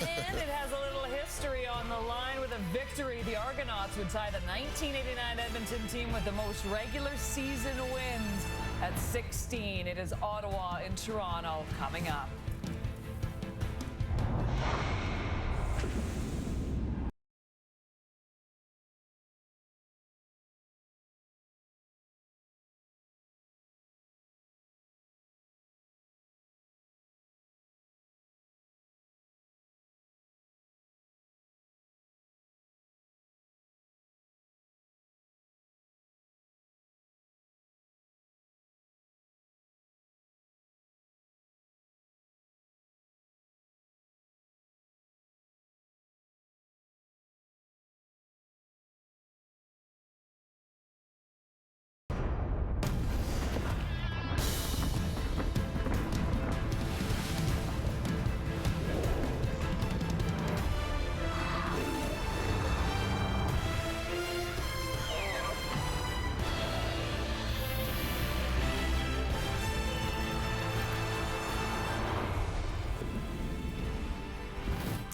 And it has a little history on the line with a victory. The Argonauts would tie the 1989 Edmonton team with the most regular season wins at 16. It is Ottawa and Toronto coming up.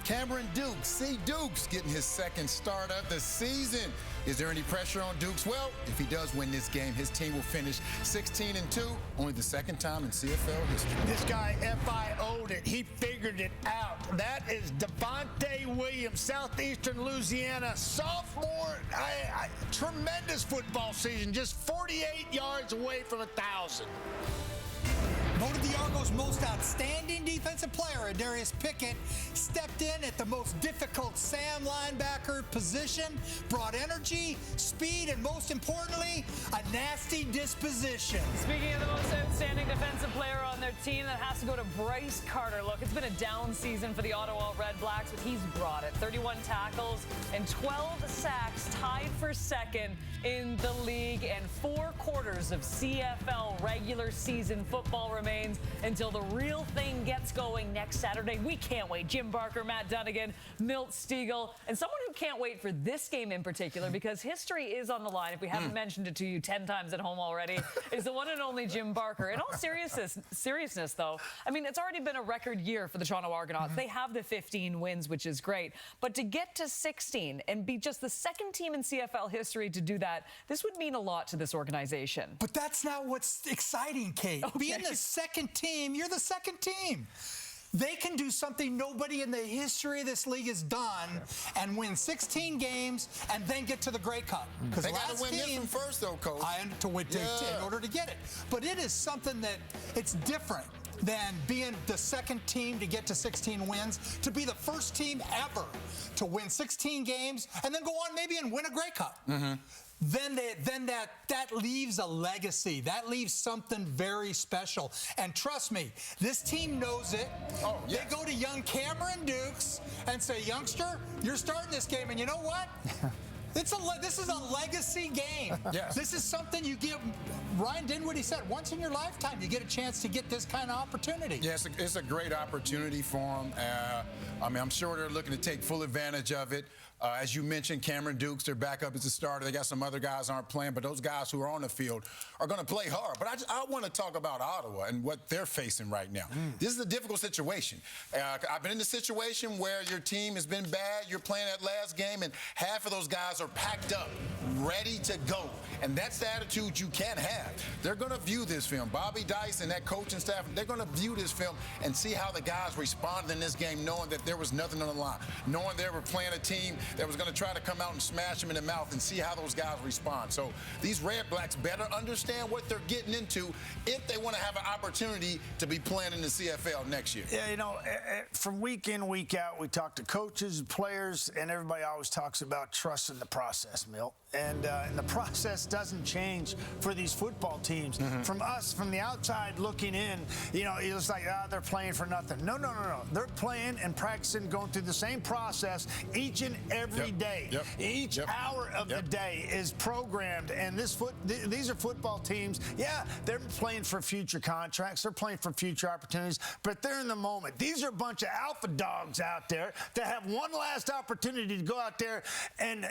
Cameron Dukes, C. Dukes, getting his second start of the season. Is there any pressure on Dukes? Well, if he does win this game, his team will finish 16-2, only the second time in CFL history. This guy FIO'd it. He figured it out. That is Devontae Williams, Southeastern Louisiana, sophomore. Tremendous football season, just 48 yards away from 1,000. Voted the Argos' most outstanding defensive player, Darius Pickett, stepped in at the most difficult Sam linebacker position, brought energy, speed, and most importantly, a nasty disposition. Speaking of the most outstanding defensive player on their team, that has to go to Bryce Carter. Look, it's been a down season for the Ottawa RedBlacks, but he's brought it. 31 tackles and 12 sacks, tied for second in the league, and 4 quarters of CFL regular season football remains until the real thing gets going next Saturday. We can't wait. Jim Barker, Matt Dunnigan, Milt Stegall, and someone who can't wait for this game in particular, because history is on the line. If we haven't mentioned it to you 10 times at home already, is the one and only Jim Barker. In all seriousness, though, I mean, it's already been a record year for the Toronto Argonauts. They have the 15 wins, which is great. But to get to 16 and be just the second team in CFL history to do that, this would mean a lot to this organization. But that's not what's exciting, Kate. Okay. Being the second team, you're the second team. They can do something nobody in the history of this league has done and win 16 games and then get to the Grey Cup. Because they got to win this one first, though, Coach. In order to get it. But it is something that it's different than being the second team to get to 16 wins, to be the first team ever to win 16 games and then go on maybe and win a Grey Cup. Then that leaves a legacy. That leaves something very special. And trust me, this team knows it. Oh, yes. They go to young Cameron Dukes and say, youngster, you're starting this game, and you know what? This is a legacy game. Yes. This is something you give. Ryan Dinwiddie said, once in your lifetime, you get a chance to get this kind of opportunity. Yes, it's a great opportunity for them. I mean, I'm sure they're looking to take full advantage of it. As you mentioned, Cameron Dukes, their backup is a starter. They got some other guys aren't playing, but those guys who are on the field are going to play hard. But I want to talk about Ottawa and what they're facing right now. This is a difficult situation. I've been in the situation where your team has been bad. You're playing that last game, and half of those guys are packed up, ready to go. And that's the attitude you can't have. They're going to view this film. Bobby Dice and that coaching staff, they're going to view this film and see how the guys responded in this game, knowing that there was nothing on the line, knowing they were playing a team that was going to try to come out and smash them in the mouth, and see how those guys respond. So these RedBlacks better understand what they're getting into if they want to have an opportunity to be playing in the CFL next year. Yeah, you know, from week in, week out, we talk to coaches, players, and everybody always talks about trusting the process, Milt. And the process doesn't change for these football teams. From us, from the outside looking in, you know, it's like, they're playing for nothing. No. They're playing and practicing, going through the same process each and every day. Each hour of the day is programmed. And these are football teams. Yeah, they're playing for future contracts. They're playing for future opportunities. But they're in the moment. These are a bunch of alpha dogs out there that have one last opportunity to go out there and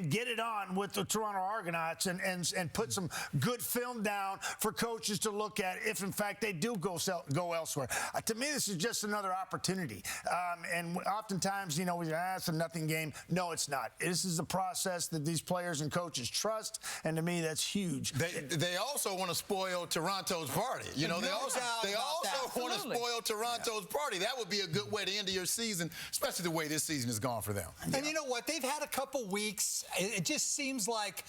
get it on on with the Toronto Argonauts and put some good film down for coaches to look at if, in fact, they do go elsewhere. To me, this is just another opportunity. And oftentimes, you know, we say, it's a nothing game. No, it's not. This is a process that these players and coaches trust, and to me, that's huge. They also want to spoil Toronto's party. You know, they also want to spoil Toronto's party. That would be a good way to end your season, especially the way this season has gone for them. And you know what? They've had a couple weeks. It just seems like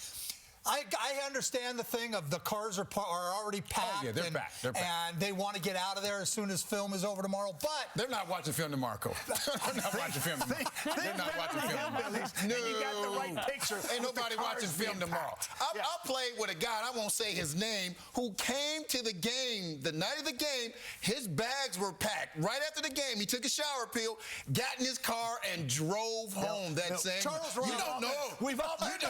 I understand the thing of the cars are already packed. Oh, yeah, they're back. And they want to get out of there as soon as film is over tomorrow. But they're not watching film tomorrow, Cole. They're not watching film tomorrow. They're not watching film tomorrow. No. And you got the right picture. Ain't nobody watching film tomorrow. I played with a guy, I won't say his name, who came to the game, the night of the game, his bags were packed. Right after the game, he took a shower pill, got in his car, and drove home that same. Charles, you don't know. We've all been there.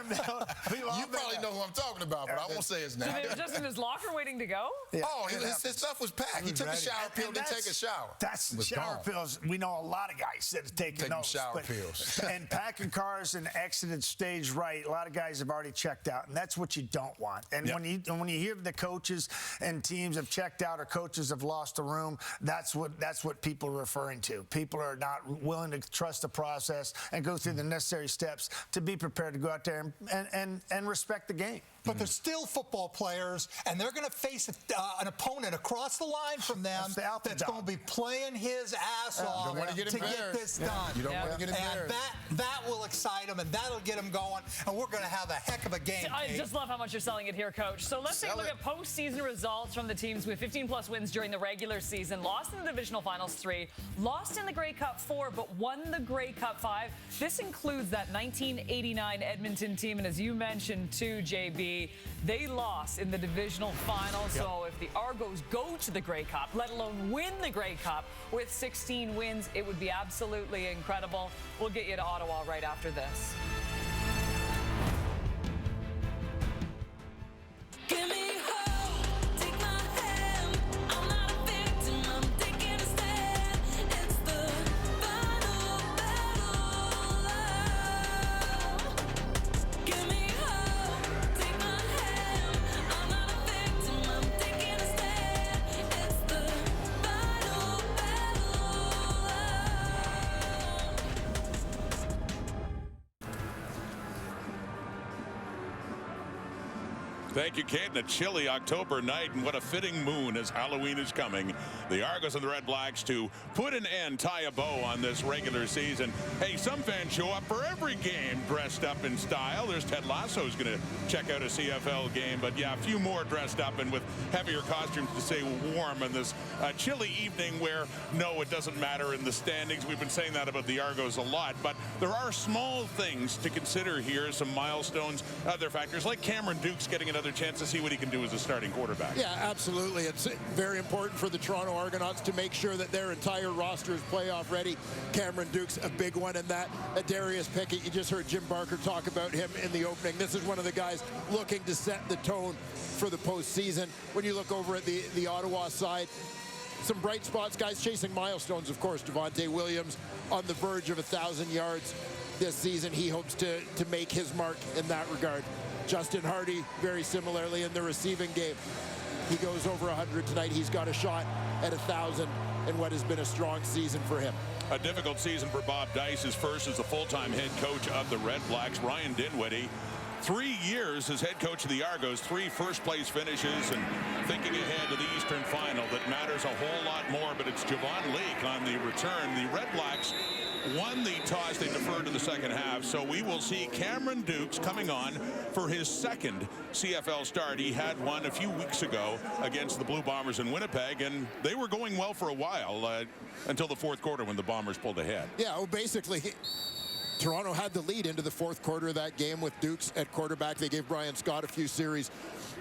You probably know who I'm talking about, but I won't say his name. So they were just in his locker waiting to go? Yeah, oh, his stuff was packed. He took a shower pill, didn't take a shower. That's shower pills. We know a lot of guys that have taken those. Shower pills. And packing cars and exited stage right, a lot of guys have already checked out, and that's what you don't want. And when you hear the coaches and teams have checked out or coaches have lost the room, that's what people are referring to. People are not willing to trust the process and go through the necessary steps to be prepared to go out there and respect the game. But they're still football players, and they're going to face an opponent across the line from them that's going to be playing his ass off to get this done. You don't want to get embarrassed. And that will excite them, and that'll get them going, and we're going to have a heck of a game. I just love how much you're selling it here, Coach. So let's take a look at postseason results from the teams with 15-plus wins during the regular season. Lost in the divisional finals 3, lost in the Grey Cup 4, but won the Grey Cup 5. This includes that 1989 Edmonton team, and as you mentioned too, JB, they lost in the divisional final. So if the Argos go to the Grey Cup, let alone win the Grey Cup with 16 wins, it would be absolutely incredible. We'll get you to Ottawa right after this. Give me hope, take my hand. I'm not a victim, I'm taking a stand. It's the final battle. Give me hope, take my hand. I'm not a victim, I'm taking a stand. It's the final battle. Thank you, Kate. And a chilly October night, and what a fitting moon as Halloween is coming. The Argos and the RedBlacks to put an end, tie a bow on this regular season. Hey, some fans show up for every game dressed up in style. There's Ted Lasso's going to check out a CFL game, but yeah, a few more dressed up and with heavier costumes to stay warm on this chilly evening where, no, it doesn't matter in the standings. We've been saying that about the Argos a lot, but there are small things to consider here, some milestones, other factors, like Cameron Dukes getting another chance to see what he can do as a starting quarterback. Yeah, absolutely. It's very important for the Toronto Argonauts to make sure that their entire roster is playoff ready. Cameron Dukes, a big one in that. Darius Pickett, you just heard Jim Barker talk about him in the opening. This is one of the guys looking to set the tone for the postseason. When you look over at the Ottawa side, some bright spots, guys chasing milestones, of course. Devontae Williams on the verge of 1,000 yards this season. He hopes to make his mark in that regard. Justin Hardy, very similarly in the receiving game. He goes over 100 tonight. He's got a shot at 1,000 in what has been a strong season for him. A difficult season for Bob Dice. His first as a full-time head coach of the RedBlacks. Ryan Dinwiddie, 3 years as head coach of the Argos, 3 first-place finishes, and thinking ahead to the Eastern Final that matters a whole lot more, but it's Javon Leake on the return. The RedBlacks won the toss. They deferred to the second half, so we will see Cameron Dukes coming on for his second CFL start. He had one a few weeks ago against the Blue Bombers in Winnipeg, and they were going well for a while until the fourth quarter when the Bombers pulled ahead. Yeah, well, basically, Toronto had the lead into the fourth quarter of that game with Dukes at quarterback. They gave Brian Scott a few series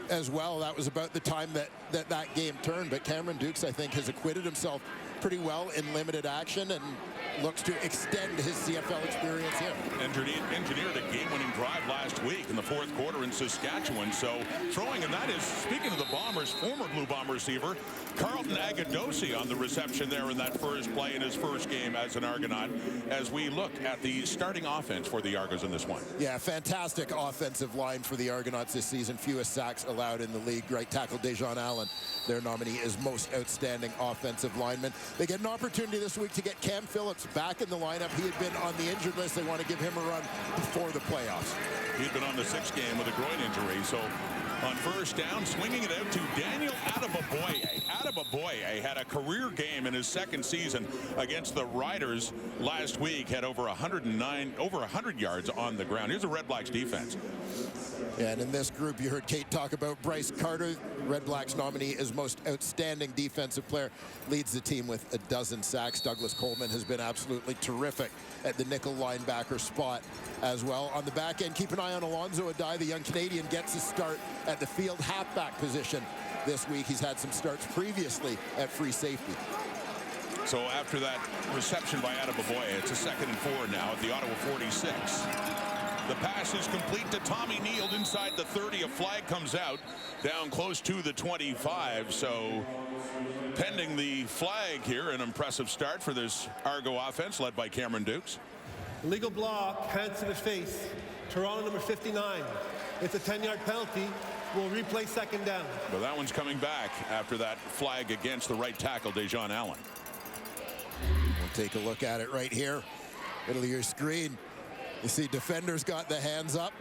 as well. That was about the time that game turned. But Cameron Dukes, I think, has acquitted himself pretty well in limited action. And looks to extend his CFL experience here. Engineered a game-winning drive last week in the fourth quarter in Saskatchewan. So throwing, and that is, speaking of the Bombers, former Blue Bomber receiver Carlton Agadosi on the reception there in that first play in his first game as an Argonaut, as we look at the starting offense for the Argos in this one. Yeah, fantastic offensive line for the Argonauts this season. Fewest sacks allowed in the league. Right tackle Dejan Allen, their nominee, is most outstanding offensive lineman. They get an opportunity this week to get Cam Phillips back in the lineup. He had been on the injured list. They want to give him a run before the playoffs. He'd been on the sixth game with a groin injury, so on first down, swinging it out to Daniel Adeboboye. Adeboboye had a career game in his second season against the Riders last week, had over 100 yards on the ground. Here's a RedBlacks defense. Yeah, and in this group, you heard Kate talk about Bryce Carter, RedBlacks nominee as most outstanding defensive player, leads the team with 12 sacks. Douglas Coleman has been absolutely terrific at the nickel linebacker spot as well. On the back end, keep an eye on Alonzo Adai. The young Canadian gets a start at the field halfback position this week. He's had some starts previously at free safety. So after that reception by Adeboboye, it's a 2nd and 4 now at the Ottawa 46. The pass is complete to Tommy Neild inside the 30. A flag comes out down close to the 25. So pending the flag here, an impressive start for this Argo offense led by Cameron Dukes. Illegal block, hands to the face. Toronto number 59. It's a 10-yard penalty. We'll replay 2nd down. But that one's coming back after that flag against the right tackle, Dejan Allen. We'll take a look at it right here. Middle of your screen. You see defenders got the hands up.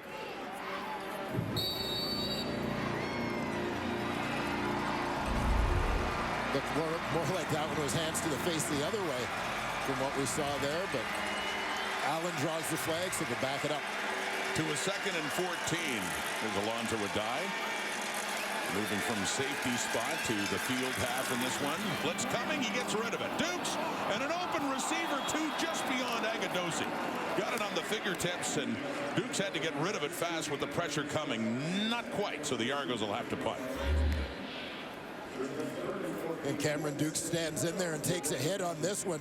Looked more like that one was hands to the face the other way from what we saw there, but Allen draws the flag, so they'll back it up. To a 2nd and 14. There's Alonzo Adai. Moving from safety spot to the field half in this one. Blitz coming, he gets rid of it. Dukes and an open receiver just beyond Agadosi. Got it on the fingertips, and Dukes had to get rid of it fast with the pressure coming. Not quite, so the Argos will have to punt. And Cameron Dukes stands in there and takes a hit on this one.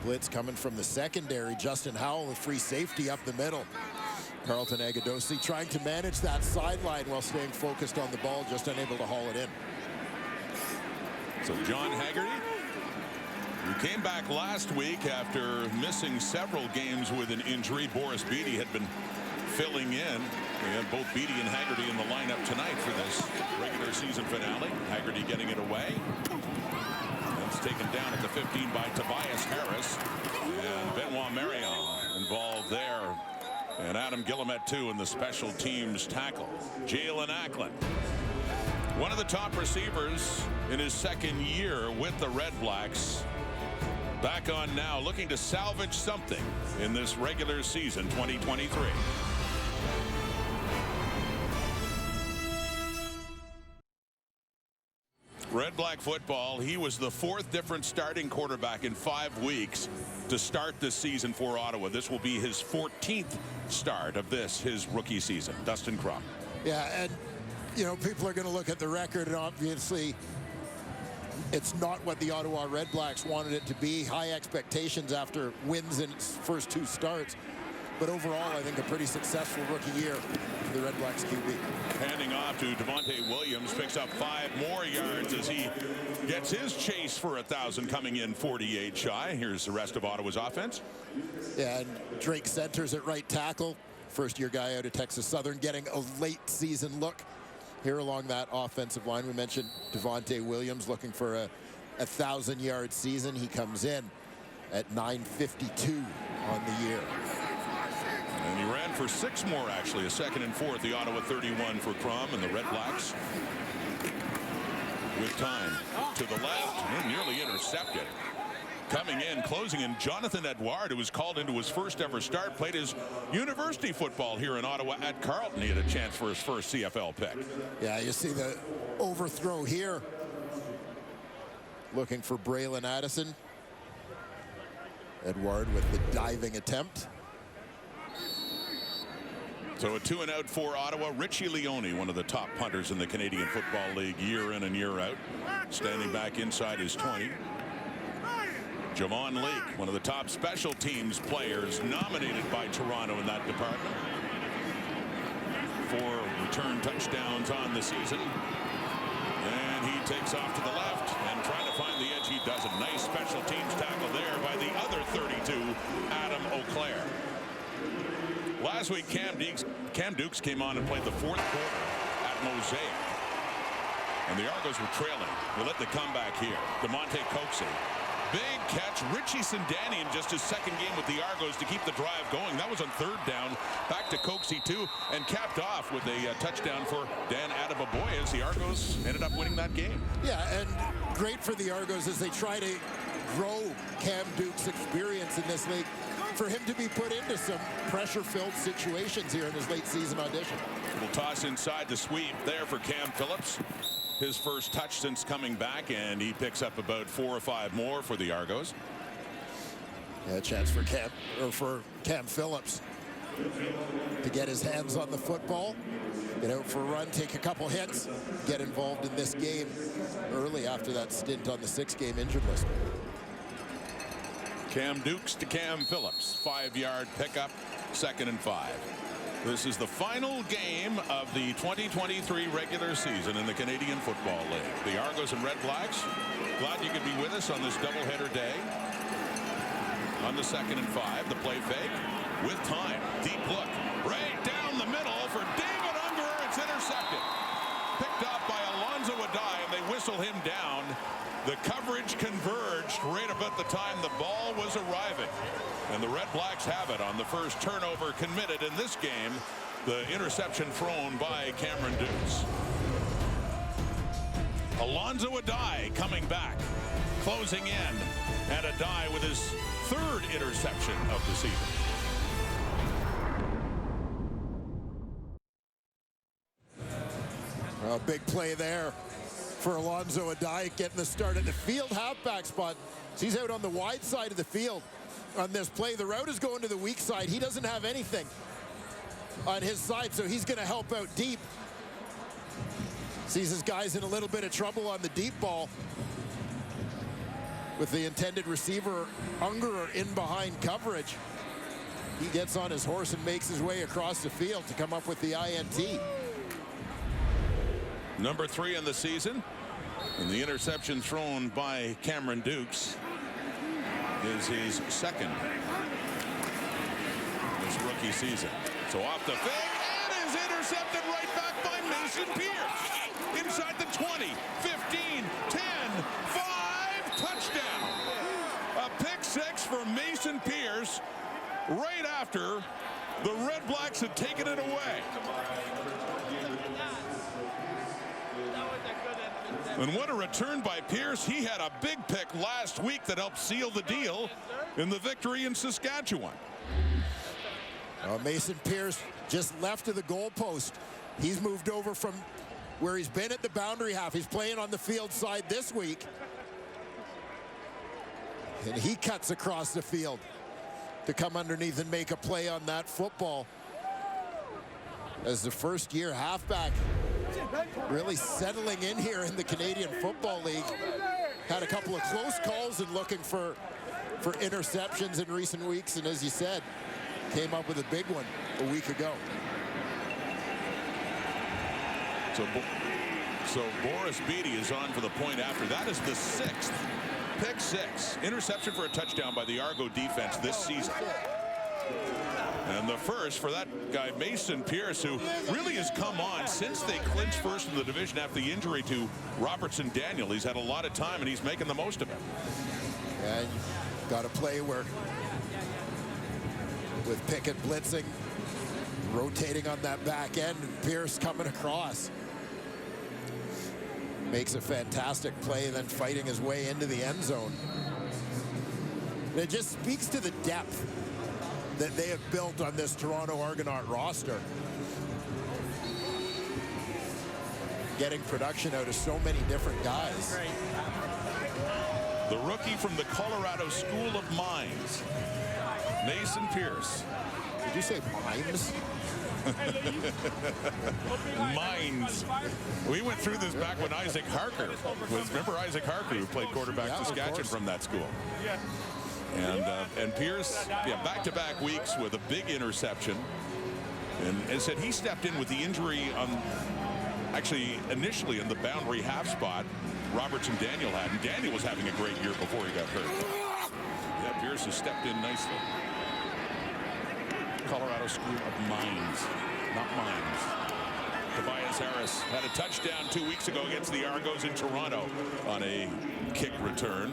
Blitz coming from the secondary. Justin Howell, a free safety up the middle. Carlton Agadosi trying to manage that sideline while staying focused on the ball, just unable to haul it in. So John Haggerty, who came back last week after missing several games with an injury. Boris Beattie had been filling in. We had both Beattie and Haggerty in the lineup tonight for this regular season finale. Haggerty getting it away. It's taken down at the 15 by Tobias Harris. And Benoit Marion involved there. And Adam Guillemette, too, in the special teams tackle. Jalen Ackland, one of the top receivers in his second year with the RedBlacks. Back on now, looking to salvage something in this regular season 2023. Red Black football, he was the 4th different starting quarterback in 5 weeks to start this season for Ottawa. This will be his 14th start of his rookie season. Dustin Crum. Yeah, and, you know, people are going to look at the record, and obviously it's not what the Ottawa RedBlacks wanted it to be. High expectations after wins in its first 2 starts. But overall, I think a pretty successful rookie year for the RedBlacks QB. Handing off to Devontae Williams, picks up 5 more yards as he gets his chase for 1,000, coming in 48 shy. Here's the rest of Ottawa's offense. Yeah, and Drake Centers at right tackle. First-year guy out of Texas Southern, getting a late-season look here along that offensive line. We mentioned Devontae Williams looking for a 1,000-yard season. He comes in at 952 on the year. And he ran for 6 more, actually. A 2nd and 4 at the Ottawa 31 for Crum, and the RedBlacks with time to the left, and nearly intercepted. Coming in, closing in, Jonathan Edouard, who was called into his first ever start, played his university football here in Ottawa at Carleton. He had a chance for his first CFL pick. Yeah, you see the overthrow here. Looking for Braylon Addison. Edouard with the diving attempt. So a 2-and-out for Ottawa. Richie Leone, one of the top punters in the Canadian Football League year in and year out. Standing back inside his 20. Javon Leake, one of the top special teams players nominated by Toronto in that department. 4 return touchdowns on the season. And he takes off to the left and trying to find the edge. He does a nice special teams tackle there by the other 32, Adam Auclair. Last week, Cam Dukes came on and played the 4th quarter at Mosaic. And the Argos were trailing. They let the comeback here. DeMonte Coxey. Big catch. Richie Sindanian, just his 2nd game with the Argos to keep the drive going. That was on 3rd down. Back to Coxey, too, and capped off with a touchdown for Dan Adeboboye as the Argos ended up winning that game. Yeah, and great for the Argos as they try to grow Cam Dukes' experience in this league, for him to be put into some pressure-filled situations here in his late season audition. Little toss inside the sweep there for Cam Phillips. His first touch since coming back, and he picks up about 4 or 5 more for the Argos. Yeah, a chance for Cam Phillips to get his hands on the football, get out for a run, take a couple hits, get involved in this game early after that stint on the 6-game injured list. Cam Dukes to Cam Phillips. 5-yard pickup, 2nd and 5. This is the final game of the 2023 regular season in the Canadian Football League. The Argos and RedBlacks, glad you could be with us on this doubleheader day. On the 2nd and 5, the play fake with time. Deep look right down the middle for David Ungerer. It's intercepted. Picked up by Alonzo Adai, and they whistle him down. The coverage converged right about the time the ball was arriving. And the RedBlacks have it on the first turnover committed in this game. The interception thrown by Cameron Dukes. Alonzo Adai coming back, closing in, and Adai with his 3rd interception of the season. A big play there for Alonzo Adai, getting the start at the field halfback spot. He's out on the wide side of the field on this play. The route is going to the weak side. He doesn't have anything on his side, so he's going to help out deep. Sees his guys in a little bit of trouble on the deep ball with the intended receiver Ungerer in behind coverage. He gets on his horse and makes his way across the field to come up with the INT. Number 3 in the season, and the interception thrown by Cameron Dukes is his 2nd this rookie season. So off the fake, and is intercepted right back by Mason Pierce. Inside the 20, 15, 10, 5, touchdown. A pick 6 for Mason Pierce right after the RedBlacks had taken it away. And what a return by Pierce. He had a big pick last week that helped seal the deal in the victory in Saskatchewan. Mason Pierce just left of the goalpost. He's moved over from where he's been at the boundary half. He's playing on the field side this week. And he cuts across the field to come underneath and make a play on that football. As the first-year halfback really settling in here in the Canadian Football League. Had a couple of close calls and looking for interceptions in recent weeks, and as you said, came up with a big one a week ago. So Boris Beatty is on for the point after. That is the 6th pick 6. Interception for a touchdown by the Argo defense this season. And the first for that guy, Mason Pierce, who really has come on since they clinched first in the division after the injury to Robertson Daniel. He's had a lot of time, and he's making the most of it. And got a play where, with Pickett blitzing, rotating on that back end, and Pierce coming across. Makes a fantastic play, and then fighting his way into the end zone. And it just speaks to the depth that they have built on this Toronto Argonaut roster. Getting production out of so many different guys. The rookie from the Colorado School of Mines, Mason Pierce. Did you say Mines? Mines. We went through this back when Isaac Harker was. Remember Isaac Harker, who played quarterback Saskatchewan from that school. And Pierce, back-to-back weeks with a big interception. And said he stepped in with the injury on, actually, initially in the boundary half spot Robertson Daniel had. And Daniel was having a great year before he got hurt. Yeah, Pierce has stepped in nicely. Colorado School of Mines, not Mines. Tobias Harris had a touchdown 2 weeks ago against the Argos in Toronto on a kick return.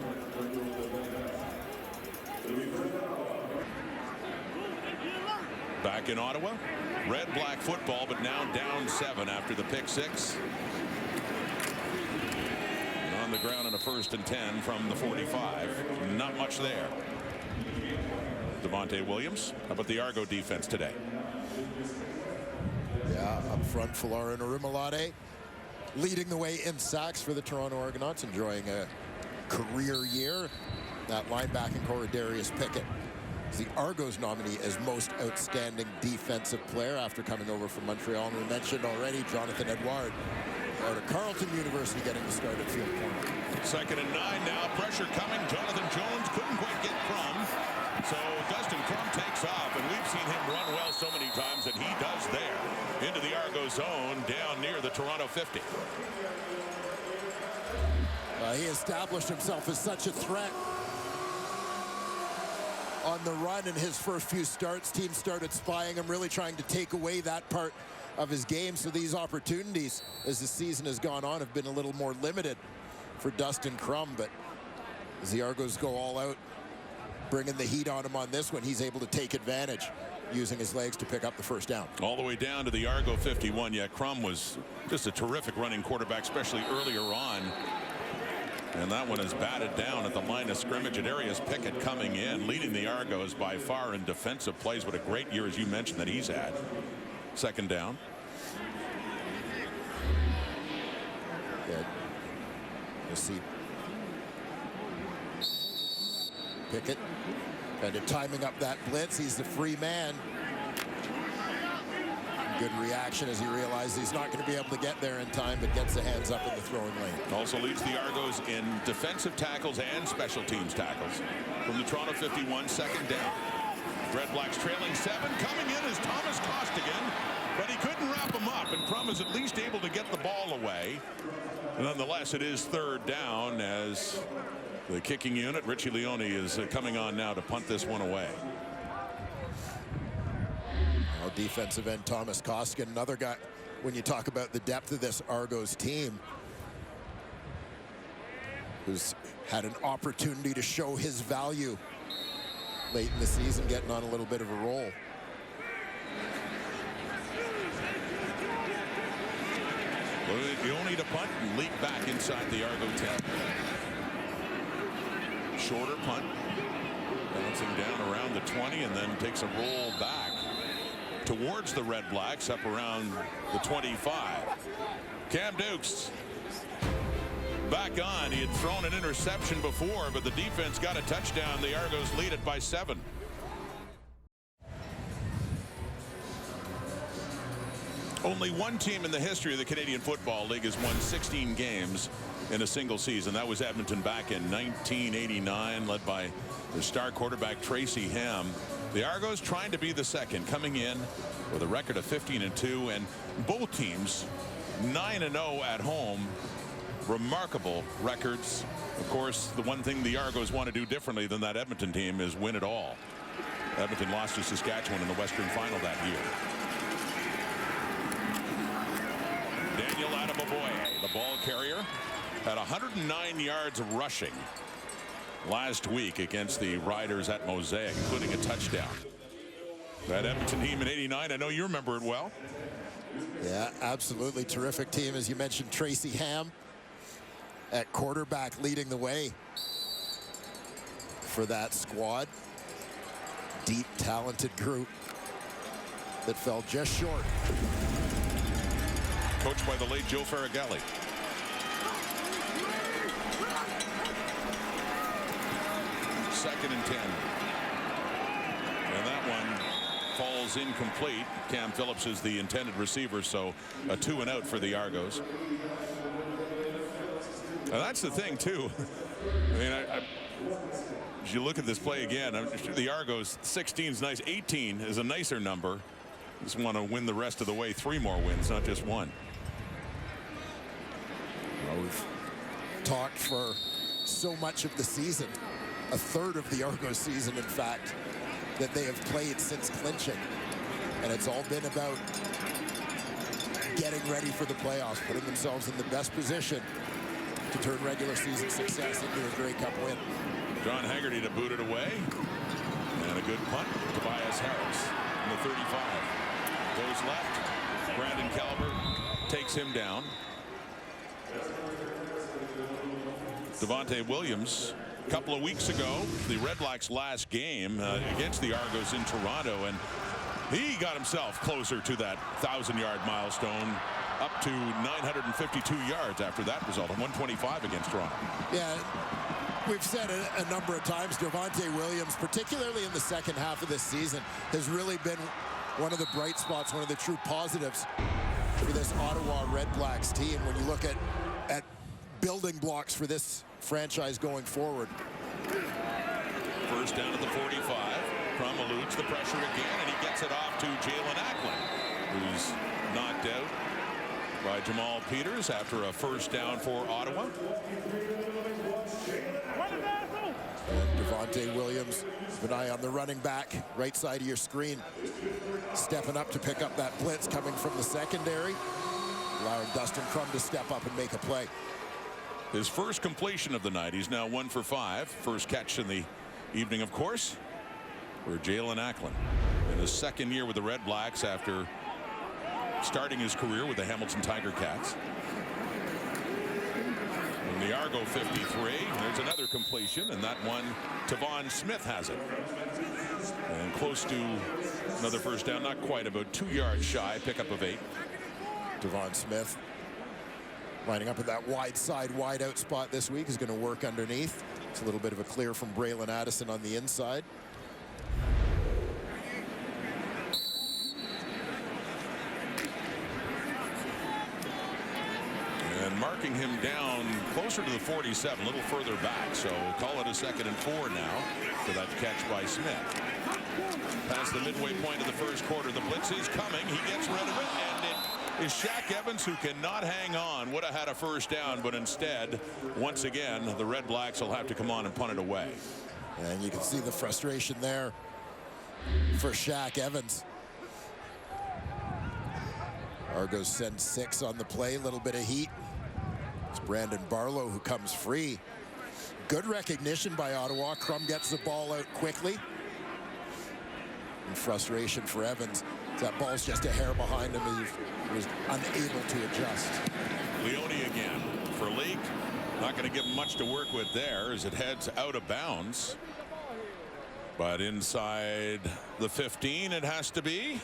Back in Ottawa, red-black football, but now down 7 after the pick 6. And on the ground in a 1st and 10 from the 45. Not much there. Devontae Williams. How about the Argo defense today? Yeah, up front, Falarin Orimolade leading the way in sacks for the Toronto Argonauts, enjoying a career year. That linebacking core, Darius Pickett, is the Argos nominee as most outstanding defensive player after coming over from Montreal. And we mentioned already Jonathan Edouard out of Carleton University getting the start at field corner. 2nd and 9 now. Pressure coming. Jonathan Jones couldn't quite get Crum. So Dustin Crum takes off, and we've seen him run well so many times that he does there. Into the Argo zone, down near the Toronto 50. He established himself as such a threat on the run in his first few starts. Teams started spying him, really trying to take away that part of his game. So these opportunities, as the season has gone on, have been a little more limited for Dustin Crum. But as the Argos go all out, bringing the heat on him on this one, he's able to take advantage, using his legs to pick up the first down. All the way down to the Argo 51. Yeah, Crum was just a terrific running quarterback, especially earlier on. And that one is batted down at the line of scrimmage. And Darius Pickett coming in, leading the Argos by far in defensive plays. What a great year, as you mentioned, that he's had. 2nd down. Good. You'll see Pickett kind of timing up that blitz. He's the free man. Good reaction as he realizes he's not going to be able to get there in time, but gets the hands up in the throwing lane. Also leads the Argos in defensive tackles and special teams tackles. From the Toronto 51, 2nd down. RedBlacks trailing 7. Coming in is Thomas Costigan, but he couldn't wrap him up, and Crum is at least able to get the ball away. Nonetheless, it is 3rd down as the kicking unit, Richie Leone, is coming on now to punt this one away. Now defensive end Thomas Costigan, another guy, when you talk about the depth of this Argos team, who's had an opportunity to show his value late in the season, getting on a little bit of a roll. Leone to punt and leap back inside the Argo 10. Shorter punt, bouncing down around the 20, and then takes a roll back towards the RedBlacks up around the 25. Cam Dukes back on. He had thrown an interception before, but the defense got a touchdown. The Argos lead it by 7. Only one team in the history of the Canadian Football League has won 16 games in a single season. That was Edmonton back in 1989, led by the star quarterback Tracy Ham. The Argos trying to be the second, coming in with a record of 15-2, and both teams 9-0 at home. Remarkable records. Of course, the one thing the Argos want to do differently than that Edmonton team is win it all. Edmonton lost to Saskatchewan in the Western Final that year. Daniel Adamaboye, the ball carrier, had 109 yards rushing last week against the Riders at Mosaic, including a touchdown. That Edmonton team in '89, I know you remember it well. Yeah, absolutely terrific team. As you mentioned, Tracy Ham at quarterback leading the way for that squad. Deep, talented group that fell just short. Coached by the late Joe Farragelli. Second and 10. And that one falls incomplete. Cam Phillips is the intended receiver, so a 2 and out for the Argos. And that's the thing, too. I mean, as you look at this play again, the Argos, 16 is nice. 18 is a nicer number. Just want to win the rest of the way. 3 more wins, not just 1. Well, we've talked for so much of the season, a third of the Argos season, in fact, that they have played since clinching. And it's all been about getting ready for the playoffs, putting themselves in the best position to turn regular season success into a Grey Cup win. John Haggerty to boot it away. And a good punt. Tobias Harris in the 35. Goes left. Brandon Caliber takes him down. Devontae Williams, a couple of weeks ago, the RedBlacks' last game against the Argos in Toronto, and he got himself closer to that 1,000-yard milestone, up to 952 yards after that result, 125 against Toronto. Yeah, we've said it a number of times, Devontae Williams, particularly in the second half of this season, has really been one of the bright spots, one of the true positives for this Ottawa RedBlacks team when you look at building blocks for this franchise going forward. First down at the 45. Crum eludes the pressure again, and he gets it off to Jalen Ackland, who's knocked out by Jamal Peters after a first down for Ottawa. And Devontae Williams, keep an eye on the running back, right side of your screen, stepping up to pick up that blitz coming from the secondary, allowing Dustin Crum to step up and make a play. His first completion of the night. He's now 1 for 5. First catch in the evening, of course, for Jalen Ackland. In his second year with the RedBlacks after starting his career with the Hamilton Tiger Cats. From the Argo 53, there's another completion, and that one, Tavon Smith has it. And close to another first down, not quite, about 2 yards shy, pickup of 8. Tavon Smith lining up at that wide side, wide out spot this week. Is going to work underneath. It's a little bit of a clear from Braylon Addison on the inside. And marking him down closer to the 47, a little further back. So call it a 2nd and 4 now for that catch by Smith. Past the midway point of the first quarter, the blitz is coming. He gets rid of it, and it is Shaq Evans, who cannot hang on. Would have had a first down, but instead, once again, the RedBlacks will have to come on and punt it away. And you can see the frustration there for Shaq Evans. Argos send 6 on the play, a little bit of heat. It's Brandon Barlow who comes free. Good recognition by Ottawa. Crum gets the ball out quickly. And frustration for Evans. That ball's just a hair behind him. He was unable to adjust. Leone again for Leak. Not going to give him much to work with there as it heads out of bounds. But inside the 15 it has to be.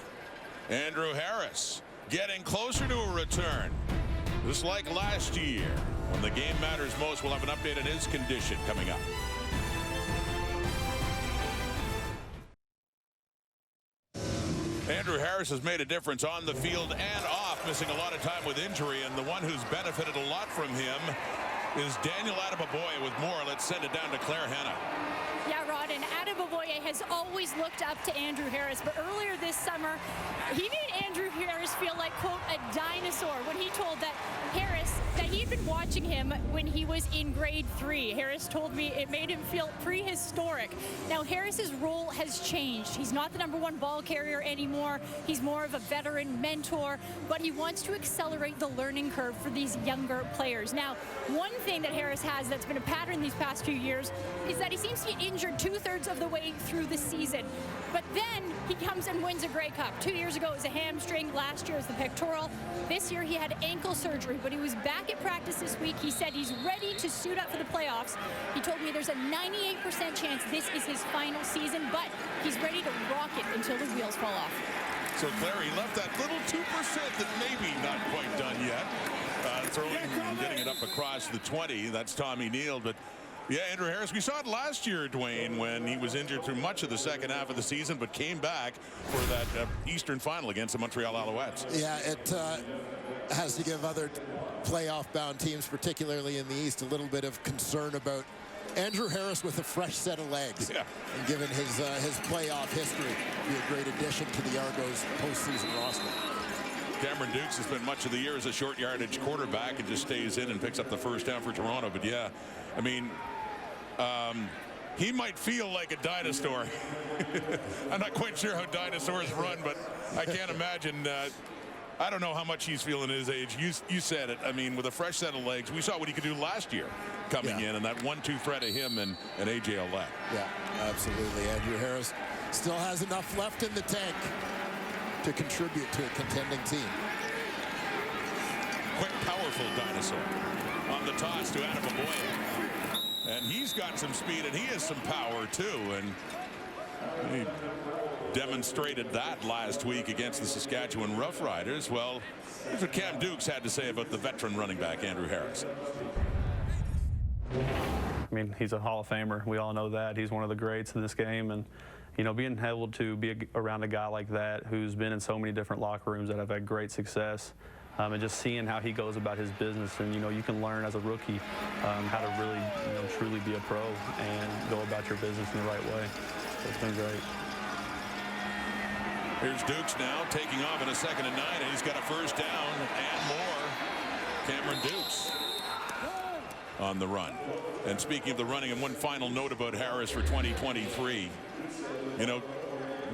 Andrew Harris getting closer to a return. Just like last year, when the game matters most. We'll have an update on his condition coming up. Andrew Harris has made a difference on the field and off, missing a lot of time with injury, and the one who's benefited a lot from him is Daniel Adeboboye with more. Let's send it down to Claire Hanna. Yeah, Rod, and Adeboboye has always looked up to Andrew Harris, but earlier this summer, he made Andrew Harris feel like, quote, a dinosaur when he told that he'd been watching him when he was in grade 3. Harris told me it made him feel prehistoric. Now, Harris's role has changed. He's not the #1 ball carrier anymore. He's more of a veteran mentor, but he wants to accelerate the learning curve for these younger players. Now, one thing that Harris has that's been a pattern these past few years is that he seems to get injured 2/3 of the way through the season. But then he comes and wins a Grey Cup. 2 years ago it was a hamstring, last year it was the pectoral. This year he had ankle surgery, but he was back at practice this week. He said he's ready to suit up for the playoffs. He told me there's a 98% chance this is his final season, but he's ready to rock it until the wheels fall off. So Claire, he left that little 2% that maybe not quite done yet. Throwing and getting it up across the 20. That's Tommy Neal, but Yeah, Andrew Harris. We saw it last year, Dwayne, when he was injured through much of the second half of the season, but came back for that Eastern final against the Montreal Alouettes. Yeah, it has to give other playoff-bound teams, particularly in the East, a little bit of concern about Andrew Harris with a fresh set of legs. Yeah. And given his playoff history, be a great addition to the Argos postseason roster. Cameron Dukes has spent much of the year as a short yardage quarterback and just stays in and picks up the first down for Toronto. But yeah, I mean, he might feel like a dinosaur. I'm not quite sure how dinosaurs run, but I can't imagine. I don't know how much he's feeling at his age. You said it. I mean, with a fresh set of legs, we saw what he could do last year coming in, and that 1-2 threat of him and A.J. Ouellette. Yeah, absolutely. Andrew Harris still has enough left in the tank to contribute to a contending team. Quick, powerful dinosaur. On the toss to Adam Aboye. And he's got some speed, and he has some power, too. And he demonstrated that last week against the Saskatchewan Roughriders. Well, here's what Cam Dukes had to say about the veteran running back, Andrew Harris. I mean, he's a Hall of Famer. We all know that. He's one of the greats in this game. And, you know, being able to be around a guy like that who's been in so many different locker rooms that have had great success, and just seeing how he goes about his business, and you know, you can learn as a rookie how to really, you know, truly be a pro and go about your business in the right way. So it's been great. Here's Dukes now taking off in a 2nd and 9, and he's got a first down and more. Cameron Dukes on the run. And speaking of the running, and one final note about Harris for 2023, you know,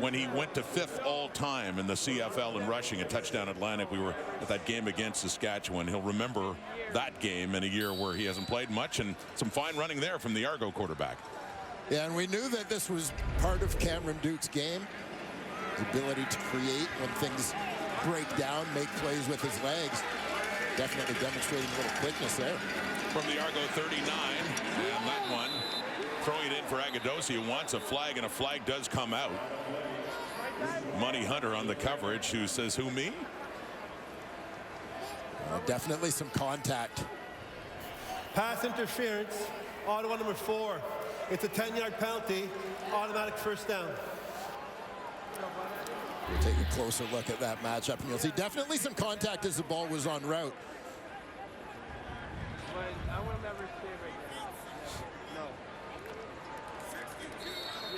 when he went to 5th all-time in the CFL in rushing at Touchdown Atlantic, we were at that game against Saskatchewan. He'll remember that game in a year where he hasn't played much, and some fine running there from the Argo quarterback. Yeah, and we knew that this was part of Cameron Dukes' game. His ability to create when things break down, make plays with his legs. Definitely demonstrating a little quickness there. From the Argo 39, and that one throwing it in for Agadosi, who wants a flag, and a flag does come out. Money Hunter on the coverage, who says, who, me? Definitely some contact. Pass interference, Ottawa number 4. It's a 10-yard penalty, automatic first down. We'll take a closer look at that matchup, and you'll see definitely some contact as the ball was en route.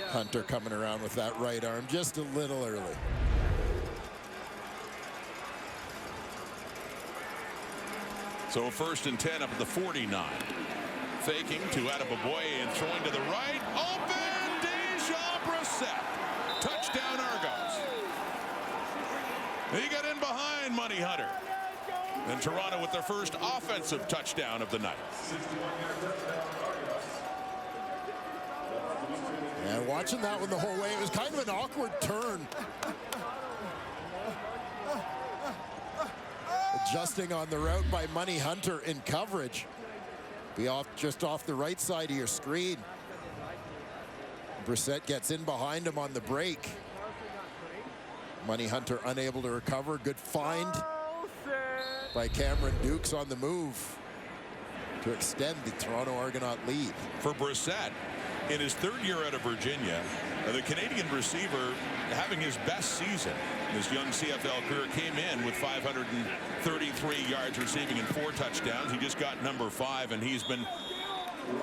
Hunter coming around with that right arm just a little early. So 1st and 10 up at the 49. Faking to Adam Aboye and throwing to the right. Open, Deja Brissett. Touchdown Argos. He got in behind Money Hunter. And Toronto with their first offensive touchdown of the night. And watching that one the whole way, it was kind of an awkward turn. Adjusting on the route by Money Hunter in coverage. Be off just off the right side of your screen. Brissett gets in behind him on the break. Money Hunter unable to recover. Good find by Cameron Dukes on the move to extend the Toronto Argonaut lead. For Brissett, in his 3rd year out of Virginia, the Canadian receiver having his best season in his young CFL career, came in with 533 yards receiving and 4 touchdowns. He just got number 5, and he's been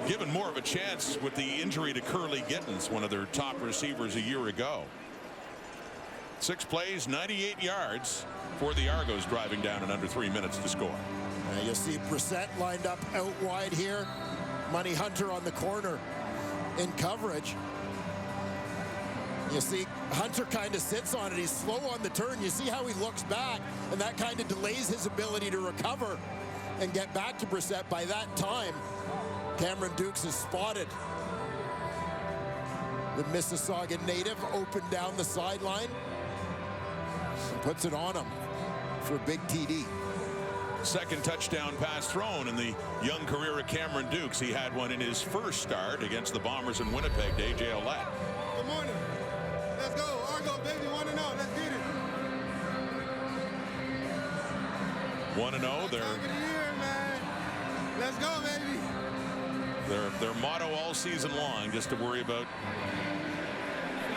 given more of a chance with the injury to Curly Gittens, one of their top receivers a year ago. 6 plays, 98 yards for the Argos, driving down in under 3 minutes to score. You'll see Brissett lined up out wide here. Money Hunter on the corner in coverage. You see Hunter kind of sits on it. He's slow on the turn. You see how he looks back, and that kind of delays his ability to recover and get back to Brissett. By that time, Cameron Dukes is spotted. The Mississauga native opened down the sideline and puts it on him for a big TD. 2nd touchdown pass thrown in the young career of Cameron Dukes. He had one in his first start against the Bombers in Winnipeg to A.J. Ouellette. Good morning. Let's go. Argo, baby, 1-0. Let's get it. 1-0. They're Time of the year, man. Let's go, baby. Their motto all season long, just to worry about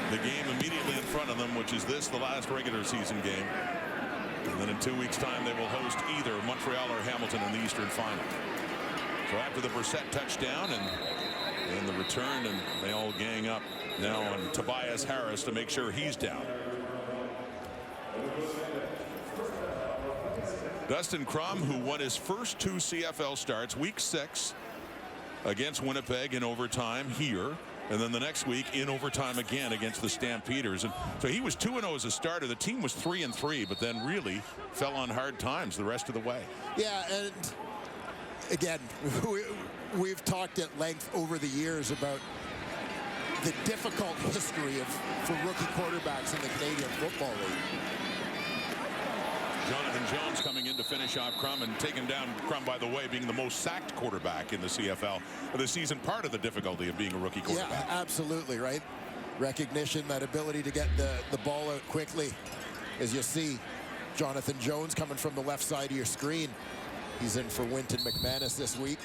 the game immediately in front of them, which is this, the last regular season game. And then in 2 weeks' time, they will host either Montreal or Hamilton in the Eastern Final. So after the Brissett touchdown and the return, and they all gang up now on Tobias Harris to make sure he's down. Dustin Crum, who won his first 2 CFL starts, week 6 against Winnipeg in overtime here, and then the next week in overtime again against the Stampeders. And so he was 2-0 as a starter. The team was 3-3, but then really fell on hard times the rest of the way. Yeah, and again, we've talked at length over the years about the difficult history for rookie quarterbacks in the Canadian Football League. Jonathan Jones coming in to finish off Crum, and taking down Crum, by the way, being the most sacked quarterback in the CFL of the season. Part of the difficulty of being a rookie quarterback. Yeah, absolutely, right? Recognition, that ability to get the ball out quickly. As you see, Jonathan Jones coming from the left side of your screen. He's in for Winton McManus this week.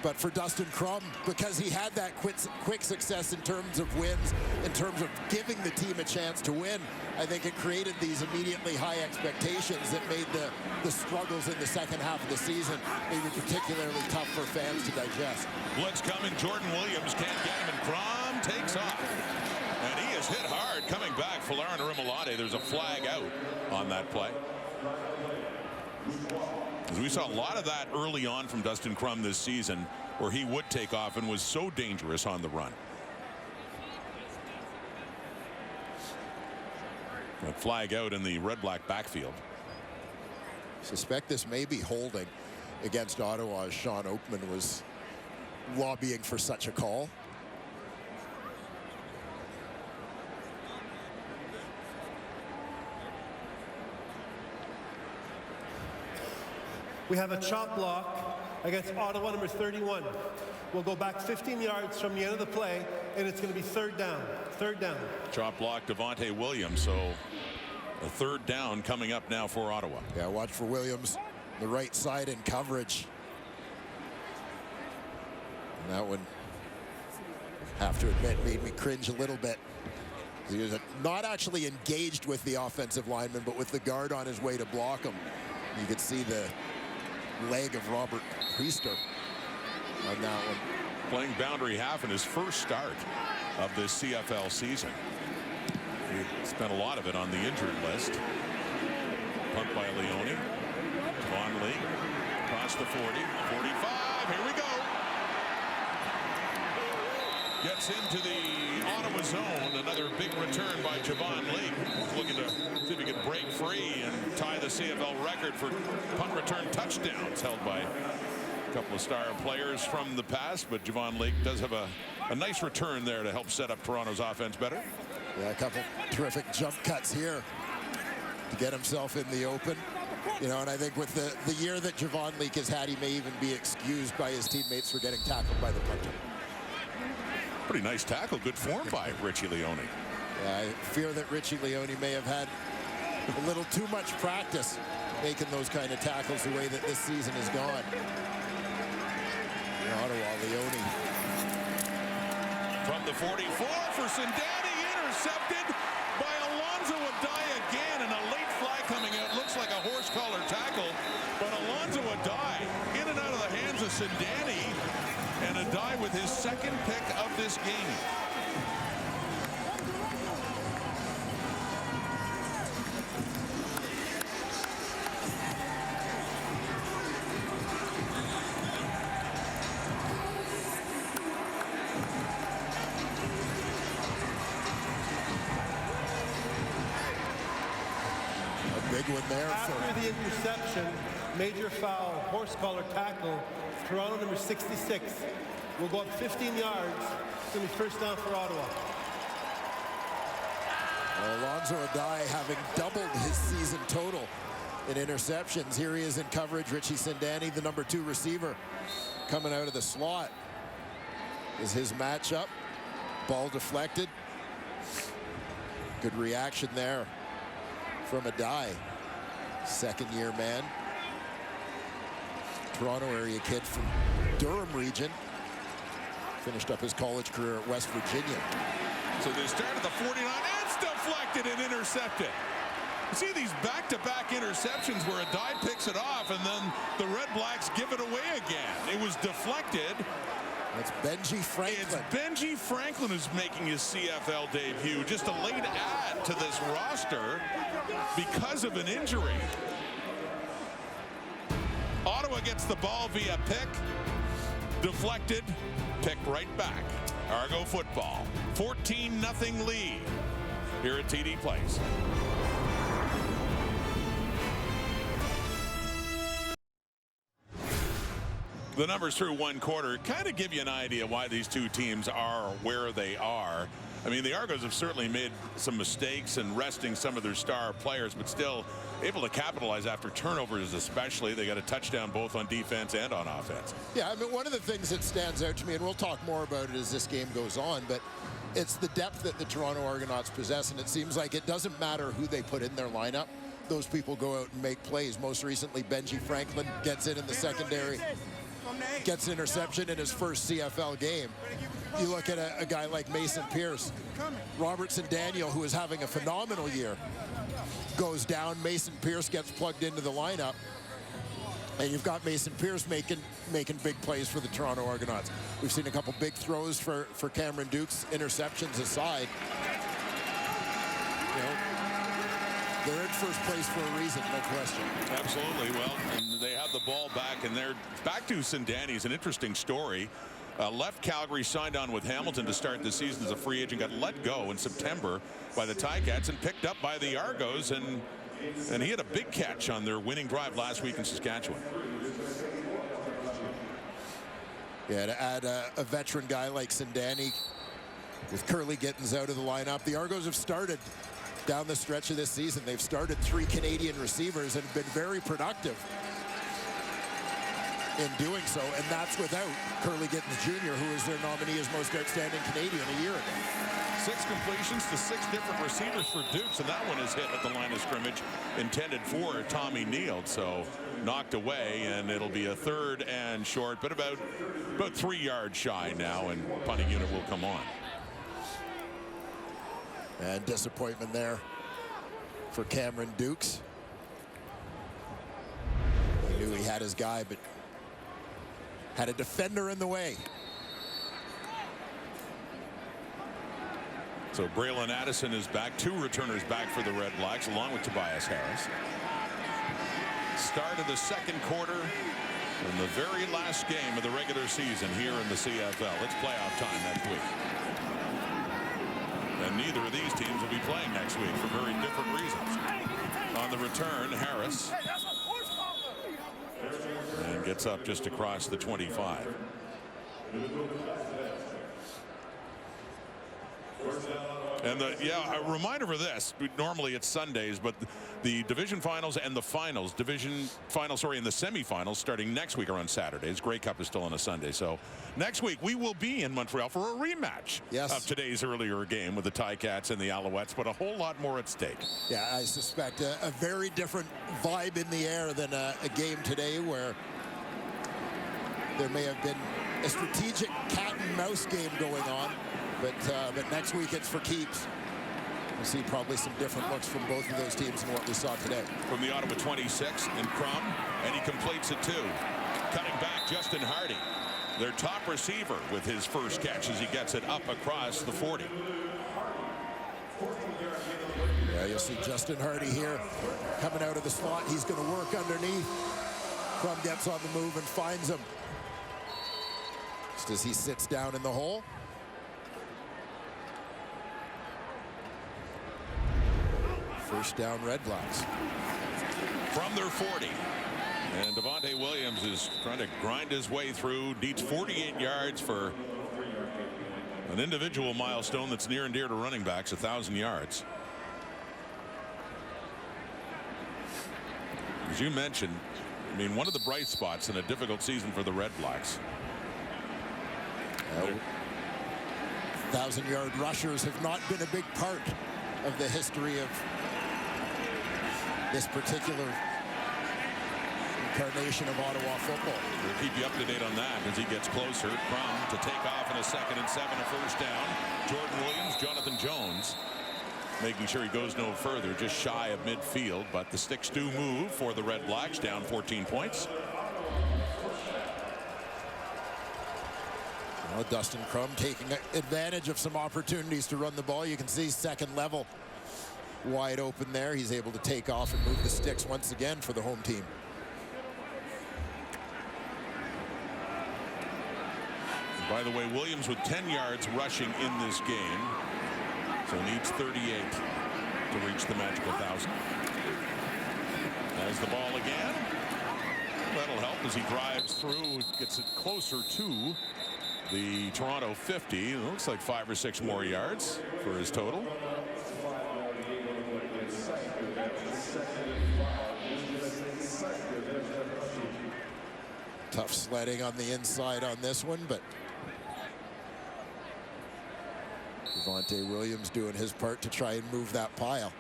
But for Dustin Crum, because he had that quick success in terms of wins, in terms of giving the team a chance to win, I think it created these immediately high expectations that made the struggles in the second half of the season maybe particularly tough for fans to digest. Blitz coming, Jordan Williams can't get him, and Crum takes off. And he is hit hard coming back. Falarin Rimolade, there's a flag out on that play. We saw a lot of that early on from Dustin Crum this season, where he would take off and was so dangerous on the run. A flag out in the red-black backfield. Suspect this may be holding against Ottawa, as Sean Oakman was lobbying for such a call. We have a chop block against Ottawa number 31. We'll go back 15 yards from the end of the play, and it's going to be third down. Third down. Chop block Devontae Williams, so a third down coming up now for Ottawa. Yeah, watch for Williams, the right side in coverage. And that one, have to admit, made me cringe a little bit. He was not actually engaged with the offensive lineman, but with the guard on his way to block him. You could see the leg of Robert Priester on that one. Playing boundary half in his first start of this CFL season. He spent a lot of it on the injured list. Punt by Leone. Von Lee across the 40, 45. Here we go. Gets into the Ottawa zone. Another big return by Javon Lee. Looking to see if he can break free and tie the CFL record for punt return touchdowns, held by a couple of star players from the past. But Javon Lee does have a nice return there to help set up Toronto's offense better. Yeah, a couple terrific jump cuts here to get himself in the open. You know, and I think with the year that Javon Lee has had, he may even be excused by his teammates for getting tackled by the punter. Pretty nice tackle. Good form by Richie Leone. Yeah, I fear that Richie Leone may have had a little too much practice making those kind of tackles the way that this season has gone. Ottawa, Leone. From the 44 for Sindani, intercepted by Alonzo Adai again, and a late flag coming out. Looks like a horse collar tackle, but Alonzo Adai in and out of the hands of Sindani, and Adai with his second pick of this game. One there. After the interception, major foul, horse collar tackle, Toronto number 66 will go up 15 yards. It's going to be first down for Ottawa. Alonzo Adai having doubled his season total in interceptions. Here he is in coverage. Richie Sindani, the number 2 receiver, coming out of the slot. Is his matchup. Ball deflected. Good reaction there from Adai. Second-year man. Toronto area kid from Durham region. Finished up his college career at West Virginia. So they start at the 49. It's deflected and intercepted. You see these back-to-back interceptions where a die picks it off and then the RedBlacks give it away again. It was deflected. That's Benji Franklin. It's Benji Franklin who's making his CFL debut. Just a late add to this roster because of an injury. Ottawa gets the ball via pick. Deflected, picked right back. Argo football. 14-0 lead here at TD Place. The numbers through one quarter kind of give you an idea why these two teams are where they are. I mean, the Argos have certainly made some mistakes and resting some of their star players, but still able to capitalize after turnovers especially. They got a touchdown both on defense and on offense. Yeah, I mean, one of the things that stands out to me, and we'll talk more about it as this game goes on, but it's the depth that the Toronto Argonauts possess, and it seems like it doesn't matter who they put in their lineup. Those people go out and make plays. Most recently, Benji Franklin gets in the secondary, gets an interception in his first CFL game. You look at a guy like Mason Pierce. Robertson Daniel, who is having a phenomenal year, goes down. Mason Pierce gets plugged into the lineup. And you've got Mason Pierce making big plays for the Toronto Argonauts. We've seen a couple big throws for Cameron Dukes, interceptions aside. You know, they're in first place for a reason, no question. Absolutely. Well, and they have the ball back, and they're back to Sindani. Is an interesting story. Left Calgary, signed on with Hamilton to start the season as a free agent, got let go in September by the Ticats and picked up by the Argos, and he had a big catch on their winning drive last week in Saskatchewan. Yeah, to add a veteran guy like Sindani with Curly Gittins out of the lineup. The Argos have started down the stretch of this season. They've started 3 Canadian receivers and been very productive in doing so, and that's without Curly Gittins Jr., who is their nominee as most outstanding Canadian a year ago. 6 completions to 6 different receivers for Dukes, and that one is hit at the line of scrimmage intended for Tommy Neal, so knocked away, and it'll be a 3rd and short, but about 3 yards shy now, and punting unit will come on. And disappointment there for Cameron Dukes. He knew he had his guy, but had a defender in the way. So Braylon Addison is back. 2 returners back for the RedBlacks, along with Tobias Harris. Start of the second quarter in the very last game of the regular season here in the CFL. It's playoff time next week. And neither of these teams will be playing next week for very different reasons. On the return, Harris. And gets up just across the 25. And a reminder for this, normally it's Sundays, but the division finals and the finals, and the semifinals starting next week are on Saturdays. Grey Cup is still on a Sunday. So next week we will be in Montreal for a rematch of today's earlier game with the Ticats and the Alouettes, but a whole lot more at stake. Yeah, I suspect a very different vibe in the air than a game today where there may have been a strategic cat and mouse game going on. But next week it's for keeps. We'll see probably some different looks from both of those teams than what we saw today. From the Ottawa 26, and Crum, and he completes it too. Cutting back, Justin Hardy, their top receiver, with his first catch as he gets it up across the 40. Yeah, you'll see Justin Hardy here coming out of the slot. He's going to work underneath. Crum gets on the move and finds him just as he sits down in the hole. First down, RedBlacks. From their 40. And Devontae Williams is trying to grind his way through. Needs 48 yards for an individual milestone that's near and dear to running backs, 1,000 yards. As you mentioned, I mean, one of the bright spots in a difficult season for the RedBlacks. 1,000-yard rushers have not been a big part of the history of this particular incarnation of Ottawa football. We'll keep you up to date on that as he gets closer. Crum to take off in a 2nd and 7, a first down. Jordan Williams, Jonathan Jones, making sure he goes no further, just shy of midfield. But the sticks do move for the Red Blacks, down 14 points. Well, Dustin Crum taking advantage of some opportunities to run the ball. You can see second level wide open there. He's able to take off and move the sticks once again for the home team. By the way, Williams with 10 yards rushing in this game, so needs 38 to reach the magical 1,000. Has the ball again. That'll help as he drives through, gets it closer to the Toronto 50. It looks like 5 or 6 more yards for his total. Tough sledding on the inside on this one, but Devontae Williams doing his part to try and move that pile.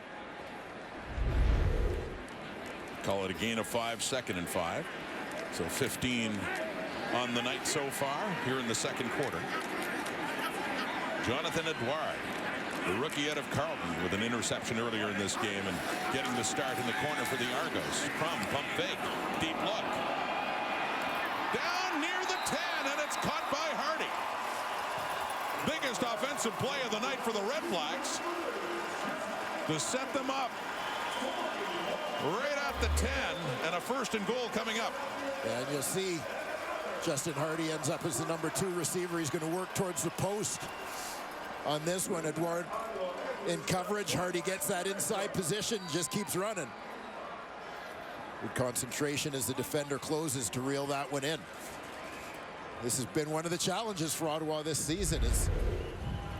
Call it a gain of 5, 2nd and 5. So 15 on the night so far here in the second quarter. Jonathan Edouard, the rookie out of Carleton, with an interception earlier in this game and getting the start in the corner for the Argos. Crum, pump fake, deep look. Down near the 10, and it's caught by Hardy. Biggest offensive play of the night for the Red Blacks to set them up right at the 10, and a 1st and goal coming up. And you'll see Justin Hardy ends up as the number 2 receiver. He's going to work towards the post on this one. Edouard in coverage. Hardy gets that inside position, just keeps running. Good concentration as the defender closes to reel that one in. This has been one of the challenges for Ottawa this season, is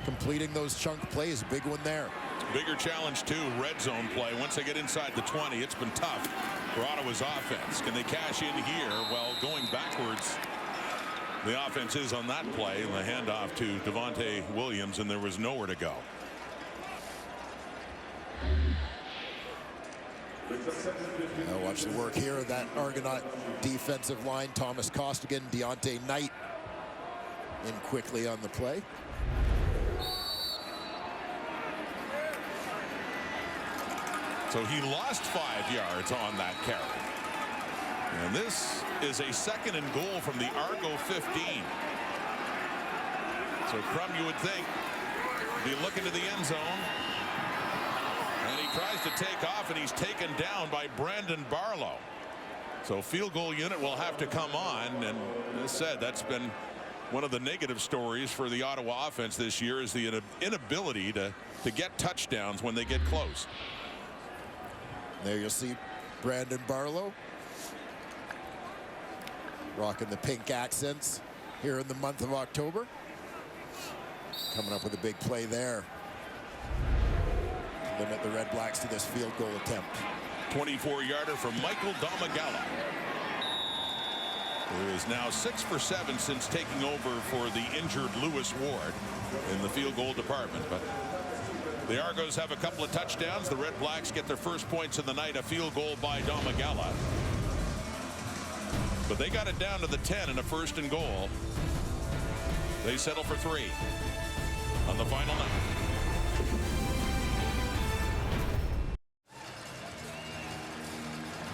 completing those chunk plays. Big one there. Bigger challenge too, red zone play. Once they get inside the 20, it's been tough for Ottawa's offense. Can they cash in here? Well, going backwards, the offense is on that play. The handoff to Devontae Williams, and there was nowhere to go. Now watch the work here of that Argonaut defensive line. Thomas Costigan, Deontay Knight in quickly on the play. So he lost 5 yards on that carry. And this is a 2nd and goal from the Argo 15. So Crum, you would think, be looking to the end zone. And he tries to take off, and he's taken down by Brandon Barlow. So field goal unit will have to come on. And as said, that's been one of the negative stories for the Ottawa offense this year, is the inability to get touchdowns when they get close. There you'll see Brandon Barlow rocking the pink accents here in the month of October. Coming up with a big play there. Limit the Red Blacks to this field goal attempt. 24-yarder from Michael Domagala, who is now 6 for 7 since taking over for the injured Lewis Ward in the field goal department. But the Argos have a couple of touchdowns. The Red Blacks get their first points of the night, a field goal by Domagala. But they got it down to the 10 and a 1st and goal. They settle for 3 on the final night.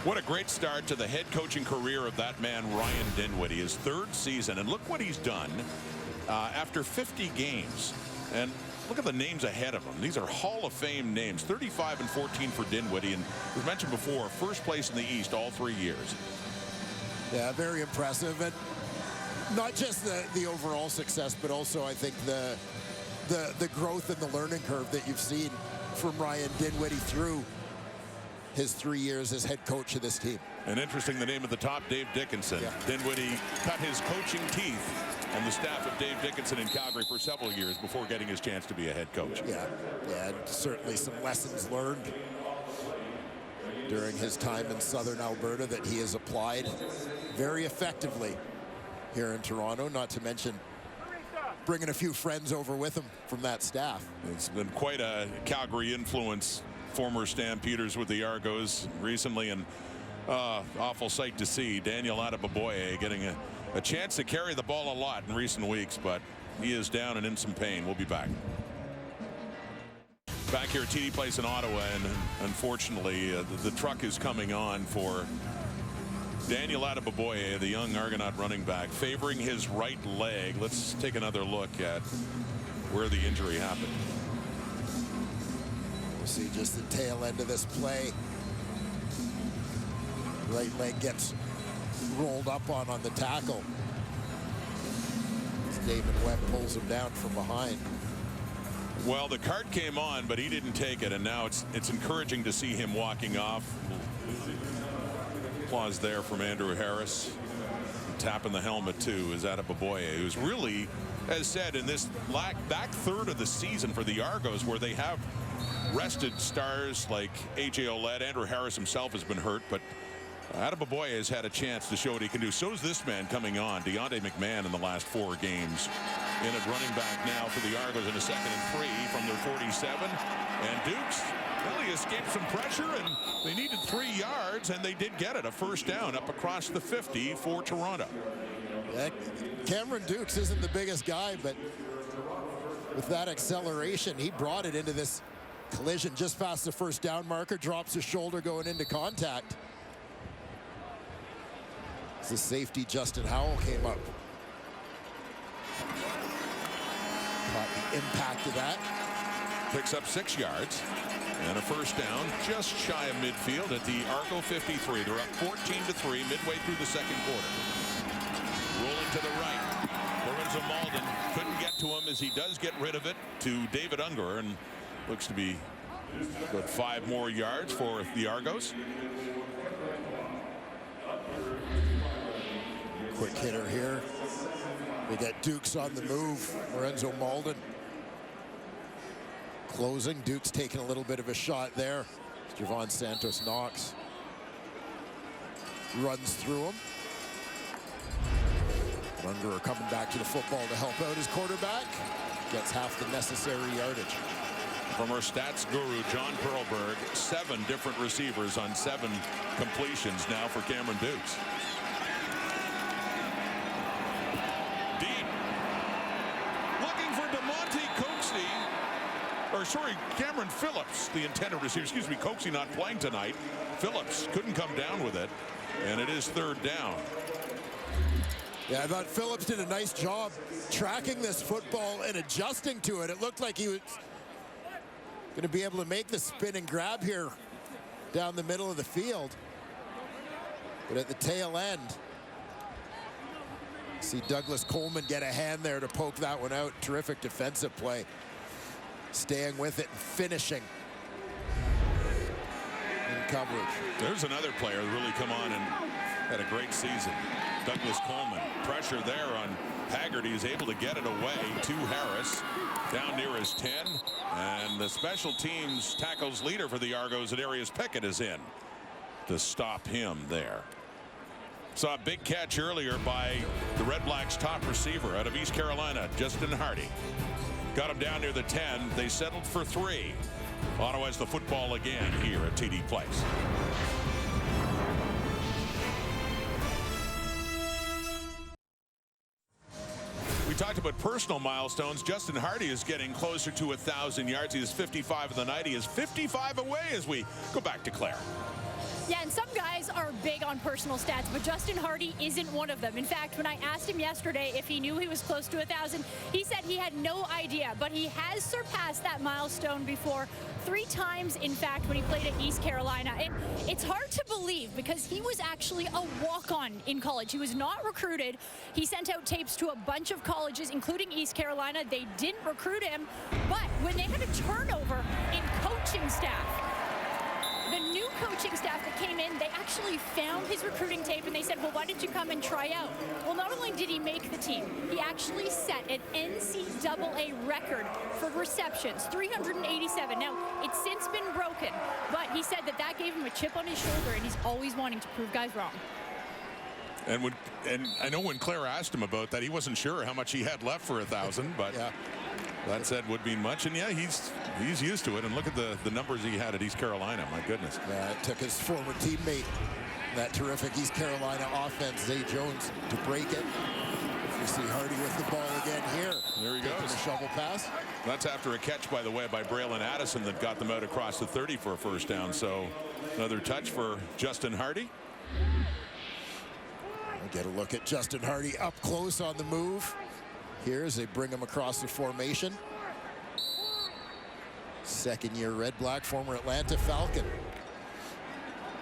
What a great start to the head coaching career of that man, Ryan Dinwiddie, his 3rd season. And look what he's done after 50 games. And look at the names ahead of him. These are Hall of Fame names. 35 and 14 for Dinwiddie. And as mentioned before, 1st place in the East all 3 years. Yeah, very impressive. And not just the overall success, but also I think the growth and the learning curve that you've seen from Ryan Dinwiddie through his 3 years as head coach of this team. And interesting, the name at the top, Dave Dickinson. Yeah. Dinwiddie cut his coaching teeth on the staff of Dave Dickinson in Calgary for several years before getting his chance to be a head coach. Yeah, and certainly some lessons learned during his time in Southern Alberta that he has applied very effectively here in Toronto, not to mention bringing a few friends over with him from that staff. It's been quite a Calgary influence. Former Stampeders with the Argos recently, and Awful sight to see. Daniel Adeboboye getting a chance to carry the ball a lot in recent weeks, but he is down and in some pain. We'll be back. Back here at TD Place in Ottawa, and unfortunately the truck is coming on for Daniel Adeboboye, the young Argonaut running back, favoring his right leg. Let's take another look at where the injury happened. You see just the tail end of this play. Right leg gets rolled up on the tackle. David Webb pulls him down from behind. Well, the cart came on, but he didn't take it, and now it's encouraging to see him walking off. Applause there from Andrew Harris. Tapping the helmet too is Adeboboye, who's really, as said, in this back third of the season for the Argos, where they have rested stars like A.J. Oled. Andrew Harris himself has been hurt, but Adeboboye has had a chance to show what he can do. So is this man coming on, Deontay McMahon, in the last 4 games. In at running back now for the Argos in a 2nd and 3 from their 47. And Dukes really escaped some pressure, and they needed 3 yards, and they did get it. A first down up across the 50 for Toronto. Cameron Dukes isn't the biggest guy, but with that acceleration, he brought it into this collision just past the first down marker, drops his shoulder going into contact. As the safety, Justin Howell, came up. Caught the impact of that. Picks up 6 yards and a first down just shy of midfield at the Argo 53. They're up 14-3 midway through the 2nd quarter. Rolling to the right. Lorenzo Malden couldn't get to him, as he does get rid of it to David Unger, and looks to be about 5 more yards for the Argos. Quick hitter here. We got Dukes on the move. Lorenzo Malden closing. Dukes taking a little bit of a shot there. Javon Santos Knox runs through him. Unger coming back to the football to help out his quarterback. Gets half the necessary yardage. From our stats guru, John Perlberg, 7 different receivers on 7 completions now for Cameron Dukes. Deep. Looking for DeMonte Coxey. Or sorry, Cameron Phillips, the intended receiver. Excuse me, Coxey not playing tonight. Phillips couldn't come down with it. And it is 3rd down. Yeah, I thought Phillips did a nice job tracking this football and adjusting to it. It looked like he was going to be able to make the spin and grab here down the middle of the field. But at the tail end, see Douglas Coleman get a hand there to poke that one out. Terrific defensive play. Staying with it and finishing in coverage. There's another player who really come on and had a great season. Douglas Coleman. Pressure there on Haggerty, is able to get it away to Harris down near his 10. And the special teams tackles leader for the Argos, Adarius Pickett, is in to stop him there. Saw a big catch earlier by the RedBlacks' top receiver out of East Carolina, Justin Hardy. Got him down near the 10. They settled for 3. Ottawa has the football again here at TD Place. We talked about personal milestones. Justin Hardy is getting closer to 1,000 yards. He is 55 of the night. He is 55 away as we go back to Claire. Yeah, and some guys are big on personal stats, but Justin Hardy isn't one of them. In fact, when I asked him yesterday if he knew he was close to 1,000, he said he had no idea, but he has surpassed that milestone before 3 times, in fact, when he played at East Carolina. And it's hard to believe because he was actually a walk-on in college. He was not recruited. He sent out tapes to a bunch of colleges, including East Carolina. They didn't recruit him, but when they had a turnover in coaching staff, the new coaching staff that came in, they actually found his recruiting tape and they said, well, why did you come and try out? Well, not only did he make the team, he actually set an NCAA record for receptions, 387. Now, it's since been broken, but he said that that gave him a chip on his shoulder, and he's always wanting to prove guys wrong. And I know when Claire asked him about that, he wasn't sure how much he had left for 1,000, but yeah. That said would mean much, and yeah, he's used to it. And look at the numbers he had at East Carolina. My goodness. Yeah, it took his former teammate that terrific East Carolina offense. Zay Jones to break it. We see Hardy with the ball again here. There he goes. The shovel pass. That's after a catch, by the way, by Braylon Addison that got them out across the 30 for a first down. So another touch for Justin Hardy. We'll get a look at Justin Hardy up close on the move here as they bring him across the formation. Second-year Red Black, former Atlanta Falcon.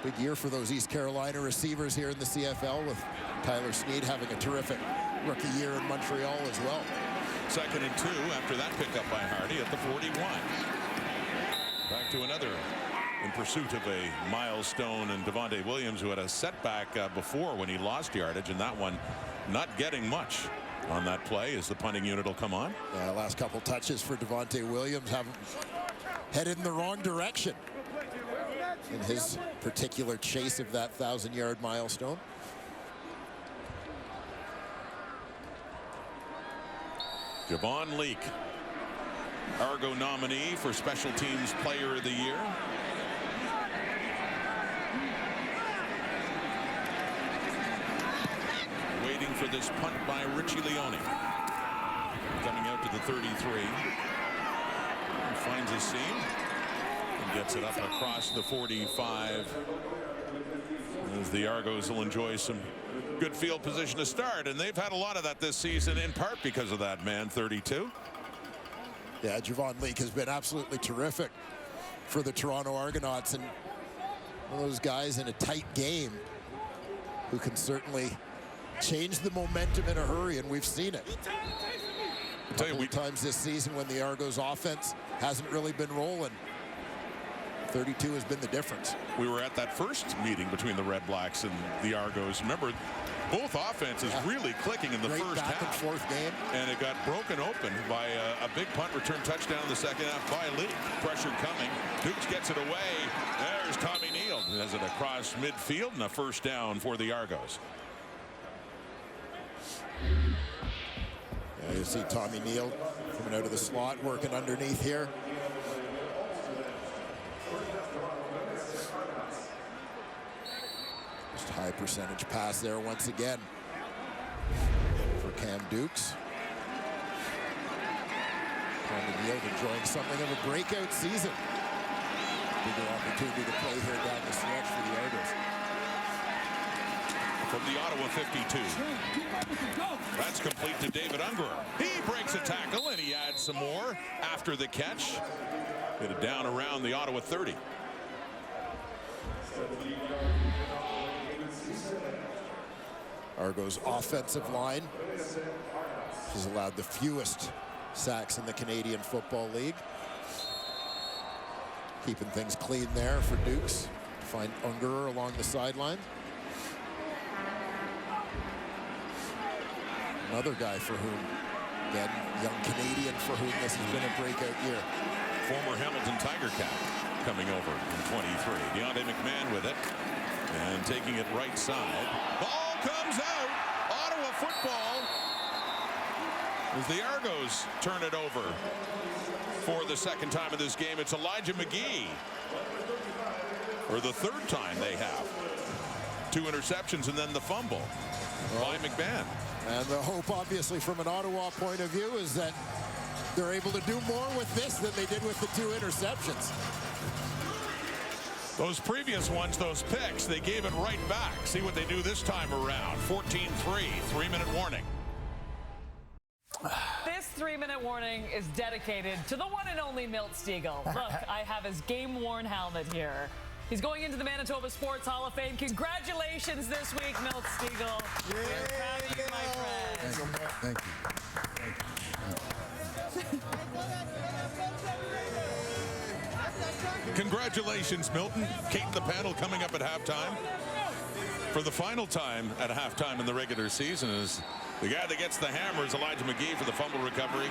Big year for those East Carolina receivers here in the CFL, with Tyler Snead having a terrific rookie year in Montreal as well. 2nd and 2 after that pickup by Hardy at the 41. Back to another in pursuit of a milestone, and Devontae Williams, who had a setback before when he lost yardage, and that one not getting much on that play as the punting unit will come on. Yeah, last couple touches for Devontae Williams have headed in the wrong direction in his particular chase of that 1,000-yard milestone. Javon Leake, Argo nominee for Special Teams Player of the Year. Waiting for this punt by Richie Leone. Coming out to the 33. He finds his seam and gets it up across the 45. As the Argos will enjoy some good field position to start, and they've had a lot of that this season, in part because of that man 32. Yeah, Javon Leake has been absolutely terrific for the Toronto Argonauts, and one of those guys in a tight game who can certainly change the momentum in a hurry, and we've seen it. I'll tell you, times this season when the Argos offense hasn't really been rolling. 32 has been the difference. We were at that first meeting between the Red Blacks and the Argos. Remember, both offenses really clicking in the first back half. and forth game. And it got broken open by a big punt return touchdown in the second half by Leake. Pressure coming. Dukes gets it away. There's Tommy Neal. Has it across midfield and a first down for the Argos. Yeah, you see Tommy Neal coming out of the slot, working underneath here. Just high percentage pass there once again for Cam Dukes. Tommy Neal enjoying something of a breakout season. Bigger opportunity to play here down the stretch for the Argos. From the Ottawa 52. That's complete to David Ungerer. He breaks a tackle and he adds some more after the catch. Get it down around the Ottawa 30. Argos offensive line has allowed the fewest sacks in the Canadian Football League. Keeping things clean there for Dukes. Find Ungerer along the sideline. Another guy for whom, again, young Canadian for whom this has been a breakout year. Former Hamilton Tiger cap coming over in 23. Deontay McMahon with it and taking it right side. Ball comes out. Ottawa football as the Argos turn it over for the second time of this game. It's Elijah McGee, or the third time they have. 2 interceptions and then the fumble by McMahon. And the hope, obviously, from an Ottawa point of view is that they're able to do more with this than they did with the 2 interceptions. Those previous ones, those picks, they gave it right back. See what they do this time around. 14-3, 3-minute warning. This 3-minute warning is dedicated to the one and only Milt Stegall. Look, I have his game-worn helmet here. He's going into the Manitoba Sports Hall of Fame. Congratulations this week, Milt Stegall. We're proud of you, my friend. Thank you. Congratulations, Milton. Kate and the panel coming up at halftime. For the final time at halftime in the regular season is the guy that gets the hammer is Elijah McGee for the fumble recovery.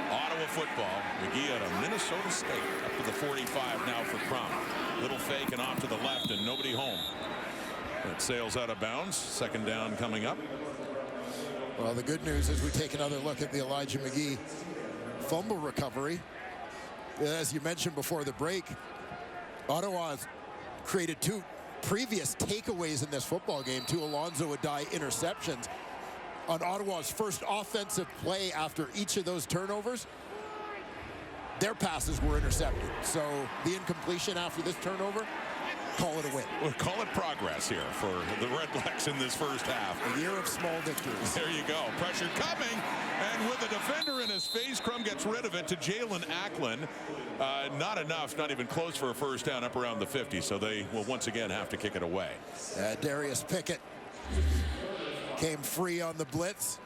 Ottawa football. McGee out of Minnesota State up to the 45 now for Crum. Little fake and off to the left and nobody home. It sails out of bounds. Second down coming up. Well, the good news is we take another look at the Elijah McGee fumble recovery. As you mentioned before the break, Ottawa has created two previous takeaways in this football game, 2 Alonzo Adai interceptions. On Ottawa's first offensive play after each of those turnovers, their passes were intercepted. So the incompletion after this turnover, call it a win. We'll call it progress here for the RedBlacks in this first half. A year of small victories. There you go. Pressure coming. And with a defender in his face, Crum gets rid of it to Jalen Acklin. Not enough, not even close for a first down up around the 50. So they will once again have to kick it away. Darius Pickett came free on the blitz.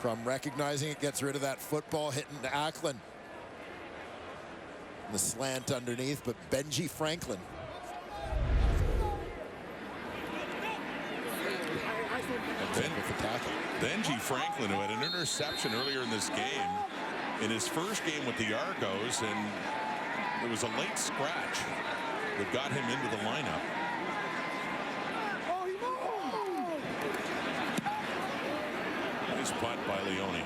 Crum recognizing it, gets rid of that football, hitting Acklin. The slant underneath, but Benji Franklin. With the tackle. Benji Franklin, who had an interception earlier in this game, in his first game with the Argos, and it was a late scratch that got him into the lineup. Nice punt by Leone.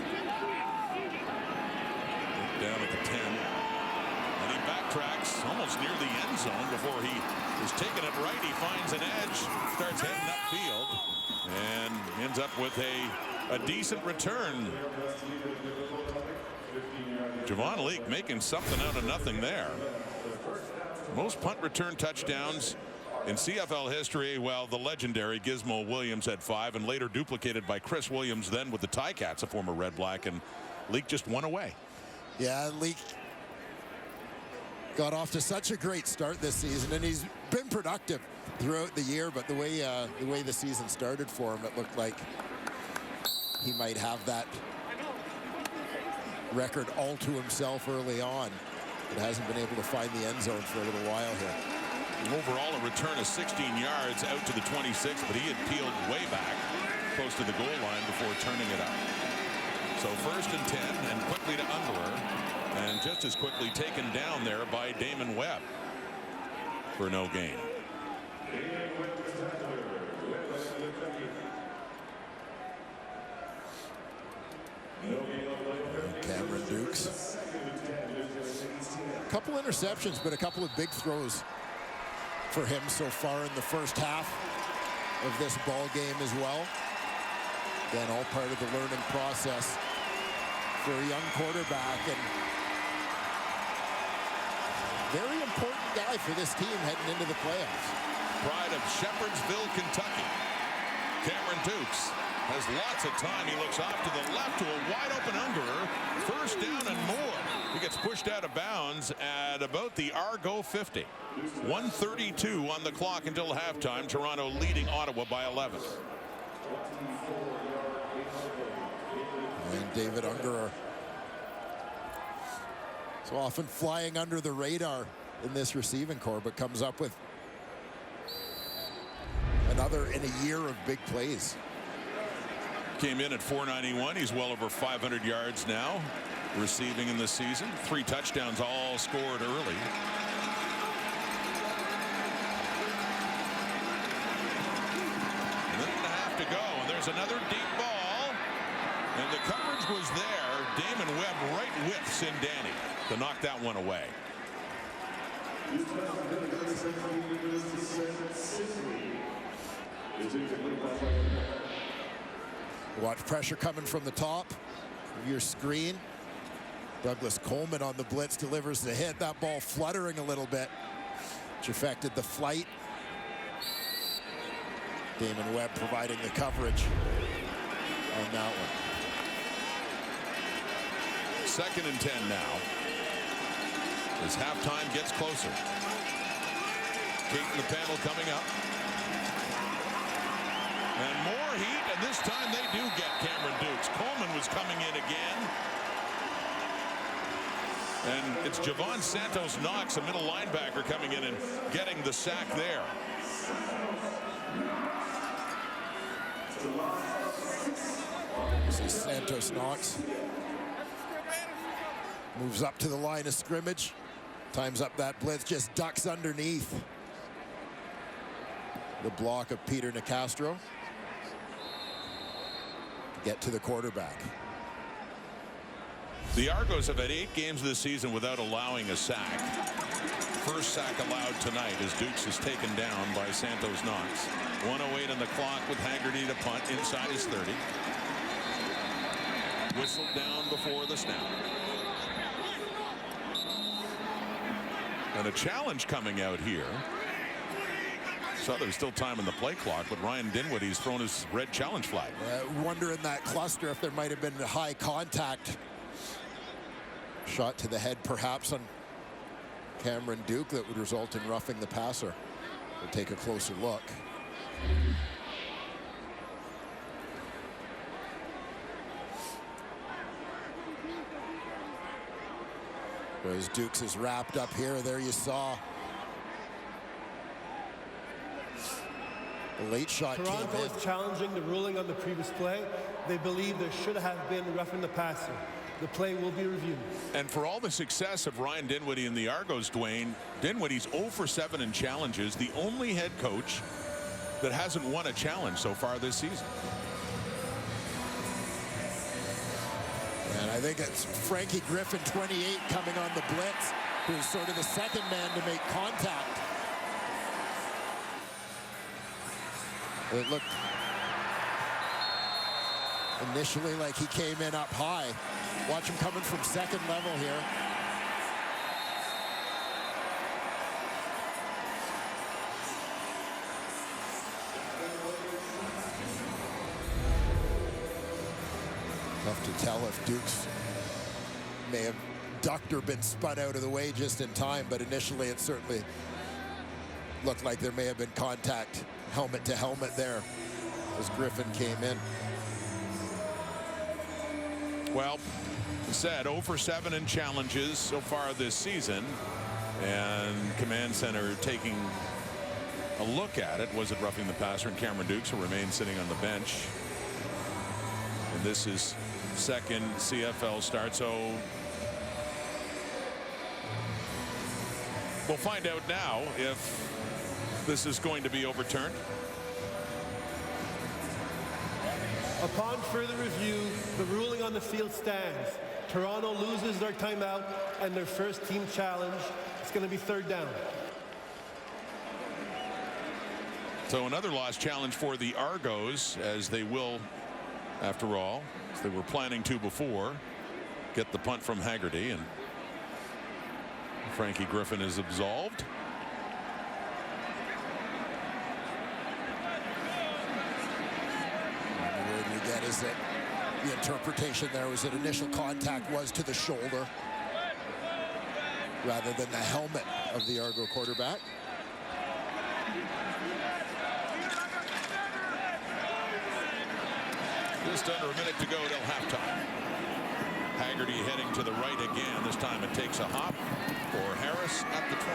Down at the 10. And he backtracks almost near the end zone before he is taking it right. He finds an edge, starts heading upfield, and ends up with a decent return. Javon Leake making something out of nothing there. Most punt return touchdowns in CFL history. Well, the legendary Gizmo Williams had 5, and later duplicated by Chris Williams, then with the Ticats, a former Red Black, and Leake just won away. Yeah, Leake got off to such a great start this season, and he's been productive throughout the year, but the way the season started for him, it looked like he might have that record all to himself early on, but hasn't been able to find the end zone for a little while here. Overall, a return of 16 yards out to the 26, but he had peeled way back close to the goal line before turning it up. So 1st and 10, and quickly to Ungerer, and just as quickly taken down there by Damon Webb for no gain. Cameron Dukes. A couple interceptions, but a couple of big throws for him so far in the first half of this ball game as well. Again, all part of the learning process for a young quarterback, and very important guy for this team heading into the playoffs. Pride of Shepherdsville, Kentucky. Cameron Dukes has lots of time. He looks off to the left to a wide open Ungerer. First down and more. He gets pushed out of bounds at about the Argo 50. 1:32 on the clock until halftime. Toronto leading Ottawa by 11. And David Ungerer, so often flying under the radar in this receiving corps, but comes up with another in a year of big plays. Came in at 491. He's well over 500 yards now receiving in this season. 3 touchdowns, all scored early. A minute and a half to go, and there's another deep ball, and the coverage was there. Damon Webb right with Sindani to knock that one away. Watch pressure coming from the top of your screen. Douglas Coleman on the blitz delivers the hit. That ball fluttering a little bit, which affected the flight. Damon Webb providing the coverage on that one. 2nd and 10 now as halftime gets closer. Kate in the panel coming up. And more heat, and this time they do get Cameron Dukes. Coleman was coming in again. And it's Javon Santos Knox, a middle linebacker, coming in and getting the sack there. This is Santos Knox. Moves up to the line of scrimmage. Times up that blitz, just ducks underneath the block of Peter Nicastro. Get to the quarterback. The Argos have had 8 games this season without allowing a sack. First sack allowed tonight as Dukes is taken down by Santos Knox. 1:08 on the clock with Haggerty to punt inside his 30. Whistled down before the snap. And a challenge coming out here. So there's still time in the play clock, but Ryan Dinwiddie's thrown his red challenge flag. Wonder in that cluster if there might have been a high contact shot to the head perhaps on Cameron Duke that would result in roughing the passer. We'll take a closer look. As Dukes is wrapped up here, there you saw a late shot. Toronto is challenging the ruling on the previous play. They believe there should have been roughing the passer. The play will be reviewed. And for all the success of Ryan Dinwiddie and the Argos, Dwayne, Dinwiddie's 0 for 7 in challenges, the only head coach that hasn't won a challenge so far this season. And I think it's Frankie Griffin, 28, coming on the blitz, who's sort of the second man to make contact. It looked initially like he came in up high. Watch him coming from second level here. Tough to tell if Dukes may have ducked or been spun out of the way just in time, but initially it certainly looked like there may have been contact helmet to helmet there as Griffin came in. Well, said 0 for 7 in challenges so far this season, and command center taking a look at it. Was it roughing the passer? And Cameron Dukes, who remains sitting on the bench. And this is second CFL start, so we'll find out now if this is going to be overturned. Upon further review, the ruling on the field stands. Toronto loses their timeout and their first team challenge. It's going to be third down. So another lost challenge for the Argos, as they will, after all, as they were planning to before, get the punt from Haggerty, and Frankie Griffin is absolved. That is that the interpretation there was that initial contact was to the shoulder rather than the helmet of the Argo quarterback. Just under a minute to go till halftime. Haggerty heading to the right again. This time it takes a hop for Harris at the 20.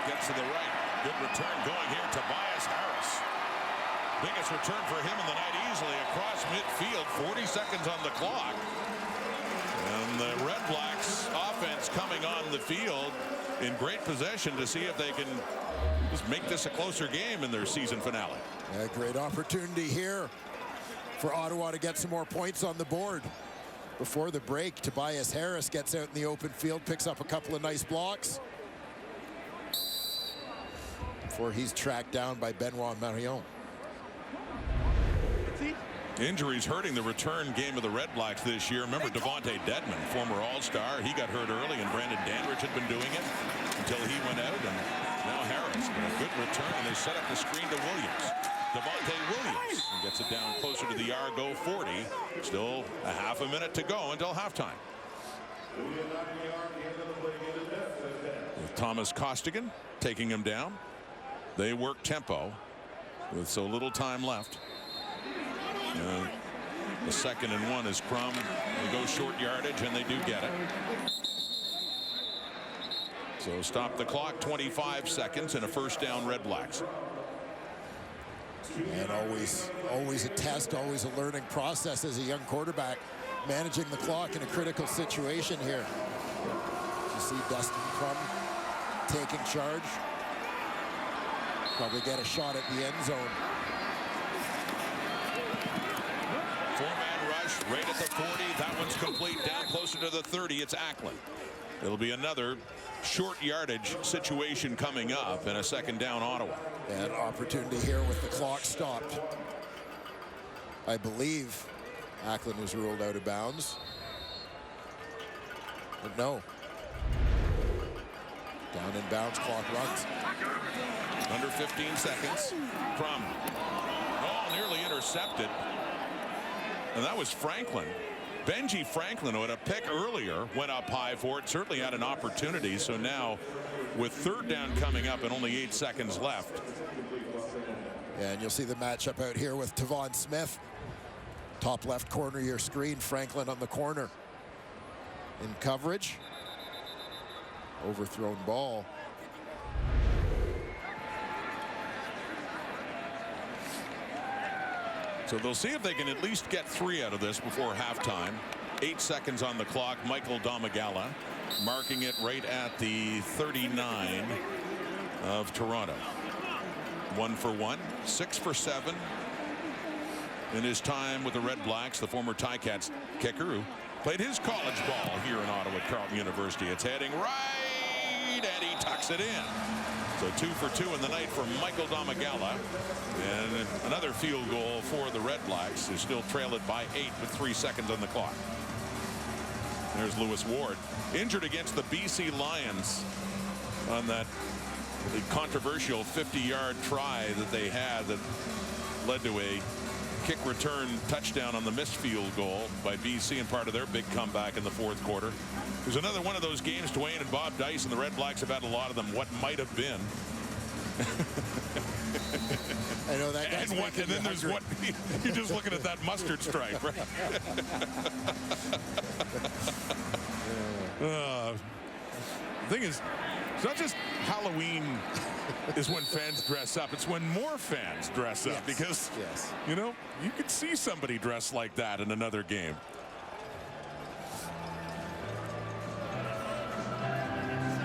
Gets to the right. Good return going here. Tobias Harris. Biggest return for him in the night, easily across midfield. 40 seconds on the clock. And the RedBlacks offense coming on the field in great possession to see if they can just make this a closer game in their season finale. A great opportunity here for Ottawa to get some more points on the board. Before the break, Tobias Harris gets out in the open field, picks up a couple of nice blocks before he's tracked down by Benoit Marion. Injuries hurting the return game of the RedBlacks this year. Remember Devontae Dedman, former All-Star. He got hurt early, and Brandon Dandridge had been doing it until he went out, and now Harris. But a good return, and they set up the screen to Williams. Devontae Williams gets it down closer to the Argo 40. Still a half a minute to go until halftime. With Thomas Costigan taking him down. They work tempo with so little time left. The 2nd and 1 is Crum. They go short yardage, and they do get it. So stop the clock. 25 seconds and a first down, RedBlacks. And always a test, always a learning process as a young quarterback, managing the clock in a critical situation here. You see Dustin Crum taking charge. Probably get a shot at the end zone. Four-man rush right at the 40. That one's complete. Down closer to the 30. It's Ackland. It'll be another short yardage situation coming up in a second down Ottawa. And opportunity here with the clock stopped. I believe Ackland was ruled out of bounds. But no. Down in bounds, clock runs. Under 15 seconds. Crum. Oh, nearly intercepted. And that was Franklin. Benji Franklin, who had a pick earlier, went up high for it. Certainly had an opportunity. So now, with third down coming up and only 8 seconds left. And you'll see the matchup out here with Tavon Smith. Top left corner of your screen. Franklin on the corner. In coverage. Overthrown ball. So they'll see if they can at least get 3 out of this before halftime. 8 seconds on the clock. Michael Domagala marking it right at the 39 of Toronto. 1 for 1, 6 for 7 in his time with the RedBlacks, the former Ticats kicker who played his college ball here in Ottawa at Carleton University. It's heading right, and he tucks it in. So 2 for 2 in the night for Michael Domagala. And another field goal for the RedBlacks, who still trail it by 8 with 3 seconds on the clock. There's Lewis Ward, injured against the BC Lions on that controversial 50-yard try that they had that led to a kick return touchdown on the missed field goal by BC and part of their big comeback in the fourth quarter. It was another one of those games Dwayne and Bob Dice and the RedBlacks have had a lot of them. What might have been. I know that guy's and then there's what you're just looking at that mustard stripe, right? The thing is, it's not just Halloween is when fans dress up. It's when more fans dress up because, you know, you could see somebody dressed like that in another game.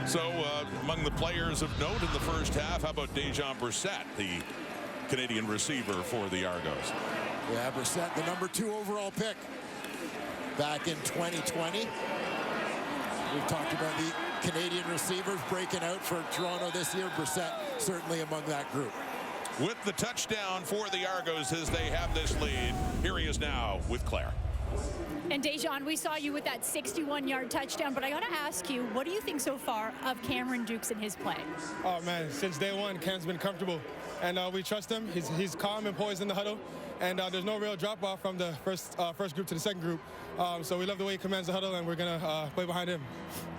So among the players of note in the first half, how about Dejan Brissett, the Canadian receiver for the Argos? Yeah, Brissett, the number 2 overall pick back in 2020. We've talked about the Canadian receivers breaking out for Toronto this year. Brissett certainly among that group. With the touchdown for the Argos as they have this lead, here he is now with Claire. And Dejan, we saw you with that 61-yard touchdown, but I got to ask you, what do you think so far of Cameron Dukes and his play? Oh, man, since day one, Cam's been comfortable, and we trust him. He's calm and poised in the huddle, and there's no real drop-off from the first group to the second group. So we love the way he commands the huddle, and we're going to play behind him.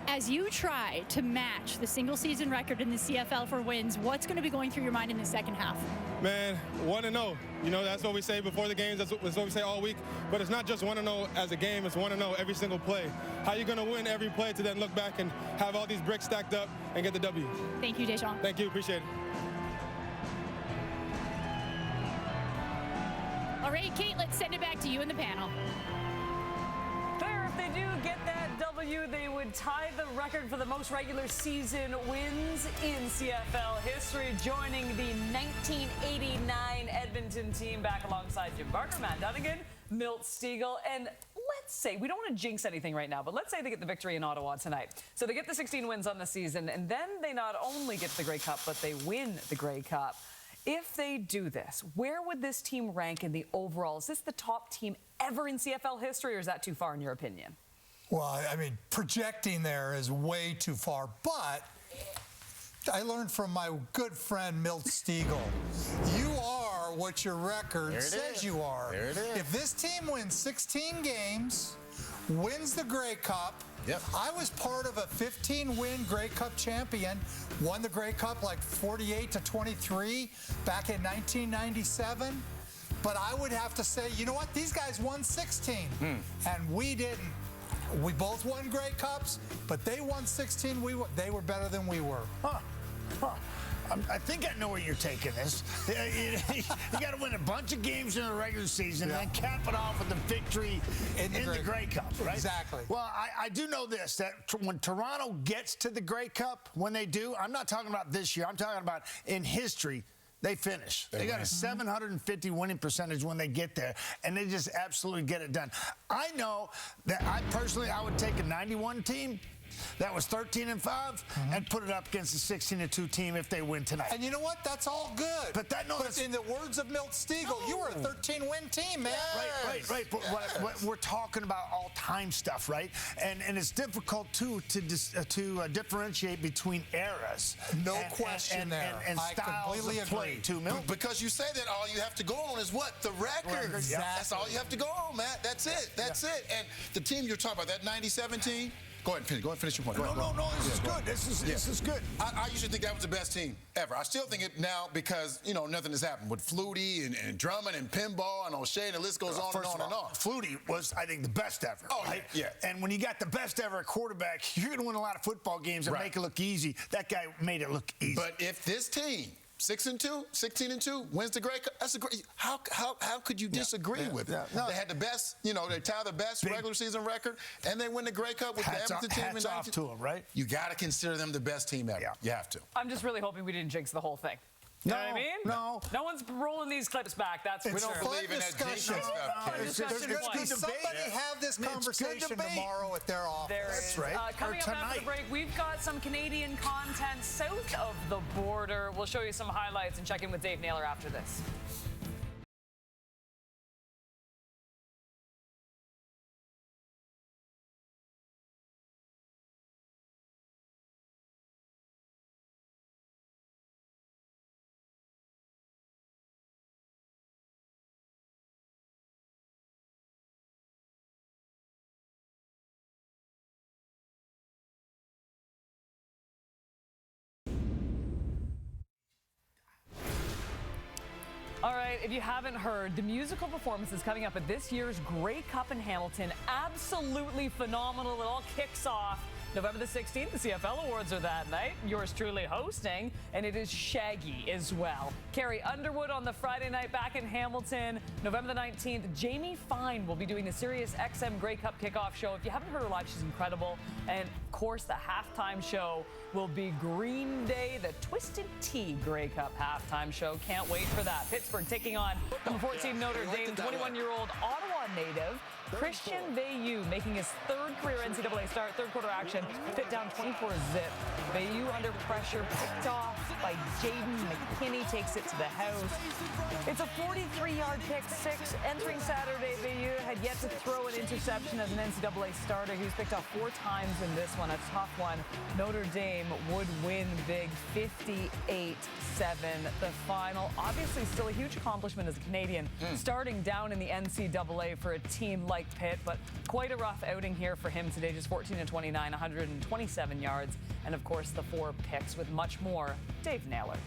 As you try to match the single-season record in the CFL for wins, what's going to be going through your mind in the second half? Man, 1-0. You know, that's what we say before the games. That's what we say all week. But it's not just 1-0 as a game. It's 1-0 every single play. How are you going to win every play to then look back and have all these bricks stacked up and get the W? Thank you, Dejan. Thank you. Appreciate it. All right, Kate, let's send it back to you and the panel. Claire, if they do get that W, they would tie the record for the most regular season wins in CFL history, joining the 1989 Edmonton team back alongside Jim Barker, Matt Dunnigan, Milt Stegall, and let's say, we don't want to jinx anything right now, but let's say they get the victory in Ottawa tonight. So they get the 16 wins on the season, and then they not only get the Grey Cup, but they win the Grey Cup. If they do this, where would this team rank in the overall? Is this the top team ever in CFL history, or is that too far in your opinion? Well, I mean, projecting there is way too far, but I learned from my good friend Milt Stegall. You are what your record says you are. There it is. If this team wins 16 games, wins the Grey Cup, I was part of a 15-win Grey Cup champion, won the Grey Cup like 48-23 back in 1997. But I would have to say, you know what? These guys won 16, and we didn't. We both won Grey Cups, but they won 16. They were better than we were. I think I know where you're taking this. You got to win a bunch of games in the regular season and then cap it off with the victory in the Grey Cup, right? Exactly. Well, I do know this, that when Toronto gets to the Grey Cup, when they do, I'm not talking about this year, I'm talking about in history, they finish. They got a 750 winning percentage when they get there, and they just absolutely get it done. I know that I would take a 91 team that was 13-5 and put it up against the 16-2 team if they win tonight. And you know what? That's all good. But in the words of Milt Stiegel, you were a 13-win team, man. Right. But what we're talking about all-time stuff, right? And it's difficult too to differentiate between eras. No question there. And I styles completely of play agree. too, Milt. Because you say that, all you have to go on is what? The record. Exactly. That's all you have to go on, Matt. That's it. That's it. And the team you're talking about, that 97 team, go ahead and finish your point. No, this is good. This is good. I usually think that was the best team ever. I still think it now because, nothing has happened with Flutie and Drummond and Pinball and O'Shea, and the list goes on and on and on. Flutie was, I think, the best ever. Oh, right? yeah. And when you got the best ever at quarterback, you're going to win a lot of football games and make it look easy. That guy made it look easy. But if this team, 6-2, 16-2, wins the Grey Cup, that's a great. How could you disagree with it? No. They had the best, they tie the best regular season record, and they win the Grey Cup with the Edmonton team. Hats off to them, right? You got to consider them the best team ever. Yeah. You have to. I'm just really hoping we didn't jinx the whole thing. You know what I mean? No. No one's rolling these clips back. That's for We don't sure. believe in that jinxing stuff, Kerry. Somebody have this conversation tomorrow at their office. There That's is. right. Coming up after the break, we've got some Canadian content south of the border. We'll show you some highlights and check in with Dave Naylor after this. All right, if you haven't heard, the musical performance is coming up at this year's Grey Cup in Hamilton. Absolutely phenomenal. It all kicks off November the 16th. The CFL Awards are that night. Yours truly hosting, and it is Shaggy as well. Carrie Underwood on the Friday night back in Hamilton. November the 19th, Jamie Fine will be doing the Sirius XM Grey Cup kickoff show. If you haven't heard her live, she's incredible. And of course, the halftime show will be Green Day, the Twisted Tea Grey Cup halftime show. Can't wait for that. Pittsburgh taking on number 14 Notre Dame, 21-year-old Ottawa native Christian Veilleux making his third career NCAA start, third quarter action, fit down 24-zip. Veilleux under pressure, picked off by Jaden McKinney, takes it to the house. It's a 43-yard pick six. Entering Saturday, Veilleux had yet to throw an interception as an NCAA starter. He was picked off 4 times in this one, a tough one. Notre Dame would win big, 58-7. The final, obviously still a huge accomplishment as a Canadian, starting down in the NCAA for a team like Pitt, but quite a rough outing here for him today. Just 14-29, 127 yards, and of course the 4 picks. With much more, Dave Naylor.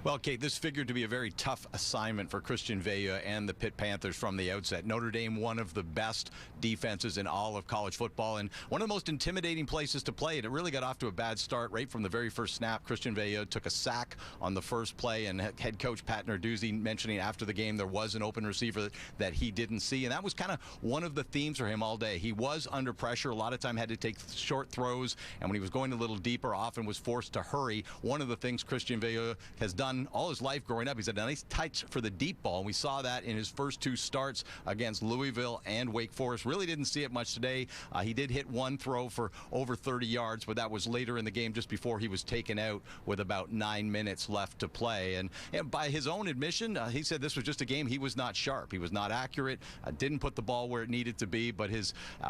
Well, Kate, this figured to be a very tough assignment for Christian Veilleux and the Pitt Panthers from the outset. Notre Dame, one of the best defenses in all of college football and one of the most intimidating places to play. And it really got off to a bad start right from the very first snap. Christian Veilleux took a sack on the first play, and head coach Pat Narduzzi mentioning after the game there was an open receiver that he didn't see. And that was kind of one of the themes for him all day. He was under pressure. A lot of time had to take short throws, and when he was going a little deeper, often was forced to hurry. One of the things Christian Veilleux has done all his life growing up, he's had a nice touch for the deep ball, and we saw that in his first 2 starts against Louisville and Wake Forest. Really didn't see it much today. He did hit 1 throw for over 30 yards, but that was later in the game just before he was taken out with about 9 minutes left to play. And by his own admission, he said this was just a game he was not sharp. He was not accurate, didn't put the ball where it needed to be, but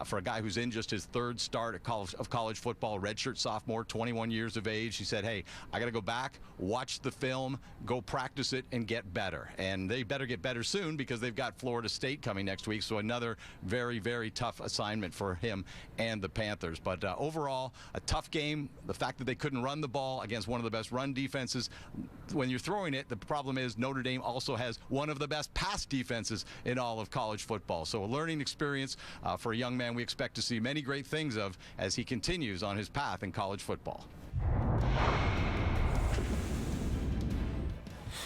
for a guy who's in just his 3rd start of college football, redshirt sophomore, 21 years of age, he said, hey, I got to go back, watch the film, go practice it, and get better. And they better get better soon because they've got Florida State coming next week, so another very, very tough assignment for him and the Panthers. But overall, a tough game. The fact that they couldn't run the ball against one of the best run defenses, when you're throwing it, the problem is Notre Dame also has one of the best pass defenses in all of college football. So a learning experience for a young man we expect to see many great things of as he continues on his path in college football.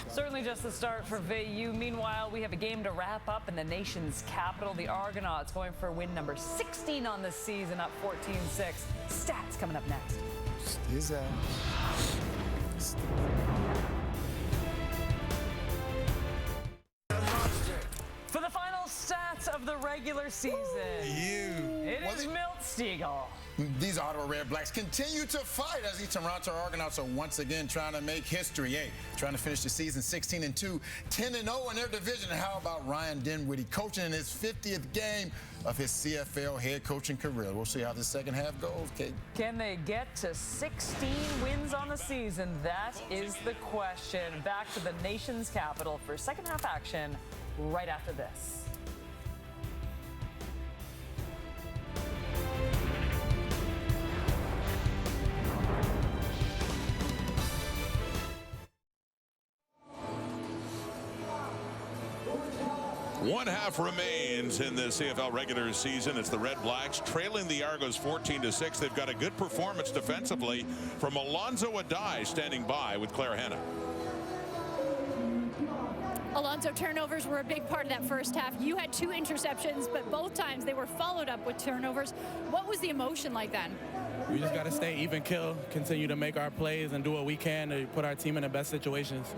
Certainly just the start for Veilleux. Meanwhile, we have a game to wrap up in the nation's capital. The Argonauts going for win number 16 on the season, up 14-6. Stats coming up next. For the final stats of the the regular season. It is Milt Stegall. These Ottawa RedBlacks continue to fight as the Toronto Argonauts are once again trying to make history. Hey, trying to finish the season 16-2, 10-0 in their division. And how about Ryan Dinwiddie coaching in his 50th game of his CFL head coaching career? We'll see how the second half goes, Kate. Can they get to 16 wins on the season? That is the question. Back to the nation's capital for second half action right after this. One half remains in the CFL regular season. It's the RedBlacks trailing the Argos 14-6. They've got a good performance defensively from Alonzo Adai standing by with Claire Hanna. Alonzo, turnovers were a big part of that first half. You had 2 interceptions, but both times they were followed up with turnovers. What was the emotion like then? We just got to stay even kill, continue to make our plays, and do what we can to put our team in the best situations.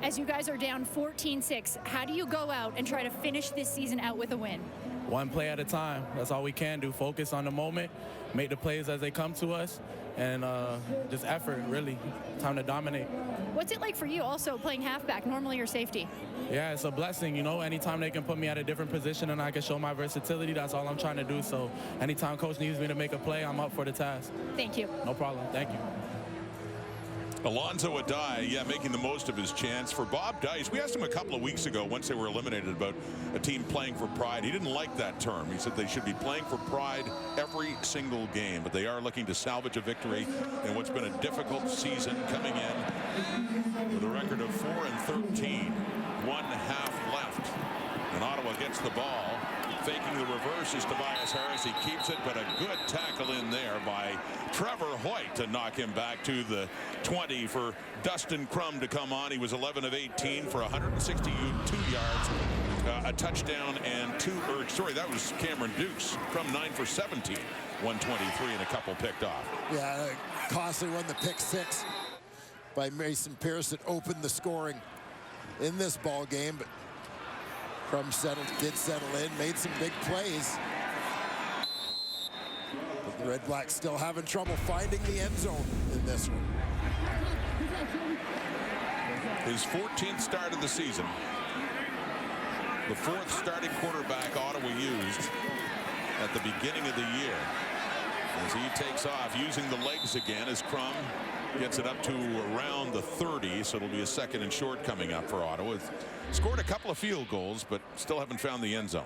As you guys are down 14-6, how do you go out and try to finish this season out with a win? One play at a time. That's all we can do. Focus on the moment, make the plays as they come to us, and just effort, really. Time to dominate. What's it like for you also playing halfback? Normally you're safety. Yeah, it's a blessing, you know. Anytime they can put me at a different position and I can show my versatility, that's all I'm trying to do. So anytime coach needs me to make a play, I'm up for the task. Thank you. No problem. Thank you. Alonzo Adai, making the most of his chance. For Bob Dice, we asked him a couple of weeks ago, once they were eliminated, about a team playing for pride. He didn't like that term. He said they should be playing for pride every single game, but they are looking to salvage a victory in what's been a difficult season, coming in with a record of 4-13. 1 half left, and Ottawa gets the ball. Faking the reverse is Tobias Harris. He keeps it, but a good tackle in there by Trevor Hoyt to knock him back to the 20 for Dustin Crum to come on. He was 11 of 18 for 162 yards, a touchdown, and that was Cameron Dukes. Crum 9 for 17, 123 and a couple picked off. Yeah, costly one, the pick 6 by Mason Pierce that opened the scoring in this ball game, but Crum did settle in, made some big plays. But the RedBlacks still having trouble finding the end zone in this one. His 14th start of the season. The 4th starting quarterback Ottawa used at the beginning of the year. As he takes off, using the legs again, as Crum gets it up to around the 30, so it'll be a second and short coming up for Ottawa. Scored a couple of field goals, but still haven't found the end zone.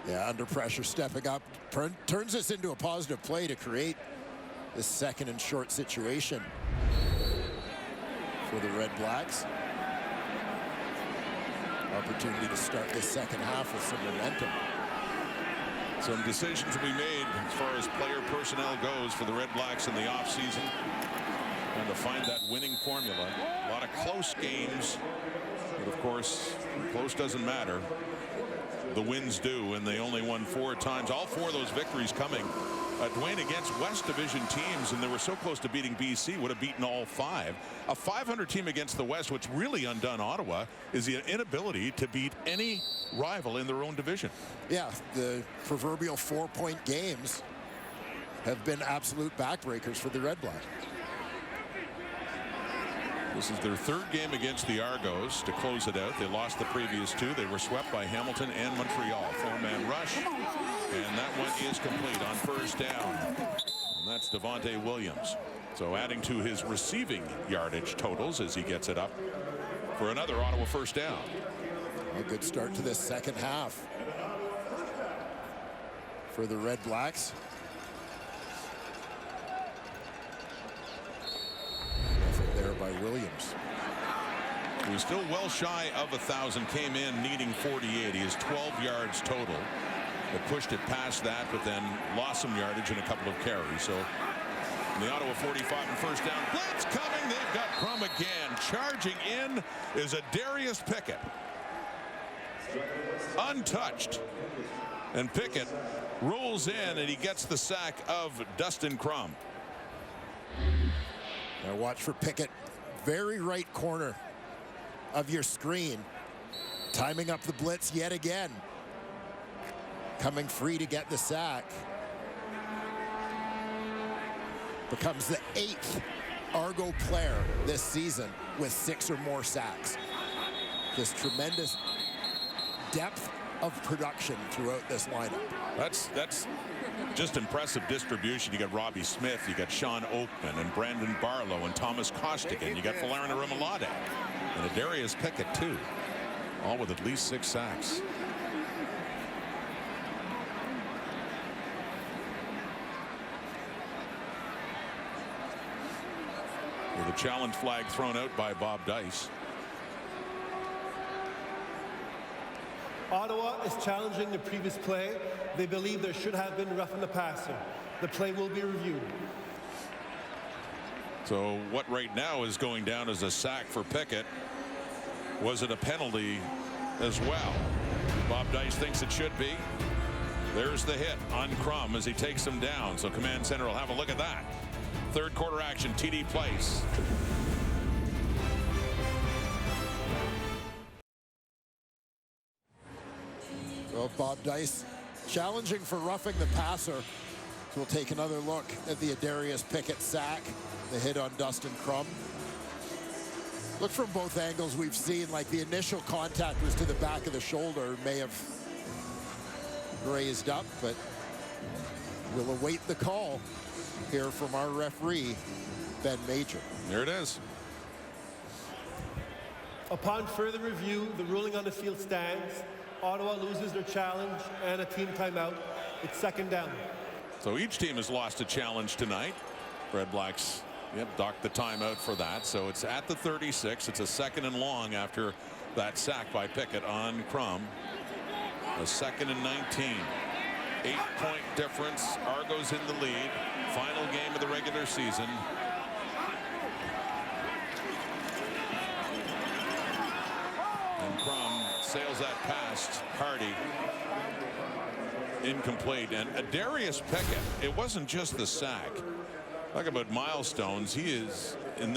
Yeah, under pressure, stepping up, turns this into a positive play to create this second and short situation for the RedBlacks. Opportunity to start this second half with some momentum. Some decisions will be made as far as player personnel goes for the RedBlacks in the offseason. Trying to find that winning formula. A lot of close games, but of course, close doesn't matter. The wins do, and they only won 4 times. All 4 of those victories coming, Dwayne, against West Division teams, and they were so close to beating BC, would have beaten all 5. A 500 team against the West, what's really undone Ottawa is the inability to beat any rival in their own division. Yeah, the proverbial 4-point games have been absolute backbreakers for the RedBlacks. This is their 3rd game against the Argos to close it out. They lost the previous 2. They were swept by Hamilton and Montreal. 4-man rush, and that one is complete on first down. And that's Devontae Williams. So adding to his receiving yardage totals as he gets it up for another Ottawa first down. A good start to this second half for the RedBlacks. There by Williams. He was still well shy of 1,000, came in needing 48. He has 12 yards total, but pushed it past that, but then lost some yardage in a couple of carries. So in the Ottawa 45 and first down. Blitz coming. They've got Crum again. Charging in is a Darius Pickett. Untouched. And Pickett rolls in, and he gets the sack of Dustin Crum. Now watch for Pickett, very right corner of your screen. Timing up the blitz yet again. Coming free to get the sack. Becomes the 8th Argo player this season with 6 or more sacks. This tremendous depth of production throughout this lineup. That's just impressive distribution. You got Robbie Smith, you got Sean Oakman and Brandon Barlow and Thomas Costigan. You got Falarina Rimolade and Adarius Pickett too, all with at least 6 sacks. With a challenge flag thrown out by Bob Dice. Ottawa is challenging the previous play. They believe there should have been roughing the passer. The play will be reviewed. So what right now is going down as a sack for Pickett. Was it a penalty as well? Bob Dice thinks it should be. There's the hit on Crum as he takes him down. So command center will have a look at that. Third quarter action, TD Place. So Bob Dice challenging for roughing the passer. So we'll take another look at the Adarius Pickett sack, the hit on Dustin Crum. Look, from both angles we've seen, like the initial contact was to the back of the shoulder, may have raised up, but we'll await the call here from our referee, Ben Major. There it is. Upon further review, the ruling on the field stands. Ottawa loses their challenge and a team timeout. It's second down. So each team has lost a challenge tonight. RedBlacks, docked the timeout for that. So it's at the 36. It's a second and long after that sack by Pickett on Crum. A second and 19. 8-point difference. Argos in the lead. Final game of the regular season. And Crum sails that past Hardy. Incomplete. And Adarius Pickett, it wasn't just the sack. Talk about milestones. He is,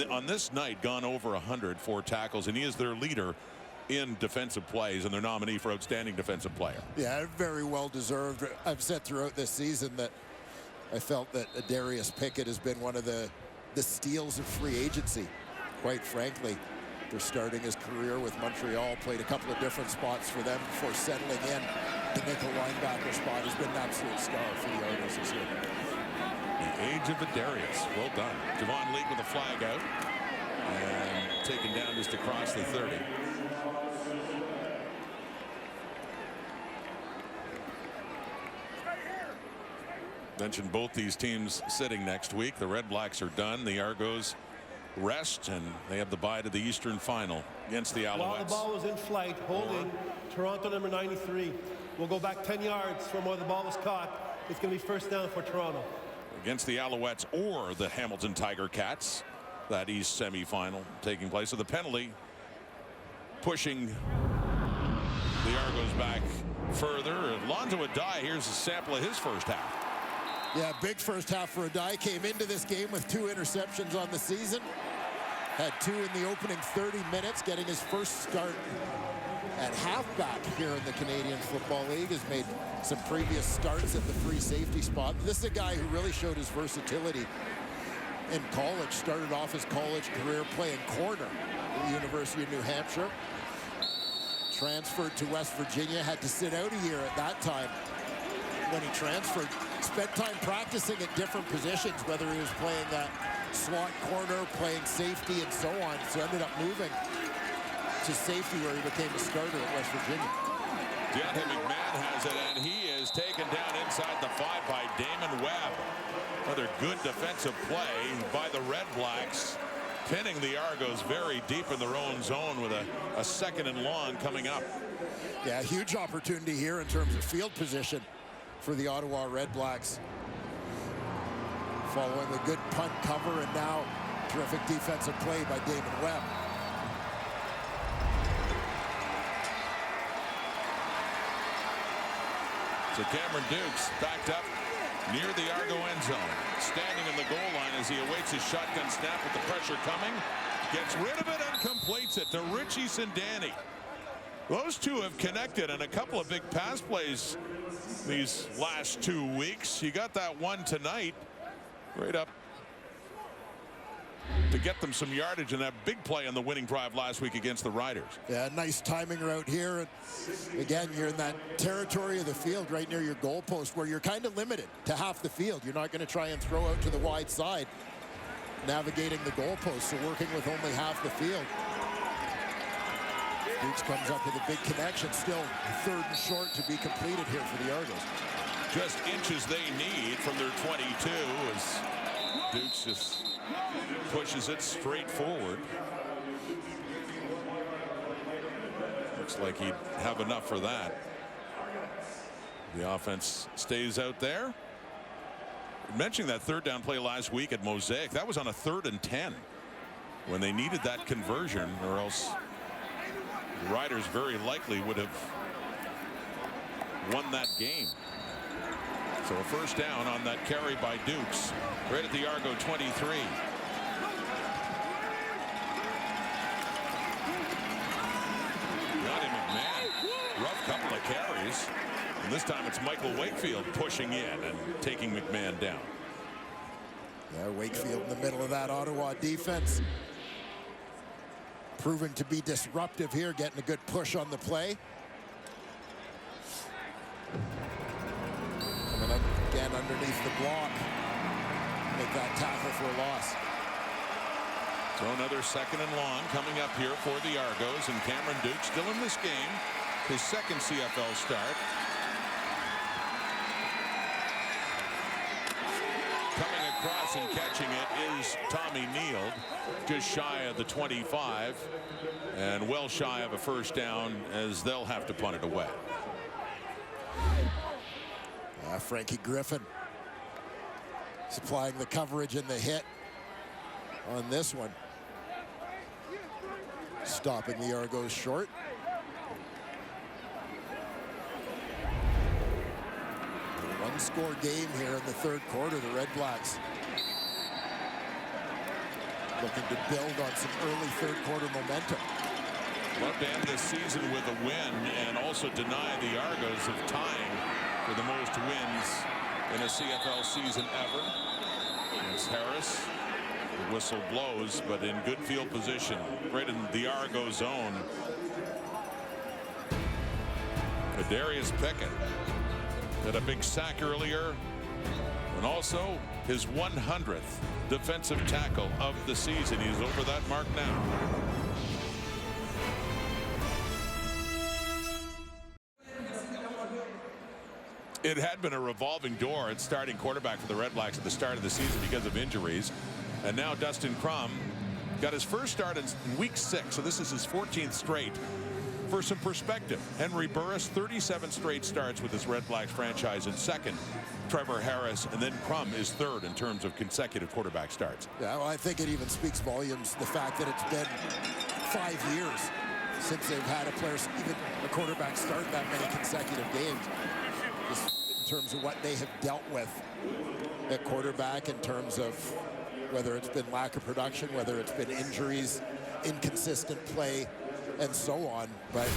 on this night, gone over 100 for tackles, and he is their leader in defensive plays and their nominee for outstanding defensive player. Yeah, very well deserved. I've said throughout this season that I felt that Adarius Pickett has been one of the steals of free agency, quite frankly. They're starting his career with Montreal, played a couple of different spots for them before settling in. The nickel linebacker spot has been an absolute star for the Argos this year. The age of Adarius. Well done. Javon Leake with a flag out and taken down just across the 30. Mentioned both these teams sitting next week. The RedBlacks are done. The Argos rest, and they have the bye to the Eastern Final against the Alouettes. While the ball was in flight, holding Toronto number 93. We'll go back 10 yards from where the ball was caught. It's going to be first down for Toronto. Against the Alouettes or the Hamilton Tiger Cats, that East semifinal taking place. So the penalty pushing the Argos back further. Lonzo Adai, here's a sample of his first half. Yeah, big first half for Adai. Came into this game with 2 interceptions on the season. Had 2 in the opening 30 minutes, getting his first start at halfback here in the Canadian Football League. Has made some previous starts at the free safety spot. This is a guy who really showed his versatility in college. Started off his college career playing corner at the University of New Hampshire. Transferred to West Virginia. Had to sit out a year at that time when he transferred. Spent time practicing at different positions, whether he was playing slot corner, playing safety, and so on. So ended up moving to safety, where he became a starter at West Virginia. Deontay McMahon has it, and he is taken down inside the 5 by Damon Webb. Another good defensive play by the RedBlacks, pinning the Argos very deep in their own zone with a second and long coming up. Yeah, huge opportunity here in terms of field position for the Ottawa RedBlacks. Following a good punt cover, and now terrific defensive play by Damon Webb. So Cameron Dukes backed up near the Argo end zone, standing in the goal line as he awaits his shotgun snap with the pressure coming. Gets rid of it and completes it to Richie Sindani. Those two have connected and a couple of big pass plays these last 2 weeks. You got that one tonight, right up to get them some yardage in that big play on the winning drive last week against the Riders. Yeah, nice timing route here. And again, you're in that territory of the field right near your goalpost where you're kind of limited to half the field. You're not going to try and throw out to the wide side, navigating the goalpost, so working with only half the field. Dukes comes up with a big connection. Still 3rd and short to be completed here for the Argos. Just inches they need from their 22 as Dukes just pushes it straight forward. Looks like he'd have enough for that. The offense stays out there. Mentioning that 3rd down play last week at Mosaic, that was on a 3rd and 10 when they needed that conversion, or else the Riders very likely would have won that game. So a 1st down on that carry by Dukes right at the Argo 23. Johnny McMahon, rough couple of carries, and this time it's Michael Wakefield pushing in and taking McMahon down. Yeah, Wakefield in the middle of that Ottawa defense, proving to be disruptive here, getting a good push on the play. Coming up again underneath the block, make that tackle for a loss. So another 2nd and long coming up here for the Argos, and Cameron Duke still in this game, his 2nd CFL start. Coming across and catching it is Tommy Neild, just shy of the 25 and well shy of a 1st down, as they'll have to punt it away. Frankie Griffin supplying the coverage and the hit on this one, stopping the Argos short. A 1-score game here in the 3rd quarter. The RedBlacks looking to build on some early 3rd quarter momentum. Love to end this season with a win and also deny the Argos of tying for the most wins in a CFL season ever. It's Harris. The whistle blows, but in good field position, right in the Argo zone. Darius Pickett had a big sack earlier, and also his 100th defensive tackle of the season. He's over that mark now. It had been a revolving door at starting quarterback for the RedBlacks at the start of the season because of injuries. And now Dustin Crum got his first start in week 6, so this is his 14th straight. For some perspective, Henry Burris, 37 straight starts with his RedBlacks franchise in 2nd. Trevor Harris, and then Crum is 3rd in terms of consecutive quarterback starts. Yeah, well, I think it even speaks volumes, the fact that it's been 5 years since they've had a player, even a quarterback, start that many consecutive games. Just in terms of what they have dealt with at quarterback, in terms of whether it's been lack of production, whether it's been injuries, inconsistent play, and so on. But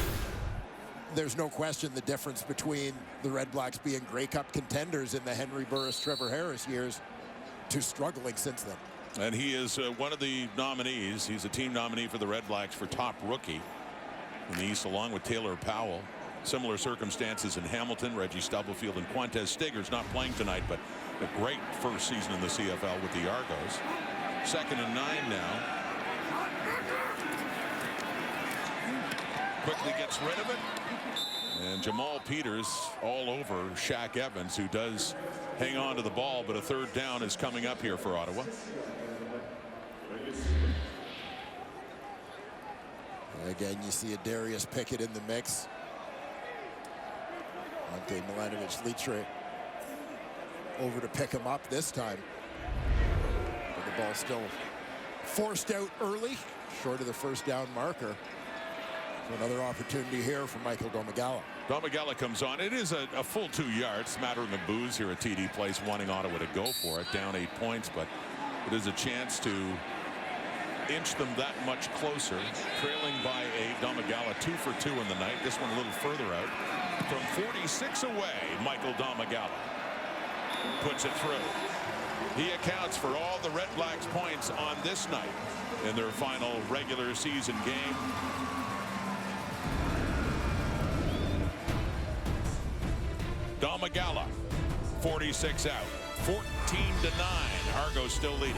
there's no question the difference between the RedBlacks being Grey Cup contenders in the Henry Burris, Trevor Harris years to struggling since then. And he is one of the nominees. He's a team nominee for the RedBlacks for top rookie in the East, along with Taylor Powell. Similar circumstances in Hamilton. Reggie Stubblefield and Quintez Stigger's not playing tonight, but a great first season in the CFL with the Argos. 2nd and 9 now. Quickly gets rid of it. And Jamal Peters all over Shaq Evans, who does hang on to the ball, but a 3rd down is coming up here for Ottawa. Again, you see a Darius Pickett in the mix. Ante Milanovic-Litre over to pick him up this time. But the ball still forced out early, short of the 1st down marker. So another opportunity here for Michael Domagala. Domagala comes on. It is a full 2 yards, smattering of boos here at TD Place, wanting Ottawa to go for it. Down 8 points, but it is a chance to inch them that much closer, trailing by a Domagala 2 for 2 in the night. This one a little further out. From 46 away, Michael Domagala puts it through. He accounts for all the RedBlacks points on this night in their final regular season game. Domagala, 46 out, 14-9. Argos still leading.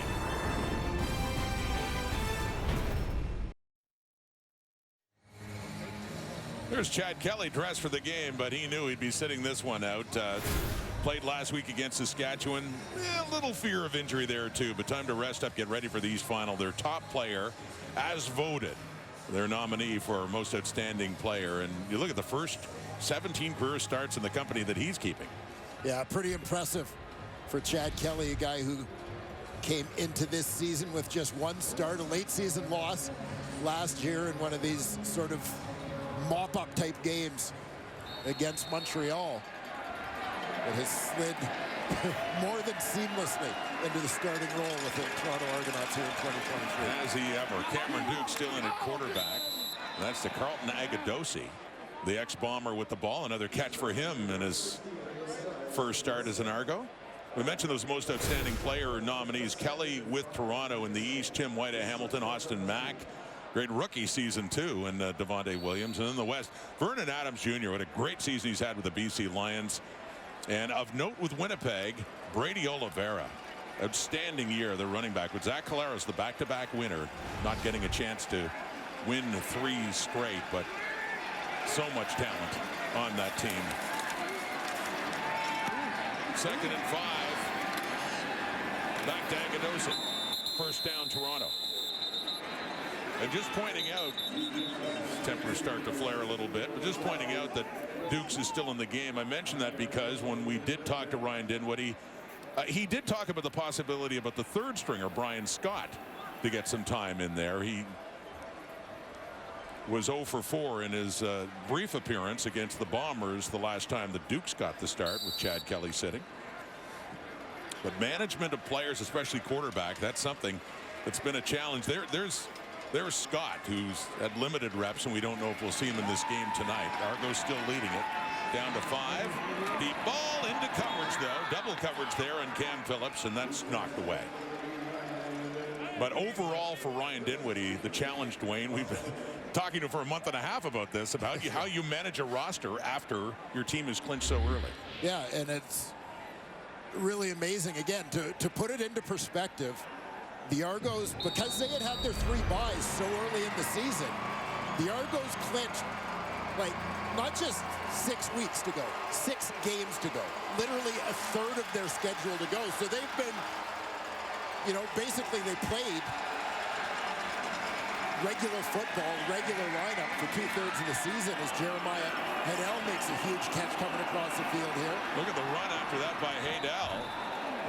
There's Chad Kelly dressed for the game, but he knew he'd be sitting this one out. Played last week against Saskatchewan. A little fear of injury there too, but time to rest up, get ready for the East Final. Their top player, as voted, their nominee for most outstanding player. And you look at the first 17 career starts in the company that he's keeping. Yeah, pretty impressive for Chad Kelly, a guy who came into this season with just one start, a late season loss last year in one of these sort of mop-up type games against Montreal. It has slid more than seamlessly into the starting role with the Toronto Argonauts here in 2023. Has he ever? Cameron Duke still in at quarterback. That's to Carlton Agadosi, the ex-Bomber with the ball. Another catch for him in his first start as an Argo. We mentioned those most outstanding player nominees. Kelly with Toronto in the East, Tim White at Hamilton, Austin Mack. Great rookie season too, and Devontae Williams. And in the West, Vernon Adams Jr. What a great season he's had with the BC Lions. And of note with Winnipeg, Brady Oliveira. Outstanding year, the running back. With Zach Collaros, the back-to-back winner, not getting a chance to win 3 straight, but so much talent on that team. 2nd and 5. Back to Agadosi. First down, Toronto. And just pointing out, tempers start to flare a little bit, but just pointing out that Dukes is still in the game. I mentioned that because when we did talk to Ryan Dinwiddie, he did talk about the possibility about the third stringer, Brian Scott, to get some time in there. He was 0 for 4 in his brief appearance against the Bombers the last time the Dukes got the start with Chad Kelly sitting. But management of players, especially quarterback, that's something that's been a challenge. There's Scott, who's had limited reps, and we don't know if we'll see him in this game tonight. Argo's still leading it. Down to 5. Deep ball into coverage, though. Double coverage there on Cam Phillips, and that's knocked away. But overall for Ryan Dinwiddie, the challenge, Dwayne, we've been talking to him for a month and a half about this, about how you manage a roster after your team is clinched so early. Yeah, and it's really amazing. Again, to put it into perspective, the Argos, because they had their 3 buys so early in the season, the Argos clinched, like, not just 6 weeks to go, 6 games to go. Literally a third of their schedule to go. So they've been, you know, basically they played regular football, regular lineup for 2/3 of the season as Jeremiah Haydel makes a huge catch coming across the field here. Look at the run after that by Haydel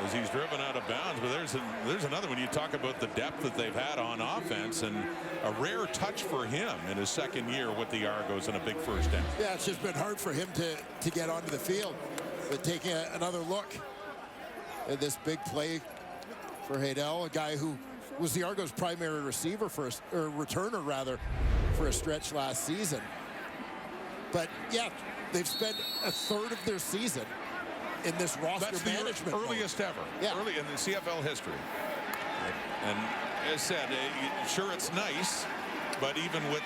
as he's driven out of bounds. But there's another one. You talk about the depth that they've had on offense, and a rare touch for him in his 2nd year with the Argos and a big first down. Yeah, it's just been hard for him to get onto the field. But taking another look at this big play for Haydel, a guy who was the Argos' primary receiver or returner rather, for a stretch last season. But yeah, they've spent a third of their season in this roster management. That's the earliest ever. Yeah. Early in the CFL history. And as said, sure, it's nice, but even with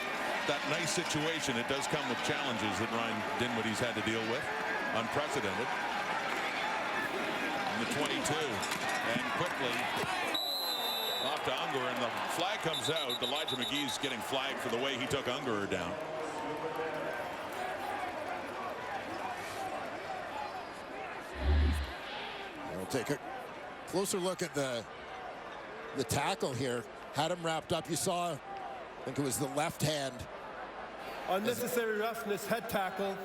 that nice situation, it does come with challenges that Ryan Dinwiddie's had to deal with. Unprecedented. In the 22, and quickly off to Unger, and the flag comes out. Elijah McGee's getting flagged for the way he took Unger down. We'll take a closer look at the tackle here. Had him wrapped up. You saw, I think it was the left hand. Unnecessary roughness, head tackle.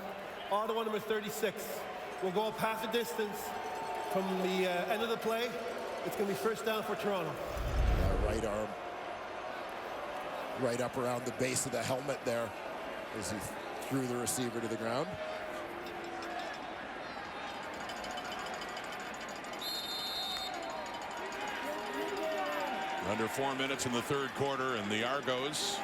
Ottawa number 36. We'll go up half a distance from the end of the play. It's going to be first down for Toronto. Right arm right up around the base of the helmet there as he threw the receiver to the ground. Under 4 minutes in the third quarter, and the Argos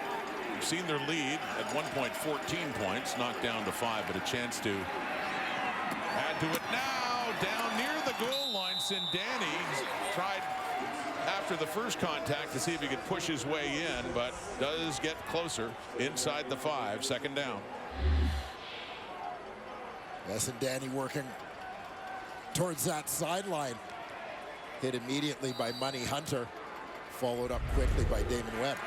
have seen their lead at one point 14 points, knocked down to 5, but a chance to add to it now. Down near the goal line, Sindani tried after the first contact to see if he could push his way in, but does get closer inside the 5. Second down. Yes, and Danny working towards that sideline. Hit immediately by Money Hunter. Followed up quickly by Damon Webb.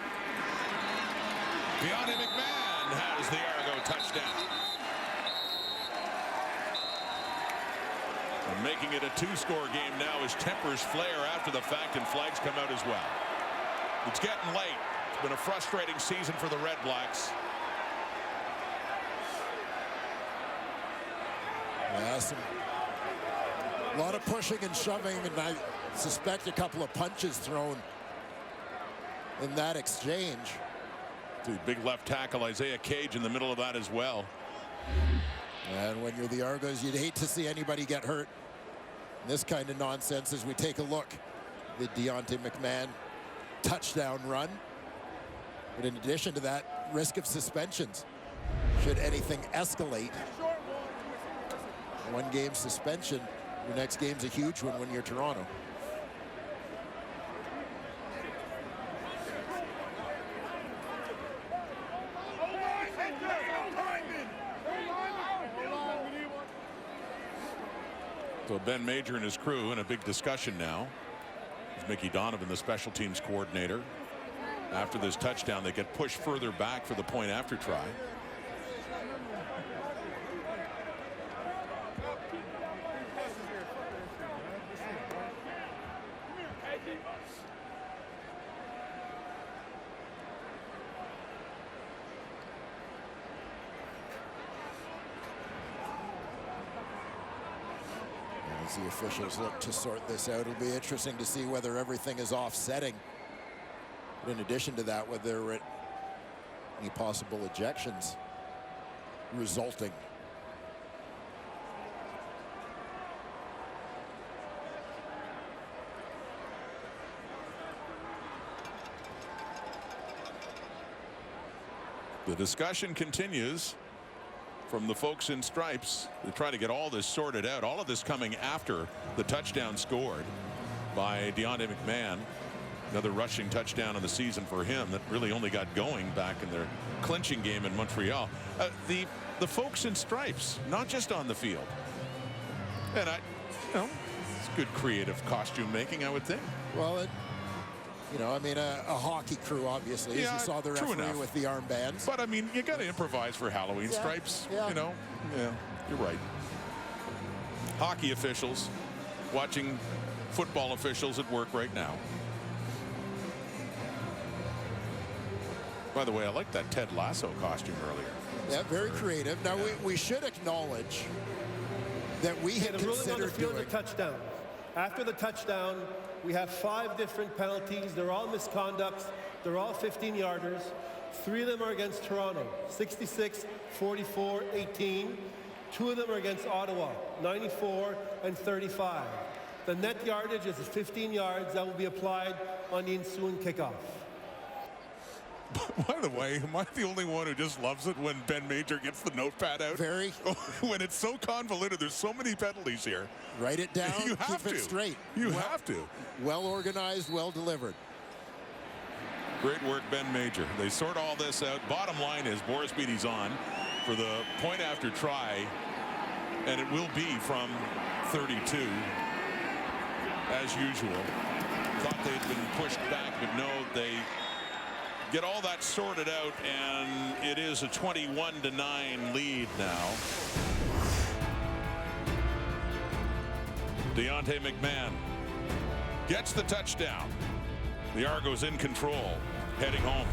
Deontay McMahon has the Argo touchdown. And making it a 2-score game now is tempers flare after the fact, and flags come out as well. It's getting late. It's been a frustrating season for the RedBlacks. Yes, a lot of pushing and shoving, and I suspect a couple of punches thrown in that exchange. Dude, big left tackle Isaiah Cage in the middle of that as well. And when you're the Argos, you'd hate to see anybody get hurt in this kind of nonsense. As we take a look, the Deontay McMahon touchdown run. But in addition to that, risk of suspensions should anything escalate. 1 game suspension. Your next game's a huge one when you're Toronto. So Ben Major and his crew in a big discussion now. It's Mickey Donovan, the special teams coordinator. After this touchdown, they get pushed further back for the point after try. As the officials look to sort this out, it'll be interesting to see whether everything is offsetting. But in addition to that, whether there are any possible ejections resulting. The discussion continues from the folks in stripes. They try to get all this sorted out. All of this coming after the touchdown scored by Deontay McMahon. Another rushing touchdown of the season for him that really only got going back in their clinching game in Montreal. The folks in stripes, not just on the field. And it's good creative costume making, I would think. Well, I mean, a hockey crew, obviously, as you saw the referee with the armbands. But I mean, you got to improvise for Halloween stripes. Yeah. Yeah, you're right. Hockey officials watching football officials at work right now. By the way, I like that Ted Lasso costume earlier. Yeah, very creative. Now we should acknowledge that we had considered doing the touchdown. After the touchdown, we have 5 different penalties. They're all misconducts. They're all 15-yarders. 3 of them are against Toronto, 66, 44, 18. 2 of them are against Ottawa, 94 and 35. The net yardage is 15 yards that will be applied on the ensuing kickoff. By the way, am I the only one who just loves it when Ben Major gets the notepad out? Very. When it's so convoluted, there's so many penalties here. Write it down, you have keep it straight. You have to. Well organized, well delivered. Great work, Ben Major. They sort all this out. Bottom line is Boris Beatty's on for the point after try, and it will be from 32, as usual. Thought they'd been pushed back, but no, they get all that sorted out, and it is a 21-9 lead now. Deontay McMahon gets the touchdown. The Argos in control, heading home.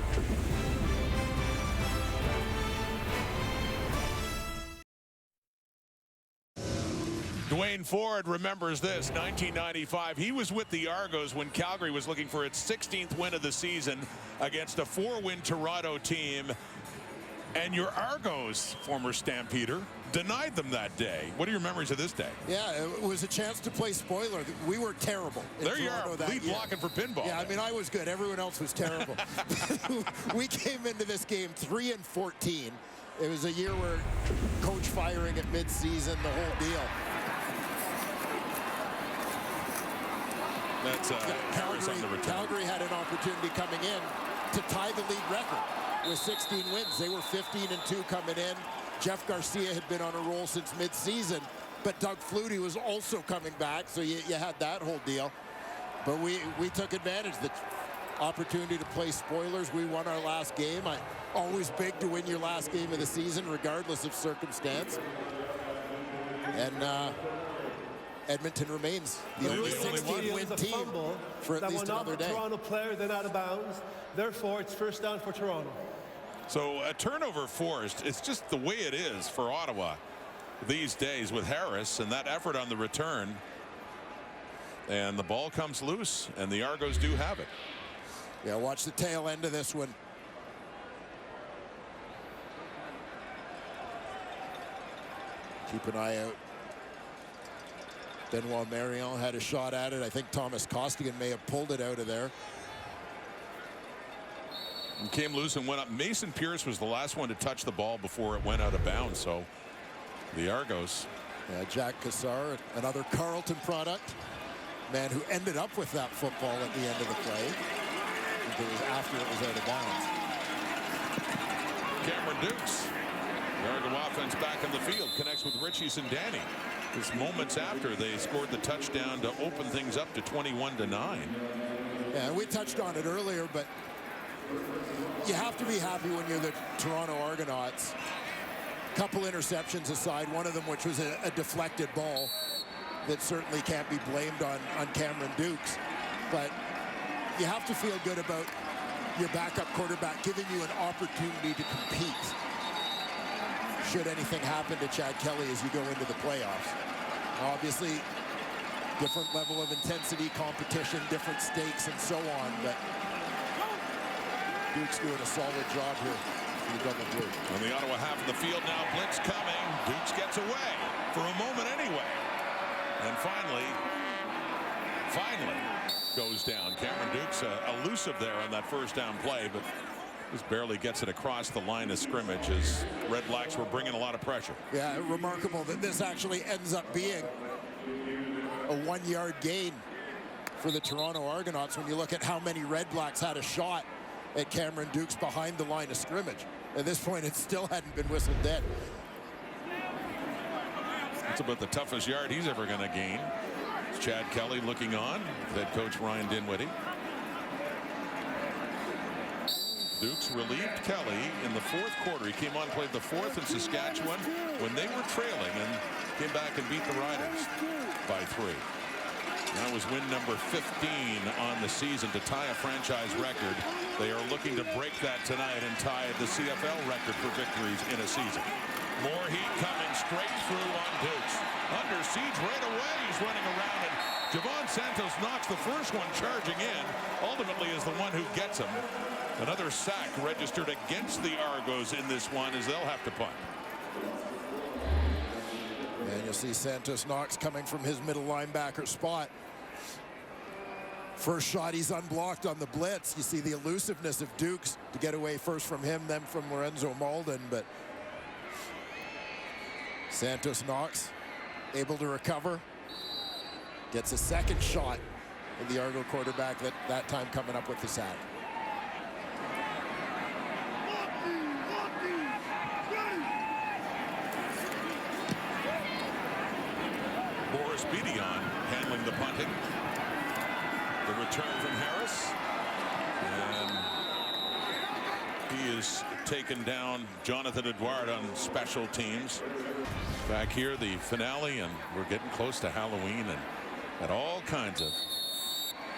Dwayne Ford remembers this, 1995. He was with the Argos when Calgary was looking for its 16th win of the season against a 4-win Toronto team. And your Argos, former Stampeder, denied them that day. What are your memories of this day? Yeah, it was a chance to play spoiler. We were terrible. There you are, lead blocking for pinball. Yeah, I mean, I was good. Everyone else was terrible. We came into this game 3-14. It was a year where coach firing at midseason, the whole deal. That's on the return. Calgary had an opportunity coming in to tie the league record with 16 wins. They were 15-2 coming in. Jeff Garcia had been on a roll since midseason, but Doug Flutie was also coming back, so you had that whole deal. But we took advantage of the opportunity to play spoilers. We won our last game. Always big to win your last game of the season, regardless of circumstance. And Edmonton remains the only 16-win team for at least another day. Toronto player, then out of bounds. Therefore, it's first down for Toronto. So a turnover forced. It's just the way it is for Ottawa these days with Harris and that effort on the return. And the ball comes loose, and the Argos do have it. Yeah, watch the tail end of this one. Keep an eye out. Benoit Marion had a shot at it. I think Thomas Costigan may have pulled it out of there. And came loose and went up. Mason Pierce was the last one to touch the ball before it went out of bounds. So the Argos. Yeah, Jack Cassar, another Carleton product. Man who ended up with that football at the end of the play. It was after it was out of bounds. Cameron Dukes. The Argo offense back in the field. Connects with Richie Sindani. Just moments after they scored the touchdown to open things up to 21-9. Yeah, we touched on it earlier, but you have to be happy when you're the Toronto Argonauts. Couple interceptions aside, one of them which was a deflected ball that certainly can't be blamed on Cameron Dukes. But you have to feel good about your backup quarterback giving you an opportunity to compete should anything happen to Chad Kelly as you go into the playoffs. Obviously, different level of intensity, competition, different stakes, and so on, but Duke's doing a solid job here for the Double Blue. On the Ottawa half of the field now, blitz coming. Dukes gets away for a moment anyway. And finally goes down. Cameron Dukes elusive there on that first down play, but just barely gets it across the line of scrimmage as RedBlacks were bringing a lot of pressure. Yeah, remarkable that this actually ends up being a 1-yard gain for the Toronto Argonauts when you look at how many RedBlacks had a shot at Cameron Dukes behind the line of scrimmage. At this point, it still hadn't been whistled dead. That's about the toughest yard he's ever going to gain. It's Chad Kelly looking on, head coach Ryan Dinwiddie. Dukes relieved Kelly in the fourth quarter. He came on, played the fourth in Saskatchewan when they were trailing, and came back and beat the Riders by 3. That was win number 15 on the season to tie a franchise record. They are looking to break that tonight and tie the CFL record for victories in a season. More heat coming straight through on Dukes. Under siege right away. He's running around, and Javon Santos knocks the first one charging in. Ultimately is the one who gets him. Another sack registered against the Argos in this one as they'll have to punt. And you'll see Santos Knox coming from his middle linebacker spot. First shot, he's unblocked on the blitz. You see the elusiveness of Dukes to get away first from him, then from Lorenzo Malden. But Santos Knox able to recover. Gets a second shot at the Argo quarterback, that time coming up with the sack. Boris Bedion handling the punting. The return from Harris. And he is taken down. Jonathan Edouard on special teams. Back here, the finale, and we're getting close to Halloween and at all kinds of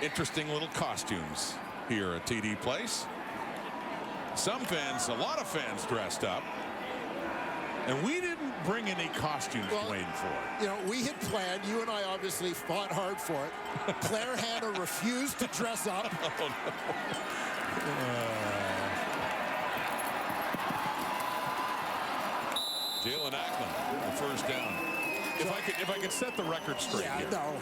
interesting little costumes here at TD Place. Some fans, a lot of fans dressed up. And we didn't bring any costumes, Wayne, for it. You know, we had planned. You and I obviously fought hard for it. Claire Hanna refused to dress up. Oh, no. Jalen Ackland first down. If I could set the record straight. Yeah, here. no,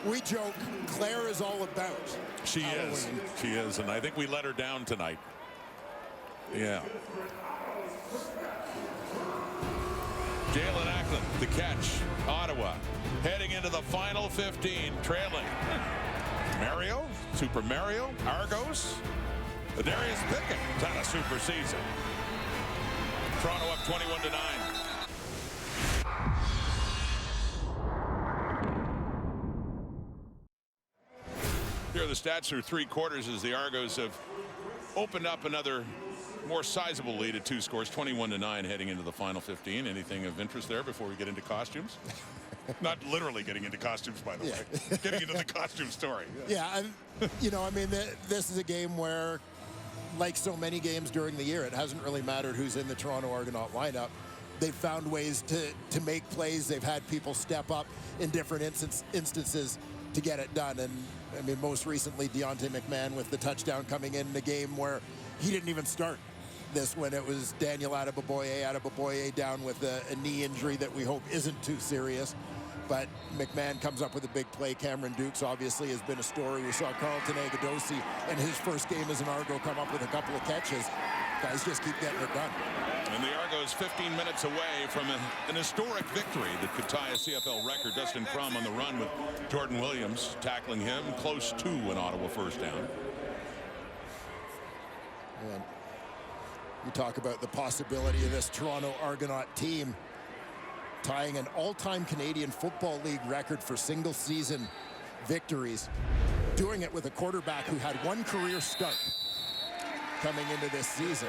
we joke. Claire is all about. She is. She is, and I think we let her down tonight. Yeah. Jalen Ackland, the catch. Ottawa heading into the final 15, trailing. Mario, Super Mario, Argos. Darius Pickett had a super season. Toronto up 21-9. Here are the stats through 3 quarters as the Argos have opened up another more sizable lead at 2 scores, 21-9 heading into the final 15. Anything of interest there before we get into costumes? Not literally getting into costumes, by the way. Getting into the costume story. Yeah, you know, I mean, this is a game where, like so many games during the year, it hasn't really mattered who's in the Toronto Argonaut lineup. They've found ways to make plays. They've had people step up in different instances to get it done. And I mean, most recently, Deontay McMahon with the touchdown coming in a game where he didn't even start this, when it was Daniel Adeboboye down with a knee injury that we hope isn't too serious. But McMahon comes up with a big play. Cameron Dukes obviously has been a story. We saw Carlton Agadosi in his first game as an Argo come up with a couple of catches. Guys just keep getting it done. And the Argos 15 minutes away from an historic victory that could tie a CFL record. Dustin Crum on the run with Jordan Williams tackling him. Close to an Ottawa first down. And you talk about the possibility of this Toronto Argonaut team tying an all-time Canadian Football League record for single-season victories, doing it with a quarterback who had 1 career start coming into this season,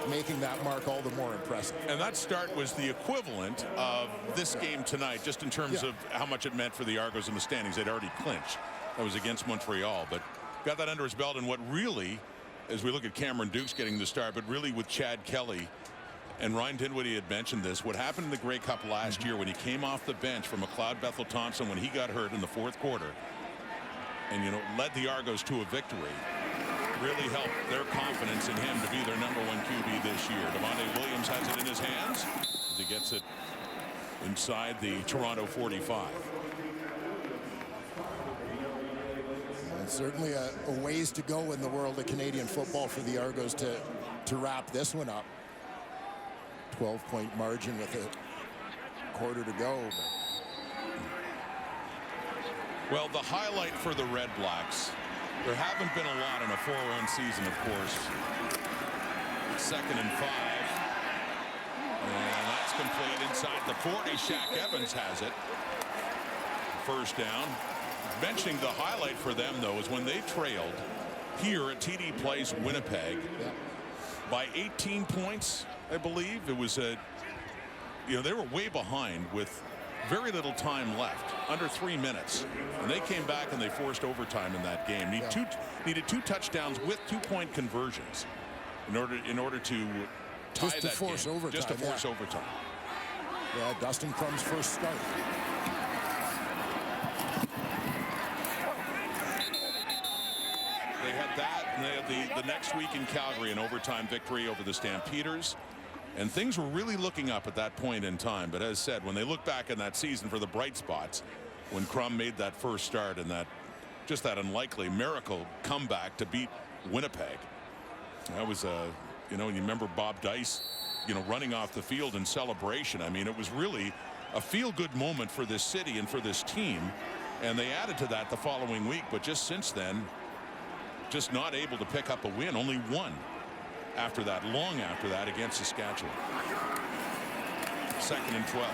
making that mark all the more impressive. And that start was the equivalent of this game tonight, just in terms of how much it meant for the Argos in the standings. They'd already clinched. That was against Montreal, but got that under his belt. And what really, as we look at Cameron Dukes getting the start, but really with Chad Kelly, and Ryan Dinwiddie had mentioned this, what happened in the Grey Cup last year when he came off the bench for McLeod Bethel-Thompson when he got hurt in the 4th quarter and, you know, led the Argos to a victory, really helped their confidence in him to be their #1 QB this year. Devontae Williams has it in his hands as he gets it inside the Toronto 45. And certainly a ways to go in the world of Canadian football for the Argos to wrap this one up. 12-point margin with a quarter to go. Well, the highlight for the RedBlacks, there haven't been a lot in a 4-1 season, of course. It's 2nd and 5. And that's complete inside the 40. Shaq Evans has it. First down. Mentioning the highlight for them, though, is when they trailed here at TD Place, Winnipeg, by 18 points. I believe it was they were way behind with very little time left, under 3 minutes, and they came back and they forced overtime in that game. Needed 2 touchdowns with 2-point conversions in order to tie just to that force game. overtime. Just to force overtime. Yeah, Dustin Crum's first start. They had that, and they had the next week in Calgary, an overtime victory over the Stampeders. And things were really looking up at that point in time. But as said, when they look back in that season for the bright spots, when Crum made that first start and that unlikely miracle comeback to beat Winnipeg, that was you remember Bob Dice, running off the field in celebration. I mean, it was really a feel-good moment for this city and for this team. And they added to that the following week. But just since then, just not able to pick up a win. Only one. Long after that against Saskatchewan. 2nd and 12.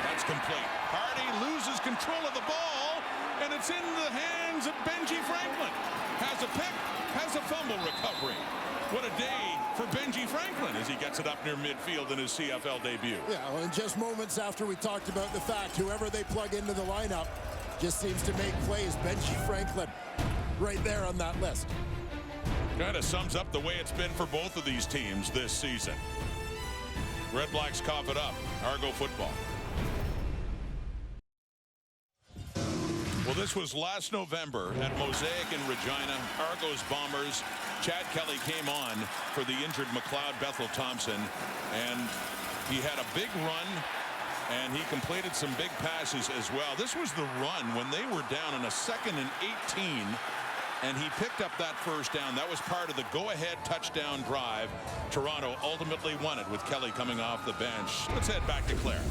That's complete. Hardy loses control of the ball, and it's in the hands of Benji Franklin. Has a pick, has a fumble recovery. What a day for Benji Franklin as he gets it up near midfield in his CFL debut. Yeah, well, and just moments after we talked about the fact whoever they plug into the lineup just seems to make plays. Benji Franklin right there on that list. Kind of sums up the way it's been for both of these teams this season. RedBlacks cough it up. Argo football. Well, this was last November at Mosaic in Regina. Argos Bombers. Chad Kelly came on for the injured McLeod Bethel Thompson, and he had a big run, and he completed some big passes as well. This was the run when they were down in a 2nd and 18, and he picked up that first down. That was part of the go-ahead touchdown drive. Toronto ultimately won it with Kelly coming off the bench. Let's head back to Claire.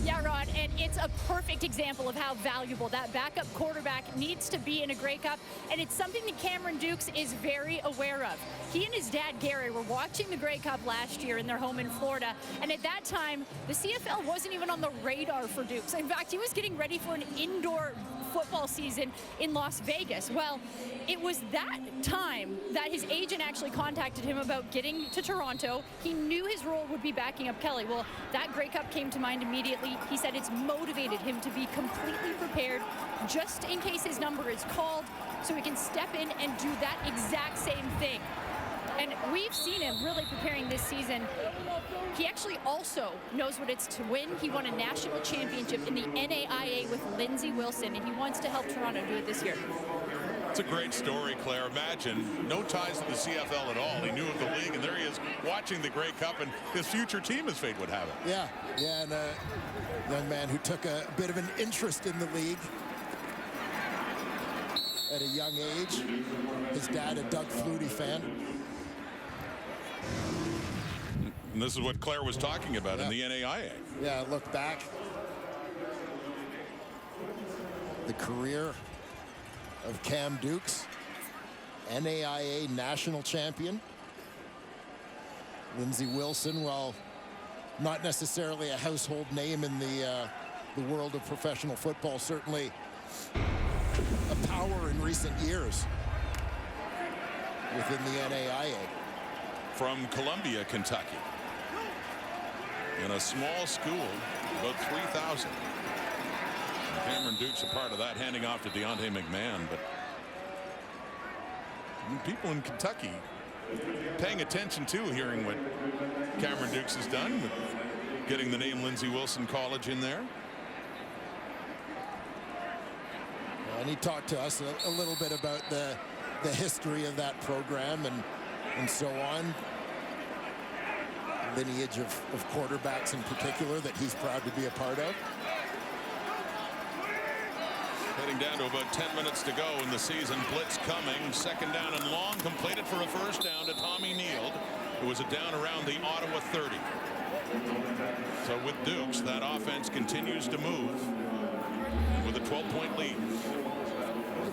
Yeah, Rod, and it's a perfect example of how valuable that backup quarterback needs to be in a Grey Cup, and it's something that Cameron Dukes is very aware of. He and his dad, Gary, were watching the Grey Cup last year in their home in Florida, and at that time, the CFL wasn't even on the radar for Dukes. In fact, he was getting ready for an indoor football season in Las Vegas. Well, it was that time that his agent actually contacted him about getting to Toronto. He knew his role would be backing up Kelly. Well, that Grey Cup came to mind immediately. He said it's motivated him to be completely prepared just in case his number is called, so he can step in and do that exact same thing. And we've seen him really preparing this season. He actually also knows what it's to win. He won a national championship in the NAIA with Lindsey Wilson, and he wants to help Toronto do it this year. It's a great story, Claire. Imagine no ties to the CFL at all. He knew of the league, and there he is watching the Grey Cup, and his future team, as fate would have it. Yeah, and a young man who took a bit of an interest in the league at a young age. His dad, a Doug Flutie fan. And this is what Claire was talking about in the NAIA. Yeah, look back. The career of Cam Dukes, NAIA national champion. Lindsey Wilson, while not necessarily a household name in the world of professional football, certainly a power in recent years within the NAIA. From Columbia, Kentucky. In a small school, about 3,000. Cameron Dukes a part of that, handing off to Deontay McMahon. But people in Kentucky paying attention to, hearing what Cameron Dukes has done, with getting the name Lindsey Wilson College in there. And he talked to us a little bit about the history of that program and so on. Lineage of quarterbacks in particular that he's proud to be a part of. Heading down to about 10 minutes to go in the season. Blitz coming. 2nd down and long. Completed for a first down to Tommy Neild, who was a down around the Ottawa 30. So with Dukes, that offense continues to move with a 12-point lead.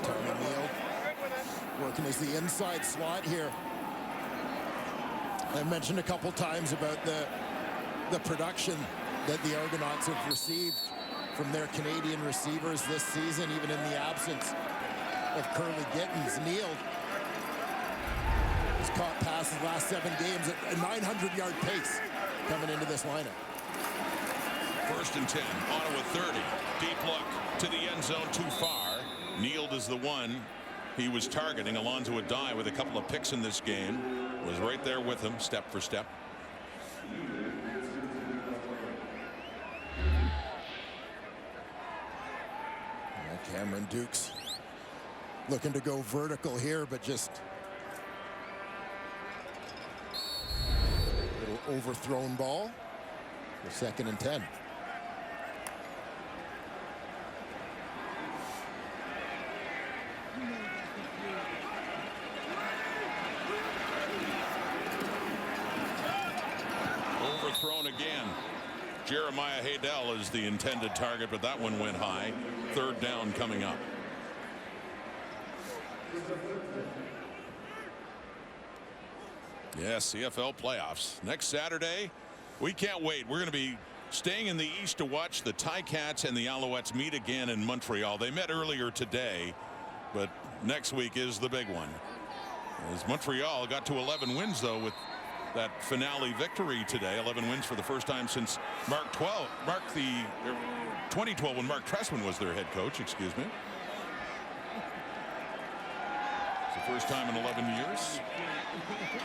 Tommy Neild working as the inside slot here. I mentioned a couple times about the production that the Argonauts have received from their Canadian receivers this season, even in the absence of Curly Gittins. Neild has caught passes the last 7 games at a 900-yard pace coming into this lineup. 1st and 10, Ottawa 30. Deep look to the end zone, too far. Neild is the one he was targeting. Alonzo Adai, with a couple of picks in this game, was right there with him, step for step. Cameron Dukes looking to go vertical here, but just a little overthrown ball for 2nd and 10. Overthrown again. Jeremiah Haydell is the intended target, but that one went high. 3rd down coming up. Yes, CFL playoffs next Saturday. We can't wait. We're going to be staying in the East to watch the Ticats and the Alouettes meet again in Montreal. They met earlier today, but next week is the big one. As Montreal got to 11 wins, though, with that finale victory today. 11 wins for the first time since 2012, when Mark Trestman was their head coach, excuse me. It's the first time in 11 years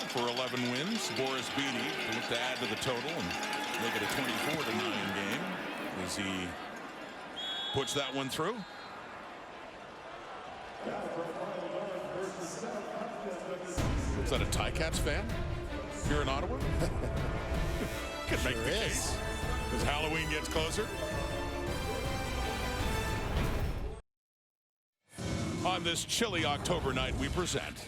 for 11 wins. Boris Beattie to look to add to the total and make it a 24-9 game as he puts that one through. Is that a Ticats fan here in Ottawa? Could make the case as Halloween gets closer. On this chilly October night, we present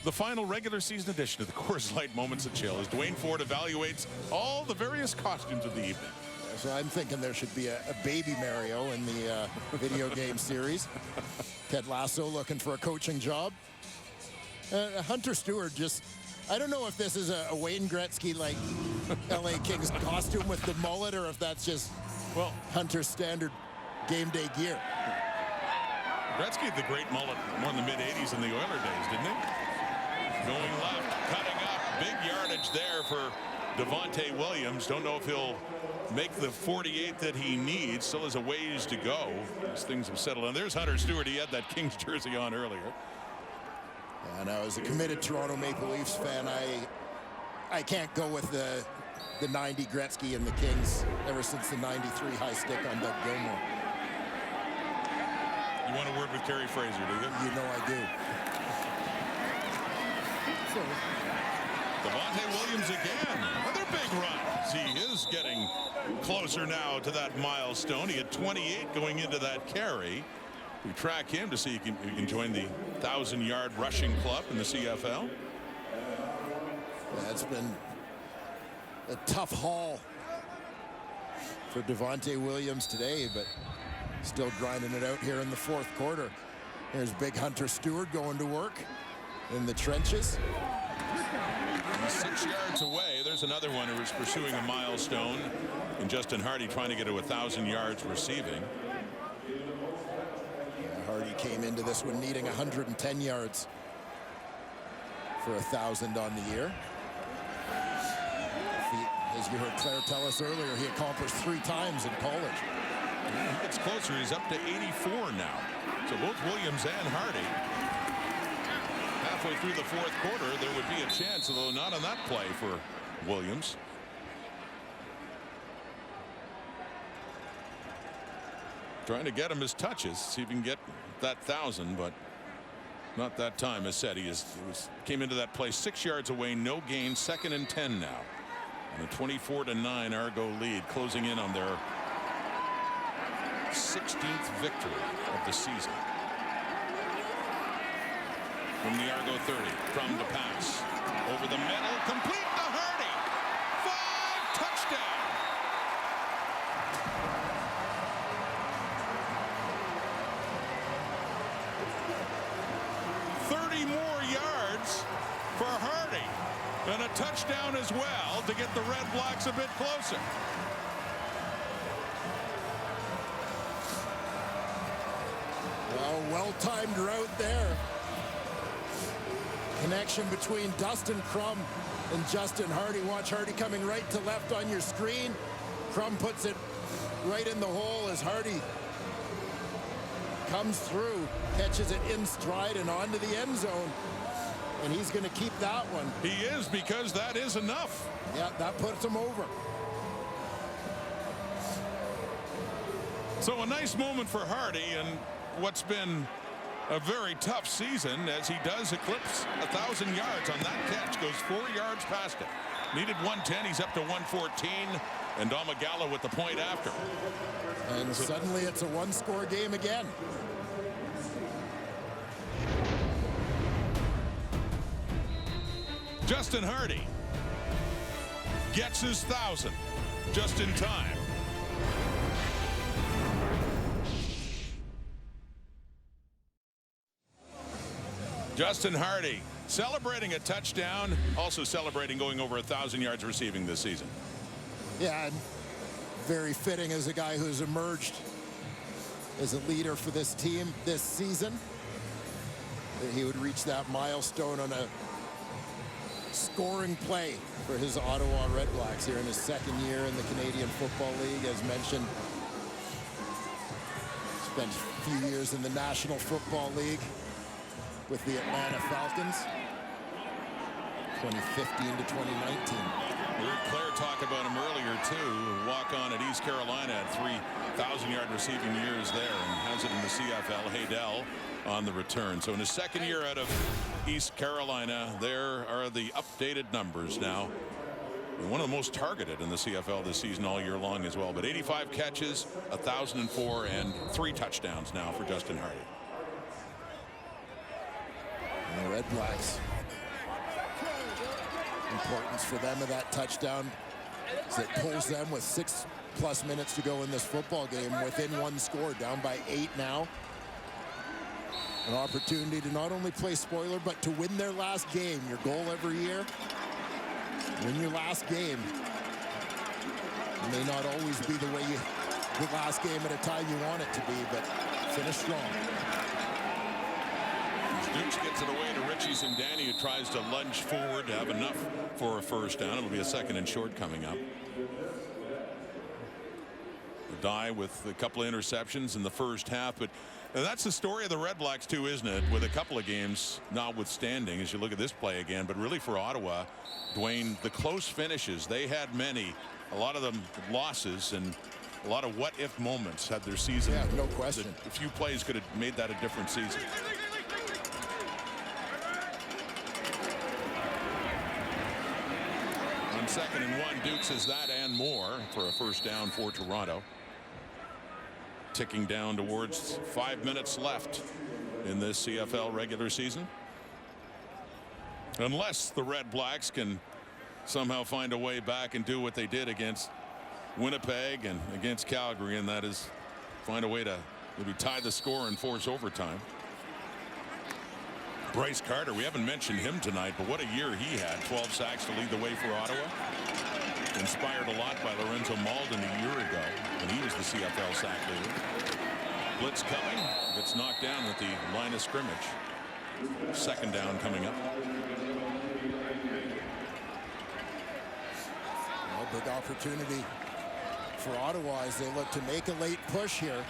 the final regular season edition of the Coors Light Moments of Chill as Dwayne Ford evaluates all the various costumes of the evening. So I'm thinking there should be a baby Mario in the video game series. Ted Lasso looking for a coaching job. Hunter Stewart just, I don't know if this is a Wayne Gretzky like LA Kings costume with the mullet or if that's just Hunter's standard game day gear. Gretzky had the great mullet more in the mid-'80s in the Oiler days, didn't he? Going left, cutting up, big yardage there for Devontae Williams. Don't know if he'll make the 48 that he needs. Still has a ways to go as things have settled. And there's Hunter Stewart. He had that Kings jersey on earlier. And as a committed Toronto Maple Leafs fan, I can't go with the 90 Gretzky and the Kings ever since the 93 high stick on Doug Gilmour. You want a word with Kerry Fraser, do you? You know I do. Devontae Williams again. Another big run. He is getting closer now to that milestone. He had 28 going into that carry. We track him to see if he can join the 1,000-yard rushing club in the CFL. Yeah, it's been a tough haul for Devontae Williams today, but still grinding it out here in the fourth quarter. Here's big Hunter Stewart going to work in the trenches. He's 6 yards away. There's another one who is pursuing a milestone. And Justin Hardy trying to get to 1,000 yards receiving. Hardy came into this one needing 110 yards for 1,000 on the year. As you heard Claire tell us earlier, he accomplished 3 times in college. He gets closer. He's up to 84 now. So both Williams and Hardy. Halfway through the fourth quarter, there would be a chance, although not on that play for Williams. Trying to get him his touches, see if he can get that 1,000, but not that time. As said, he came into that play 6 yards away, no gain, 2nd and 10 now. And a 24-9 Argo lead, closing in on their 16th victory of the season. From the Argo 30, from the pass, over the middle, complete to Hardy. 5, touchdown. For Hardy, and a touchdown as well to get the RedBlacks a bit closer. Well-timed route there. Connection between Dustin Crum and Justin Hardy. Watch Hardy coming right to left on your screen. Crum puts it right in the hole as Hardy comes through, catches it in stride and onto the end zone. And he's going to keep that one. He is, because that is enough. Yeah, that puts him over. So a nice moment for Hardy and what's been a very tough season as he does eclipse 1,000 yards on that catch. Goes 4 yards past it. Needed 110. He's up to 114. And Domagala with the point after. And suddenly it's a one-score game again. Justin Hardy gets his 1,000 just in time. Justin Hardy celebrating a touchdown, also celebrating going over 1,000 yards receiving this season. Yeah, very fitting as a guy who's emerged as a leader for this team this season, that he would reach that milestone on a scoring play for his Ottawa RedBlacks here in his 2nd year in the Canadian Football League. As mentioned, spent a few years in the National Football League with the Atlanta Falcons, 2015 to 2019. We heard Claire talk about him earlier too. walk-on at East Carolina, had 3,000-yard receiving years there and has it in the CFL. Haydel on the return. So in his second year out of East Carolina, there are the updated numbers now. One of the most targeted in the CFL this season all year long as well. But 85 catches, 1,004, and 3 touchdowns now for Justin Hardy. And the RedBlacks, importance for them of that touchdown as it pulls them with 6+ minutes to go in this football game within 1 score, down by 8 now. An opportunity to not only play spoiler, but to win their last game. Your goal every year, win your last game. It may not always be the way the last game at a time you want it to be, but finish strong. Dukes gets it away to Richie Zindani, who tries to lunge forward to have enough for a first down. It'll be a 2nd and short coming up. Die with a couple of interceptions in the first half, but that's the story of the RedBlacks too, isn't it? With a couple of games notwithstanding, as you look at this play again, but really for Ottawa, Dwayne, the close finishes, they had many, a lot of them losses, and a lot of what-if moments had their season. Yeah, no question. A few plays could have made that a different season. On 2nd and 1, Dukes is that and more for a first down for Toronto. Ticking down towards 5 minutes left in this CFL regular season. Unless the RedBlacks can somehow find a way back and do what they did against Winnipeg and against Calgary, and that is find a way to maybe tie the score and force overtime. Bryce Carter, we haven't mentioned him tonight, but what a year he had. 12 sacks to lead the way for Ottawa. Inspired a lot by Lorenzo Malden a year ago when he was the CFL sack leader. Blitz coming, gets knocked down at the line of scrimmage. 2nd down coming up. Well, big opportunity for Ottawa as they look to make a late push here.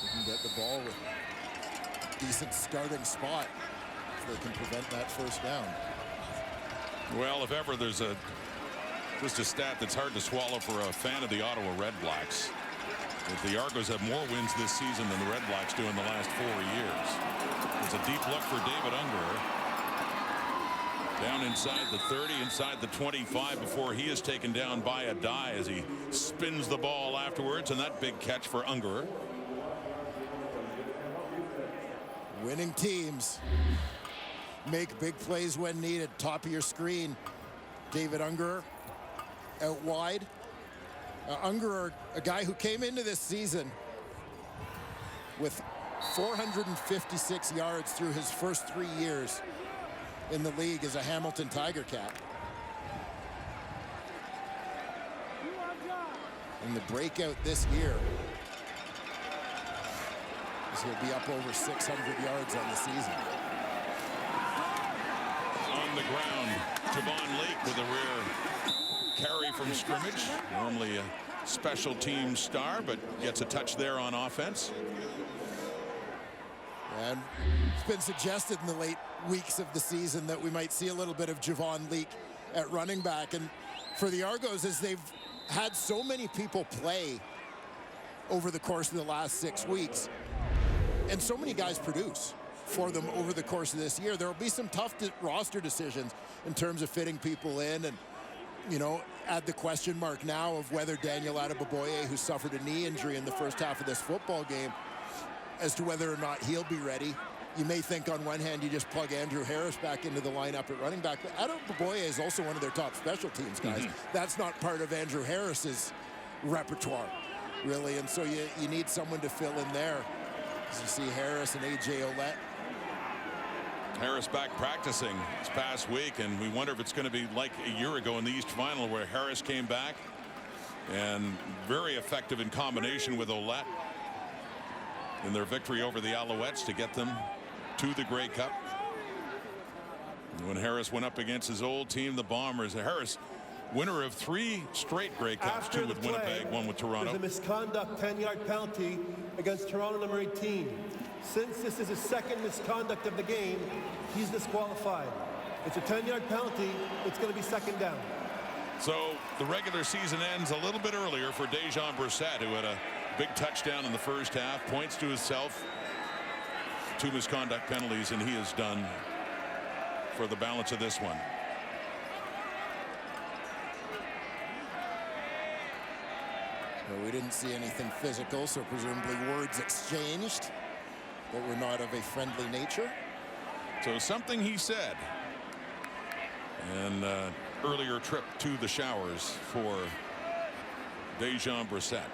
They can get the ball with a decent starting spot if they can prevent that first down. Well, if ever there's just a stat that's hard to swallow for a fan of the Ottawa RedBlacks. If the Argos have more wins this season than the RedBlacks do in the last 4 years. It's a deep look for David Ungerer. Down inside the 30, inside the 25 before he is taken down by a die as he spins the ball afterwards, and that big catch for Ungerer. Winning teams make big plays when needed. Top of your screen, David Ungerer out wide. Ungerer, a guy who came into this season with 456 yards through his first 3 years in the league as a Hamilton Tiger Cat. And the breakout this year is he'll be up over 600 yards on the season. On the ground, Javon Leake with a rare carry from scrimmage. Normally a special team star, but gets a touch there on offense. And it's been suggested in the late weeks of the season that we might see a little bit of Javon Leake at running back. And for the Argos, as they've had so many people play over the course of the last 6 weeks, and so many guys produce for them over the course of this year, there will be some tough roster decisions in terms of fitting people in. And, you know, add the question mark now of whether Daniel Adeboboye, who suffered a knee injury in the first half of this football game, as to whether or not he'll be ready. You may think on one hand you just plug Andrew Harris back into the lineup at running back, but Adeboboye is also one of their top special teams guys. That's not part of Andrew Harris's repertoire, really, and so you need someone to fill in there. As you see Harris and A.J. Ouellette. Harris back practicing this past week, and we wonder if it's going to be like a year ago in the East Final where Harris came back and very effective in combination with Ouellette in their victory over the Alouettes to get them to the Grey Cup. When Harris went up against his old team, the Bombers, Harris, winner of 3 straight Grey Cups, After 2 with Winnipeg, 1 with Toronto. There's a misconduct 10-yard penalty against Toronto number 18. Since this is his second misconduct of the game, he's disqualified. It's a 10-yard penalty. It's going to be 2nd down. So the regular season ends a little bit earlier for Dejan Brissett, who had a big touchdown in the first half. Points to himself. 2 misconduct penalties, and he is done for the balance of this one. Well, we didn't see anything physical, so presumably words exchanged that were not of a friendly nature. So something he said. And earlier trip to the showers for Dejan Brissett.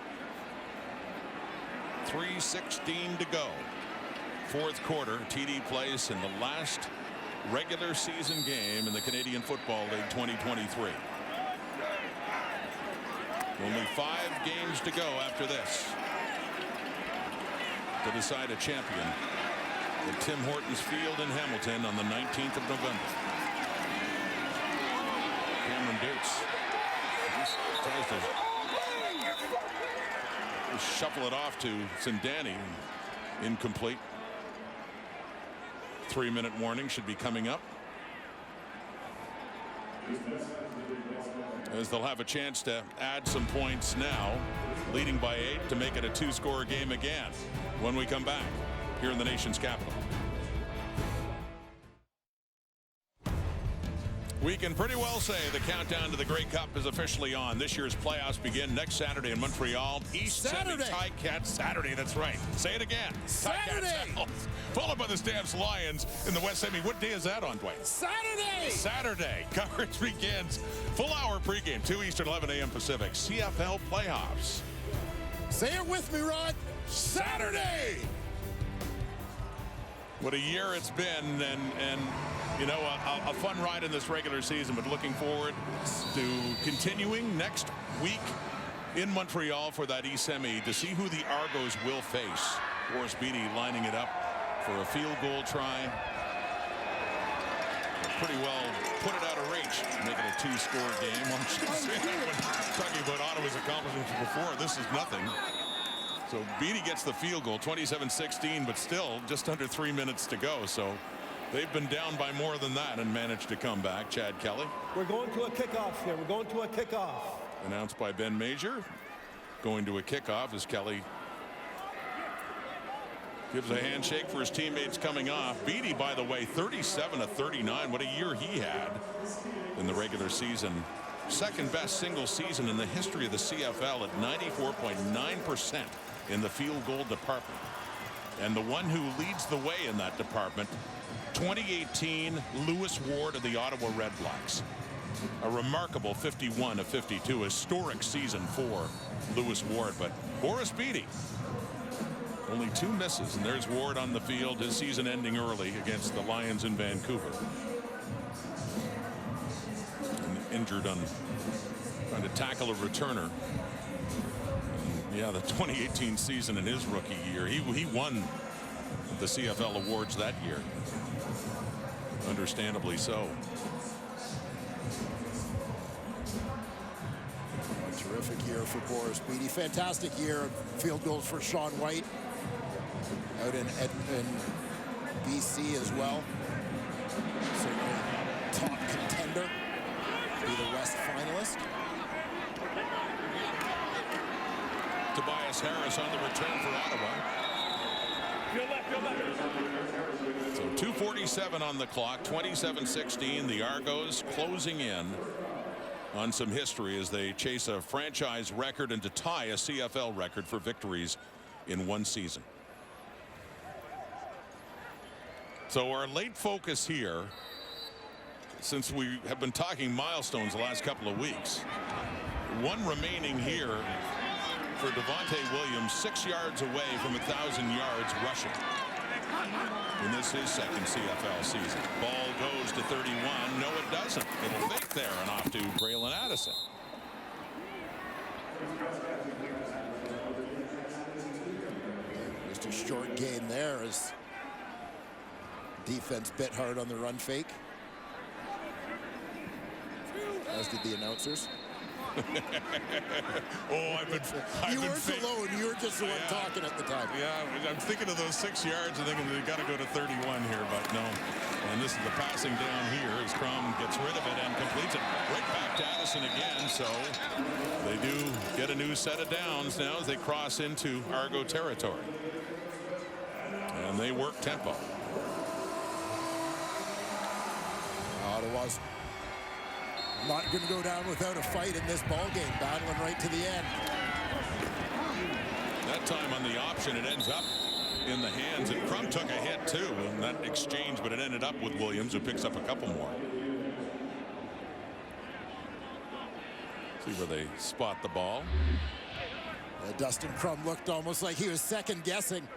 3:16 to go. Fourth quarter. TD Place in the last regular season game in the Canadian Football League 2023. Only 5 games to go after this to decide a champion at Tim Hortons Field in Hamilton on the 19th of November. Cameron Dukes tries to shuffle it off to Sindani. Incomplete. 3-minute warning should be coming up, as they'll have a chance to add some points now, leading by 8 to make it a 2-score game again when we come back here in the nation's capital. We can pretty well say the countdown to the Grey Cup is officially on. This year's playoffs begin next Saturday in Montreal. East Saturday. Ticats Saturday, that's right. Say it again. Saturday. Ticats, followed by the Stamps Lions in the West Semi. What day is that on, Dwayne? Saturday. Saturday. Coverage begins. Full hour pregame, 2 Eastern, 11 a.m. Pacific. CFL playoffs. Say it with me, Rod. Saturday. What a year it's been, and you know, a fun ride in this regular season, but looking forward to continuing next week in Montreal for that East Semi to see who the Argos will face. Boris Beatty lining it up for a field goal try. Pretty well put it out of reach, make it a 2-score game. Well, talking about Ottawa's accomplishments before, this is nothing. So Beatty gets the field goal, 27-16, but still just under 3 minutes to go. So they've been down by more than that and managed to come back. Chad Kelly. We're going to a kickoff here. We're going to a kickoff. Announced by Ben Major. Going to a kickoff as Kelly gives a handshake for his teammates coming off. Beatty, by the way, 37-39. What a year he had in the regular season. Second best single season in the history of the CFL at 94.9% in the field goal department. And the one who leads the way in that department, 2018 Lewis Ward of the Ottawa RedBlacks. A remarkable 51 of 52, historic season for Lewis Ward. But Boris Beatty, only 2 misses, and there's Ward on the field, his season ending early against the Lions in Vancouver. And injured on trying to tackle a returner. Yeah, the 2018 season in his rookie year, he won the CFL awards that year. Understandably so. A terrific year for Boris Beatty. Fantastic year of field goals for Sean White out in BC as well. Certainly top contender to be the West finalist. Tobias Harris on the return for Ottawa. So 2:47 on the clock, 27-16. The Argos closing in on some history as they chase a franchise record and to tie a CFL record for victories in one season. So our late focus here, since we have been talking milestones the last couple of weeks, one remaining here for Devontae Williams, 6 yards away from 1,000 yards rushing. And this is second CFL season. Ball goes to 31. No, it doesn't. It'll fake there and off to Braylon Addison. Just a short gain there as defense bit hard on the run fake, as did the announcers. You weren't alone. You were just the one talking at the time. Yeah, I'm thinking of those 6 yards and thinking they got to go to 31 here, but no. And this is the passing down here as Crum gets rid of it and completes it right back to Addison. Anderson again, so they do get a new set of downs now as they cross into Argo territory. And they work tempo. Ottawa's not going to go down without a fight in this ball game, battling right to the end. That time on the option, it ends up in the hands, and Crum took a hit too in that exchange, but it ended up with Williams, who picks up a couple more. See where they spot the ball. Dustin Crum looked almost like he was second guessing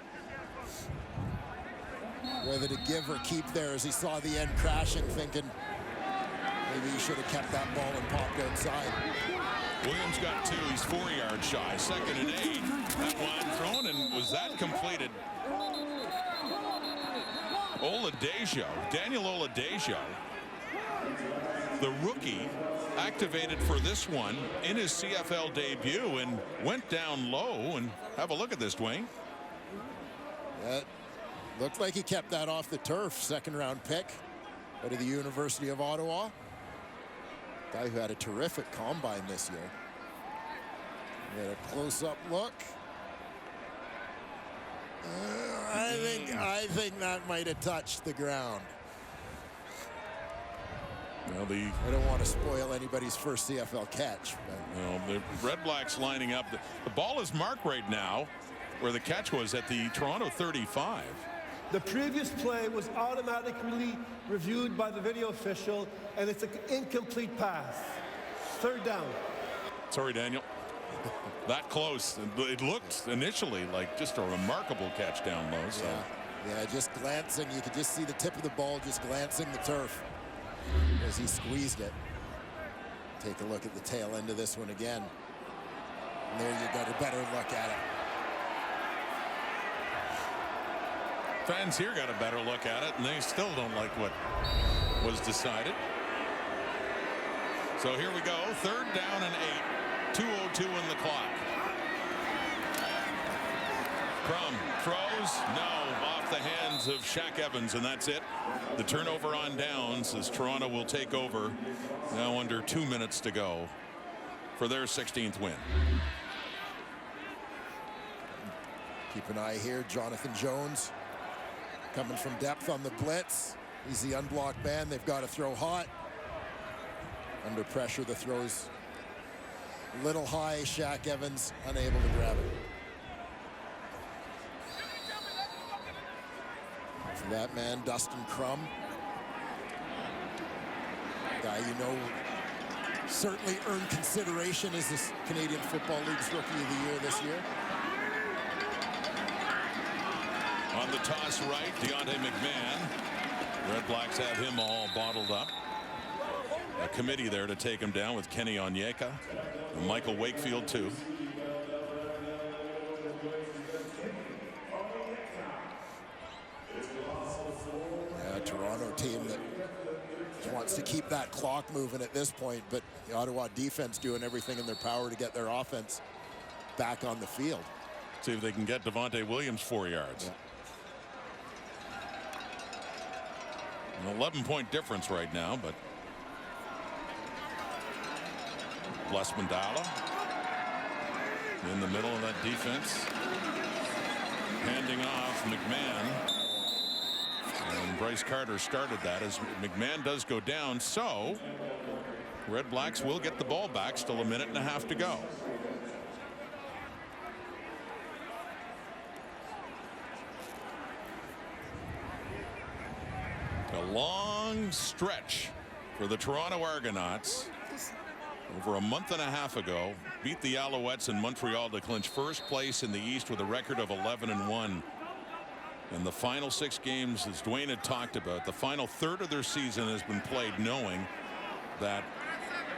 whether to give or keep there as he saw the end crashing, thinking maybe he should have kept that ball and popped outside. Williams got 2. He's 4 yards shy. 2nd and 8. That one thrown, and was that completed? Daniel Oladejo, the rookie, activated for this one in his CFL debut and went down low. And have a look at this, Dwayne. That looked like he kept that off the turf. 2nd-round pick out of the University of Ottawa. Guy who had a terrific combine this year. Get a close-up look. I think that might have touched the ground. Well, I don't want to spoil anybody's first CFL catch. Well, the RedBlacks lining up. The ball is marked right now where the catch was at the Toronto 35. The previous play was automatically reviewed by the video official, and it's an incomplete pass. 3rd down. Sorry, Daniel. That close. It looked initially like just a remarkable catch down low. So. Yeah, just glancing. You could just see the tip of the ball just glancing the turf as he squeezed it. Take a look at the tail end of this one again. And there you got a better look at it. Fans here got a better look at it, and they still don't like what was decided. So here we go. 3rd down and 8. 2:02 in the clock. Crum throws. No, off the hands of Shaq Evans, and that's it. The turnover on downs as Toronto will take over now under 2 minutes to go for their 16th win. Keep an eye here. Jonathan Jones coming from depth on the blitz. He's the unblocked man. They've got to throw hot. Under pressure, the throw's a little high. Shaq Evans unable to grab it. For that man, Dustin Crum. Guy you know certainly earned consideration as this Canadian Football League's Rookie of the Year this year. On the toss right, Deontay McMahon. RedBlacks have him all bottled up. A committee there to take him down with Kenny Onyeka and Michael Wakefield too. Yeah, Toronto team that wants to keep that clock moving at this point, but the Ottawa defense doing everything in their power to get their offense back on the field. See if they can get Devontae Williams 4 yards. Yeah. An 11-point difference right now, but Bless Mandala in the middle of that defense, handing off McMahon, and Bryce Carter started that as McMahon does go down. So RedBlacks will get the ball back. Still a minute and a half to go. A long stretch for the Toronto Argonauts. Over a month and a half ago, beat the Alouettes in Montreal to clinch first place in the East with a record of 11-1. And the final 6 games, as Dwayne had talked about, the final third of their season has been played knowing that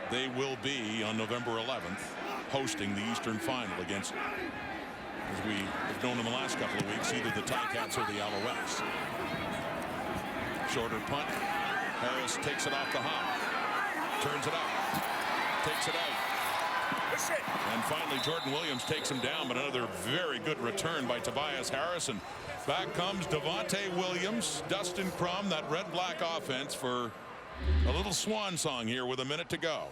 they will be on November 11th hosting the Eastern Final against, as we have known in the last couple of weeks, either the Ticats or the Alouettes. Shorter punt. Harris takes it off the hop. Turns it out. Takes it out. And finally, Jordan Williams takes him down, but another very good return by Tobias Harris. And back comes Devontae Williams, Dustin Crum, that red-black offense for a little swan song here with a minute to go.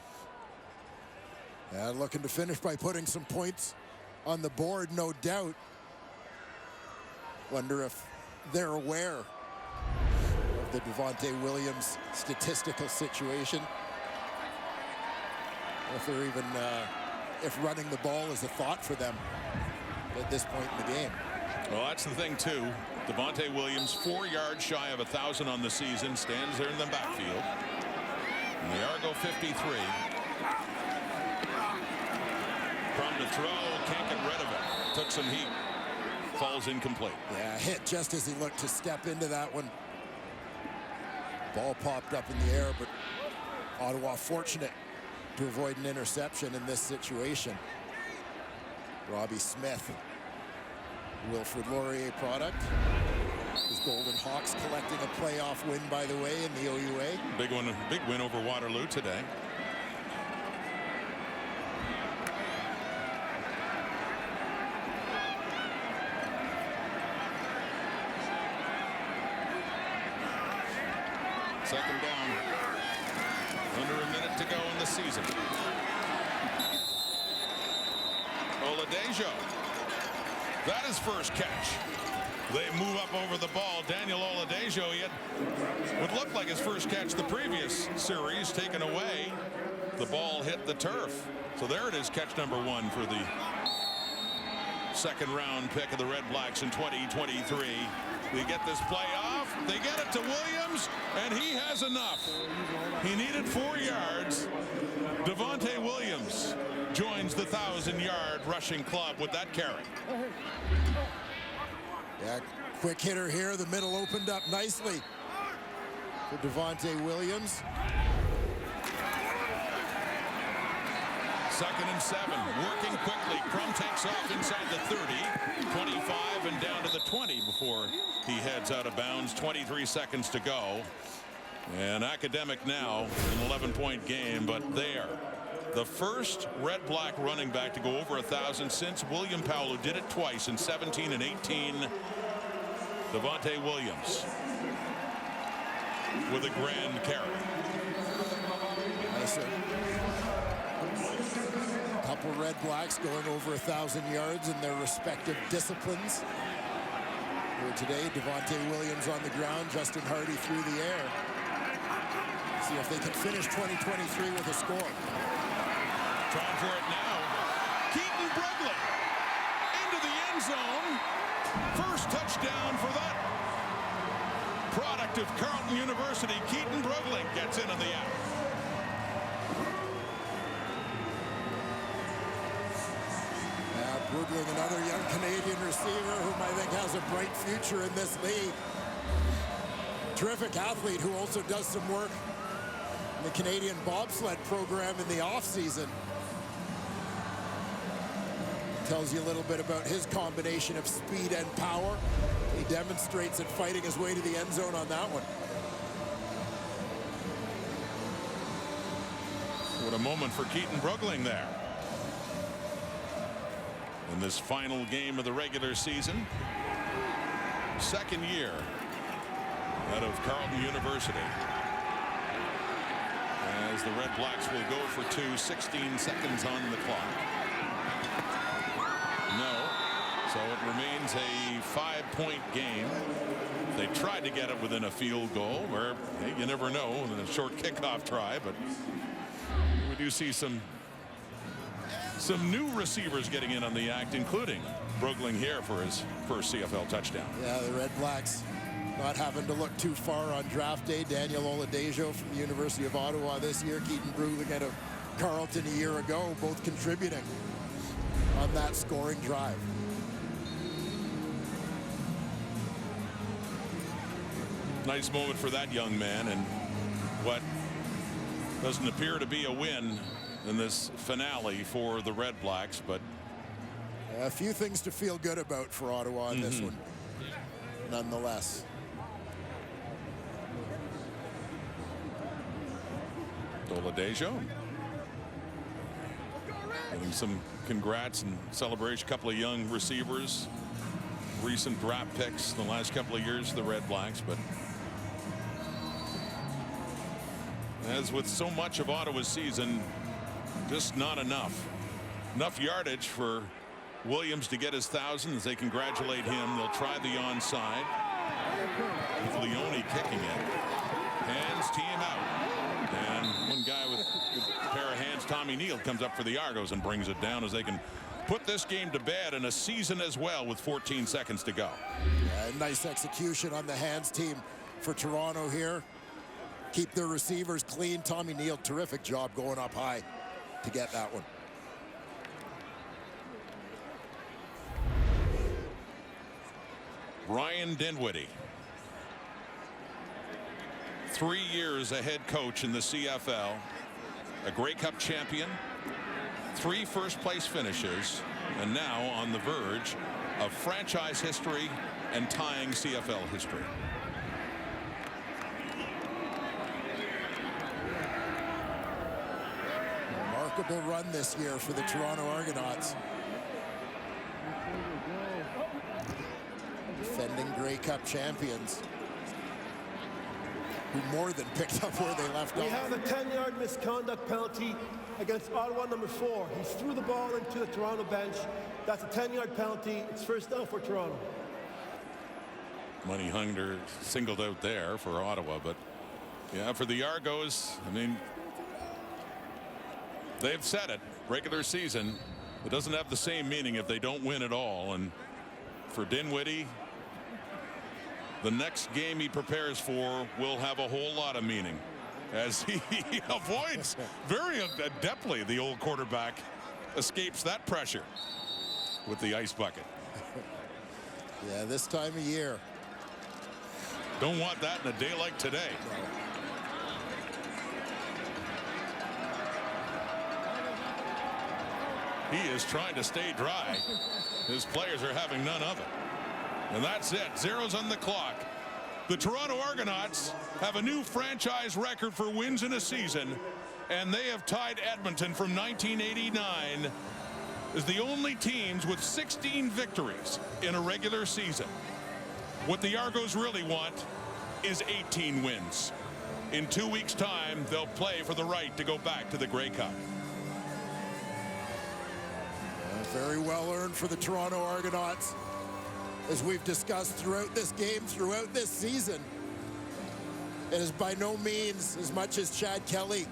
Looking to finish by putting some points on the board, no doubt. Wonder if they're aware of the Devontae Williams statistical situation. If they're even, if running the ball is a thought for them at this point in the game. Well, that's the thing, too. Devontae Williams, 4 yards shy of 1,000 on the season, stands there in the backfield. And the Argo 53. From the throw, can't get rid of it. Took some heat. Falls incomplete. Yeah, hit just as he looked to step into that one. Ball popped up in the air, but Ottawa fortunate to avoid an interception in this situation. Robbie Smith, Wilfrid Laurier product. His Golden Hawks collecting a playoff win, by the way, in the OUA. Big one, big win over Waterloo today. Second down. Under a minute to go in the season. Oladejo. That is first catch. They move up over the ball. Daniel Oladejo, he had what looked like his first catch the previous series, taken away. The ball hit the turf. So there it is, catch number 1 for the second round pick of the RedBlacks in 2023. They get this play off. They get it to Williams, and he has enough. He needed 4 yards. Devontae Williams joins the 1,000-yard rushing club with that carry. Yeah, quick hitter here. The middle opened up nicely for Devontae Williams. 2nd and 7, working quickly. Crum takes off inside the 30, 25, and down to the 20 before he heads out of bounds. 23 seconds to go. And Academic now an 11-point game, but there. The first Red-Black running back to go over 1,000 since William Powell, who did it twice in 17 and 18. Devontae Williams with a grand carry. Nice. A couple Red-Blacks going over 1,000 yards in their respective disciplines. Here today, Devontae Williams on the ground, Justin Hardy through the air. See if they can finish 2023 with a score. Trying for it now. Keaton Brugling into the end zone. First touchdown for that product of Carleton University. Keaton Brugling gets in on the out. Brugling, another young Canadian receiver whom I think has a bright future in this league. Terrific athlete who also does some work in the Canadian bobsled program in the offseason. Tells you a little bit about his combination of speed and power. He demonstrates it fighting his way to the end zone on that one. What a moment for Keaton Brugling there. In this final game of the regular season. Second year out of Carleton University. As the RedBlacks will go for 2, 16 seconds on the clock. No. So it remains a 5-point game. They tried to get it within a field goal, where hey, you never know in a short kickoff try, but we do see some new receivers getting in on the act, including Brugling here for his first CFL touchdown. Yeah, the RedBlacks not having to look too far on draft day. Daniel Oladejo from the University of Ottawa this year, Keaton Brugling out of Carleton a year ago, both contributing on that scoring drive. Nice moment for that young man, and what doesn't appear to be a win in this finale for the RedBlacks, but a few things to feel good about for Ottawa in this one, nonetheless. Oladejo getting some congrats and celebration. A couple of young receivers, recent draft picks the last couple of years, the RedBlacks, but as with so much of Ottawa's season, just not enough. Enough yardage for Williams to get his 1,000 as they congratulate him. They'll try the onside. Leone kicking it. Hands team out. And one guy with a pair of hands, Tommy Neal, comes up for the Argos and brings it down as they can put this game to bed in a season as well with 14 seconds to go. Yeah, nice execution on the hands team for Toronto here. Keep their receivers clean. Tommy Neal, terrific job going up high to get that one. Ryan Dinwiddie, 3 years a head coach in the CFL, a Grey Cup champion, 3 first-place finishes, and now on the verge of franchise history and tying CFL history. Remarkable run this year for the Toronto Argonauts. Defending Grey Cup champions, who more than picked up where they left off. We have a 10-yard misconduct penalty against Ottawa number 4. He threw the ball into the Toronto bench. That's a 10-yard penalty. It's first down for Toronto. Money Hunger singled out there for Ottawa, but yeah, for the Argos, I mean, they've said it, regular season, it doesn't have the same meaning if they don't win at all. And for Dinwiddie, the next game he prepares for will have a whole lot of meaning as he avoids very adeptly. The old quarterback escapes that pressure with the ice bucket. Yeah, this time of year. Don't want that in a day like today. He is trying to stay dry. His players are having none of it. And that's it. Zeros on the clock. The Toronto Argonauts have a new franchise record for wins in a season, and they have tied Edmonton from 1989 as the only teams with 16 victories in a regular season. What the Argos really want is 18 wins. In 2 weeks' time, they'll play for the right to go back to the Grey Cup. Very well earned for the Toronto Argonauts. As we've discussed throughout this game, throughout this season, it is by no means as much as Chad Kelly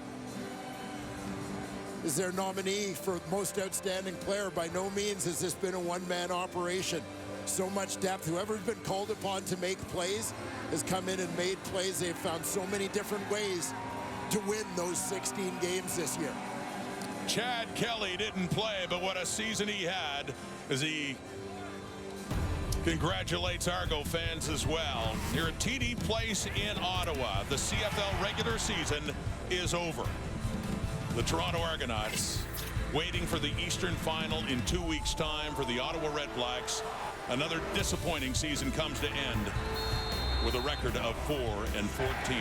is their nominee for most outstanding player. By no means has this been a one-man operation. So much depth. Whoever's been called upon to make plays has come in and made plays. They've found so many different ways to win those 16 games this year. Chad Kelly didn't play, but what a season he had as he congratulates Argo fans as well. Here at TD Place in Ottawa, the CFL regular season is over. The Toronto Argonauts waiting for the Eastern Final in 2 weeks' time for the Ottawa RedBlacks. Another disappointing season comes to end with a record of 4-14.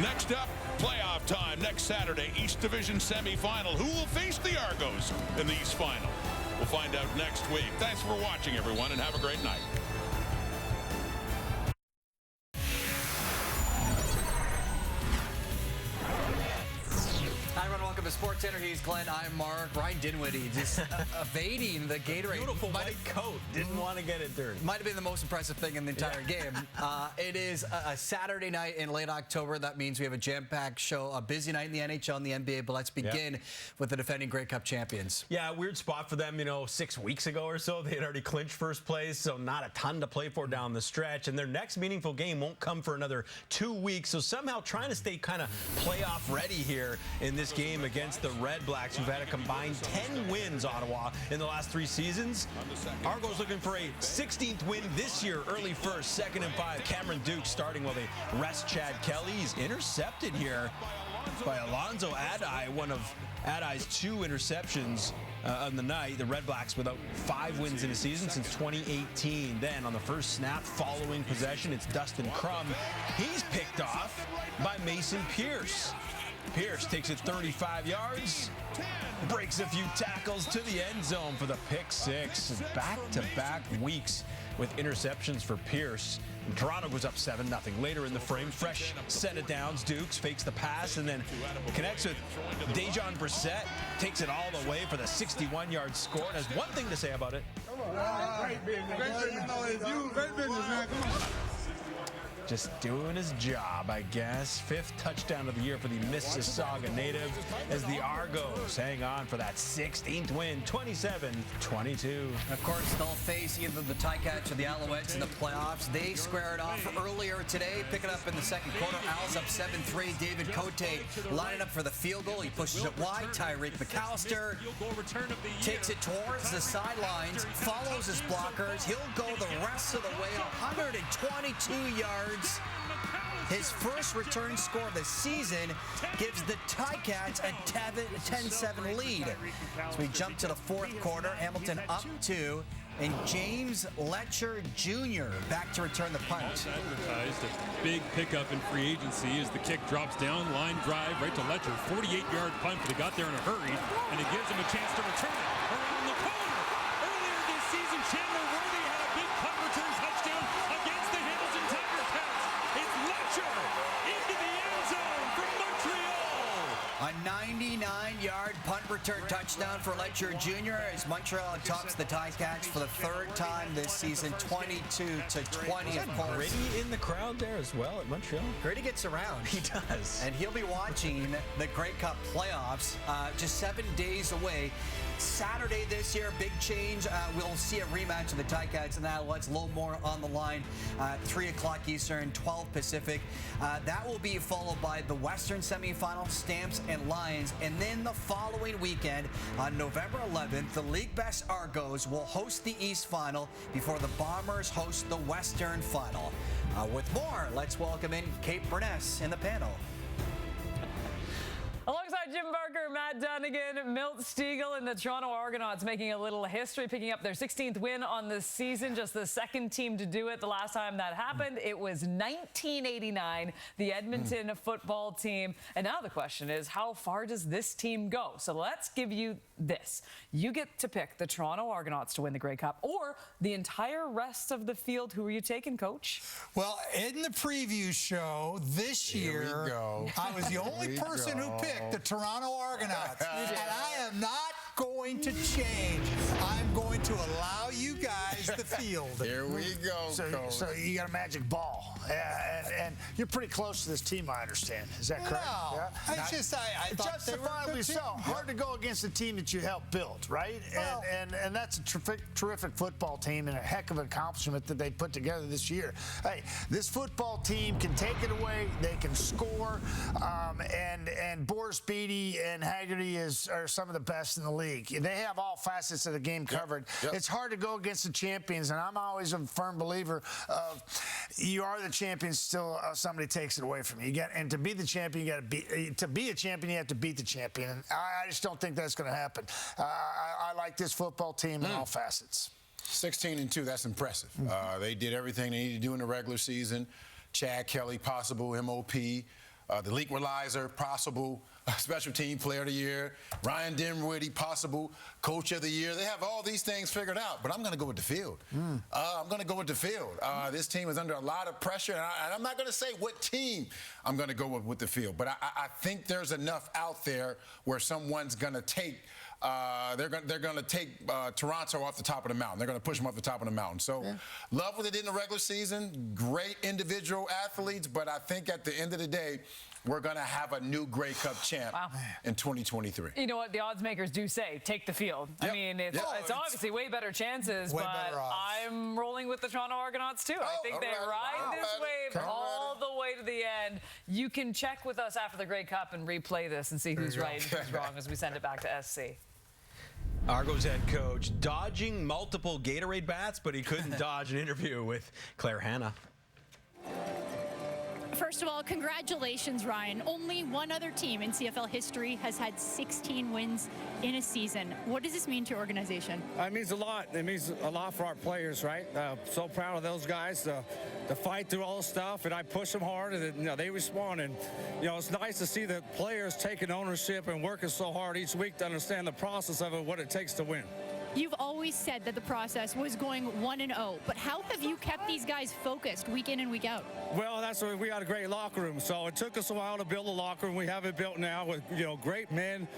Next up, playoff time next Saturday, East Division semifinal. Who will face the Argos in the East Final? We'll find out next week. Thanks for watching, everyone, and have a great night. Hi, everyone. Welcome to Sports Center. He's Glenn. I'm Mark. Ryan Dinwiddie just evading the Gatorade. Beautiful white coat. Didn't want to get it dirty. Might have been the most impressive thing in the entire game. It is a Saturday night in late October. That means we have a jam-packed show, a busy night in the NHL and the NBA. But let's begin with the defending Grey Cup champions. Yeah, weird spot for them. 6 weeks ago or so, they had already clinched first place, so not a ton to play for down the stretch. And their next meaningful game won't come for another 2 weeks. So somehow trying to stay kind of playoff ready here in this game against the RedBlacks, who've had a combined 10 wins, Ottawa, in the last 3 seasons. Argos looking for a 16th win this year, early first, 2nd and 5. Cameron Duke starting while they rest Chad Kelly. He's intercepted here by Alonzo Adai, one of Adai's 2 interceptions on the night. The RedBlacks without 5 wins in a season since 2018. Then on the first snap following possession, it's Dustin Crum. He's picked off by Mason Pierce. Pierce takes it 35 yards, breaks a few tackles to the end zone for the pick six. Back-to-back weeks with interceptions for Pierce. And Toronto goes up 7-0. Later in the frame, fresh set of downs. Dukes fakes the pass and then connects with Dejon Brissett. Takes it all the way for the 61-yard score. And has one thing to say about it. Great business, man. Come on. Just doing his job, I guess. 5th touchdown of the year for the Mississauga native as the Argos hang on for that 16th win, 27-22. Of course, they'll face either the Ticats or the Alouettes in the playoffs. They square it off earlier today, picking up in the second quarter. Owls up 7-3. David Cote lining up for the field goal. He pushes it wide. Tyreek McAllister takes it towards the sidelines, follows his blockers. He'll go the rest of the way, 122 yards. His first return score of the season gives the Ticats a 10-7 lead. So we jump to the fourth quarter. Hamilton up 2, and James Letcher Jr. back to return the punt. Advertised a big pickup in free agency as the kick drops down, line drive right to Letcher. 48-yard punt, but he got there in a hurry, and it gives him a chance to return it around the corner. Earlier this season, Chandler Worthy had a big punt return touchdown against the Hamilton Tiger Cats. It's Letcher into the end zone from Montreal. A 99-yard punt return touchdown for Letcher Jr. as Montreal tops the Ticats for the 3rd time this season, 22-20, of course. Grady in the crowd there as well at Montreal. Grady gets around. He does. And he'll be watching the Grey Cup playoffs just 7 days away. Saturday this year, big change. We'll see a rematch of the Ticats and the Alouettes. A little more on the line. 3 o'clock Eastern, 12 Pacific. That will be followed by the Western semifinal, Stamps and Lions. And then the following weekend, on November 11th, the League Best Argos will host the East Final before the Bombers host the Western Final. With more, let's welcome in Kate Burness in the panel. Alongside Jim Barker, Matt Dunnigan, Milt Stiegel, and the Toronto Argonauts making a little history, picking up their 16th win on the season, just the second team to do it. The last time that happened, it was 1989, the Edmonton football team. And now the question is, how far does this team go? So let's give you this. You get to pick the Toronto Argonauts to win the Grey Cup or the entire rest of the field. Who are you taking, Coach? Well, in the preview show this year, I was the only person who picked the Toronto Argonauts. And I am not going to change. I'm going to allow you guys the field. Here we go, Coach. So you got a magic ball. And you're pretty close to this team, I understand. Is that correct? No. Yeah? It's just, I thought justifiably they were so. Hard to go against a team that you helped build, right? Well, and that's a terrific football team and a heck of an accomplishment that they put together this year. Hey, this football team can take it away. They can score. And Boris Beatty and Haggerty are some of the best in the league. They have all facets of the game covered. Yep. It's hard to go against the champions, and I'm always a firm believer of you are the champions still somebody takes it away from you. And to be the champion, you got to be a champion, you have to beat the champion. And I just don't think that's going to happen. I like this football team in all facets. 16-2, that's impressive. They did everything they needed to do in the regular season. Chad Kelly, possible MOP. The Leaqualizer, possible Special Team Player of the Year. Ryan Dinwiddie, possible Coach of the Year. They have all these things figured out, but I'm going to go with the field. I'm going to go with the field. This team is under a lot of pressure, and I'm not going to say what team I'm going to go with the field, but I think there's enough out there where someone's going to take they're going to take Toronto off the top of the mountain. They're going to push them off the top of the mountain. So, love what they did in the regular season. Great individual athletes, but I think at the end of the day, we're going to have a new Grey Cup champ in 2023. You know what the odds makers do say? Take the field. I mean, it's obviously way better chances, but I'm rolling with the Toronto Argonauts too. I think they ride this wave all the way to the end. You can check with us after the Grey Cup and replay this and see who's right and who's wrong as we send it back to SC. Argos head coach dodging multiple Gatorade bats, but he couldn't dodge an interview with Claire Hanna. First of all, congratulations, Ryan. Only one other team in CFL history has had 16 wins in a season. What does this mean to your organization? It means a lot. It means a lot for our players, right? So proud of those guys to fight through all the stuff, and I push them hard, and they respond. And it's nice to see the players taking ownership and working so hard each week to understand the process of it, what it takes to win. You've always said that the process was going 1-0, but how have you kept these guys focused week in and week out? Well, that's why we got a great locker room. So it took us a while to build a locker room. We have it built now with great men,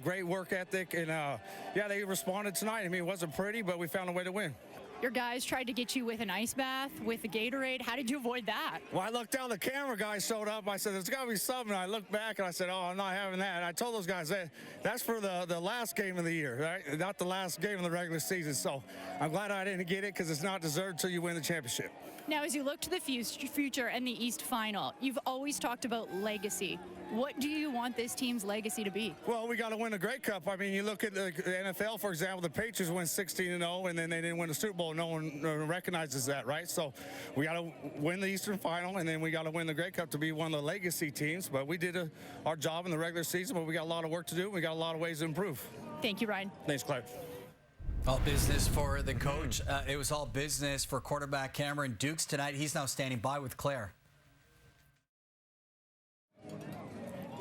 great work ethic, and they responded tonight. I mean, it wasn't pretty, but we found a way to win. Your guys tried to get you with an ice bath, with a Gatorade. How did you avoid that? Well, I looked down, the camera guy showed up. I said, there's got to be something. I looked back, and I said, oh, I'm not having that. And I told those guys, that's for the last game of the year, right? Not the last game of the regular season. So I'm glad I didn't get it because it's not deserved until you win the championship. Now, as you look to the future and the East Final, you've always talked about legacy. What do you want this team's legacy to be? Well, we got to win the Grey Cup. I mean, you look at the NFL, for example, the Patriots went 16-0, and then they didn't win the Super Bowl. No one recognizes that, right? So we got to win the Eastern Final, and then we got to win the Grey Cup to be one of the legacy teams. But we did our job in the regular season, but we got a lot of work to do. We got a lot of ways to improve. Thank you, Ryan. Thanks, Claire. All business for the coach. It was all business for quarterback Cameron Dukes tonight. He's now standing by with Claire.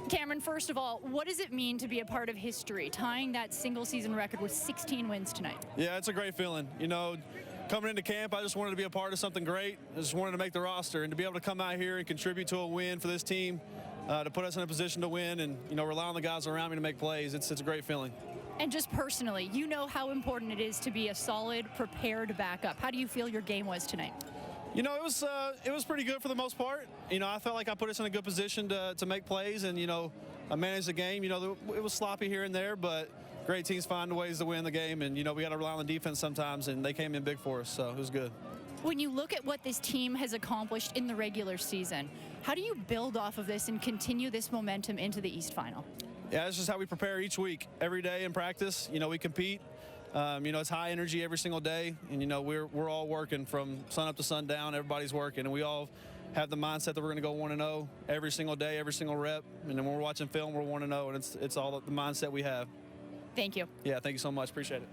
Cameron, first of all, what does it mean to be a part of history, tying that single-season record with 16 wins tonight? Yeah, it's a great feeling. Coming into camp, I just wanted to be a part of something great. I just wanted to make the roster, and to be able to come out here and contribute to a win for this team, to put us in a position to win and, rely on the guys around me to make plays, it's a great feeling. And just personally, you know how important it is to be a solid, prepared backup. How do you feel your game was tonight? It was pretty good for the most part. I felt like I put us in a good position to make plays and, manage the game. It was sloppy here and there, but great teams find ways to win the game. And, we got to rely on the defense sometimes, and they came in big for us, so it was good. When you look at what this team has accomplished in the regular season, how do you build off of this and continue this momentum into the East Final? Yeah, it's just how we prepare each week. Every day in practice, we compete. It's high energy every single day, and we're all working from sun up to sundown. Everybody's working, and we all have the mindset that we're going to go 1-0 every single day, every single rep. And then when we're watching film, we're 1-0, and it's all the mindset we have. Thank you. Yeah, thank you so much. Appreciate it.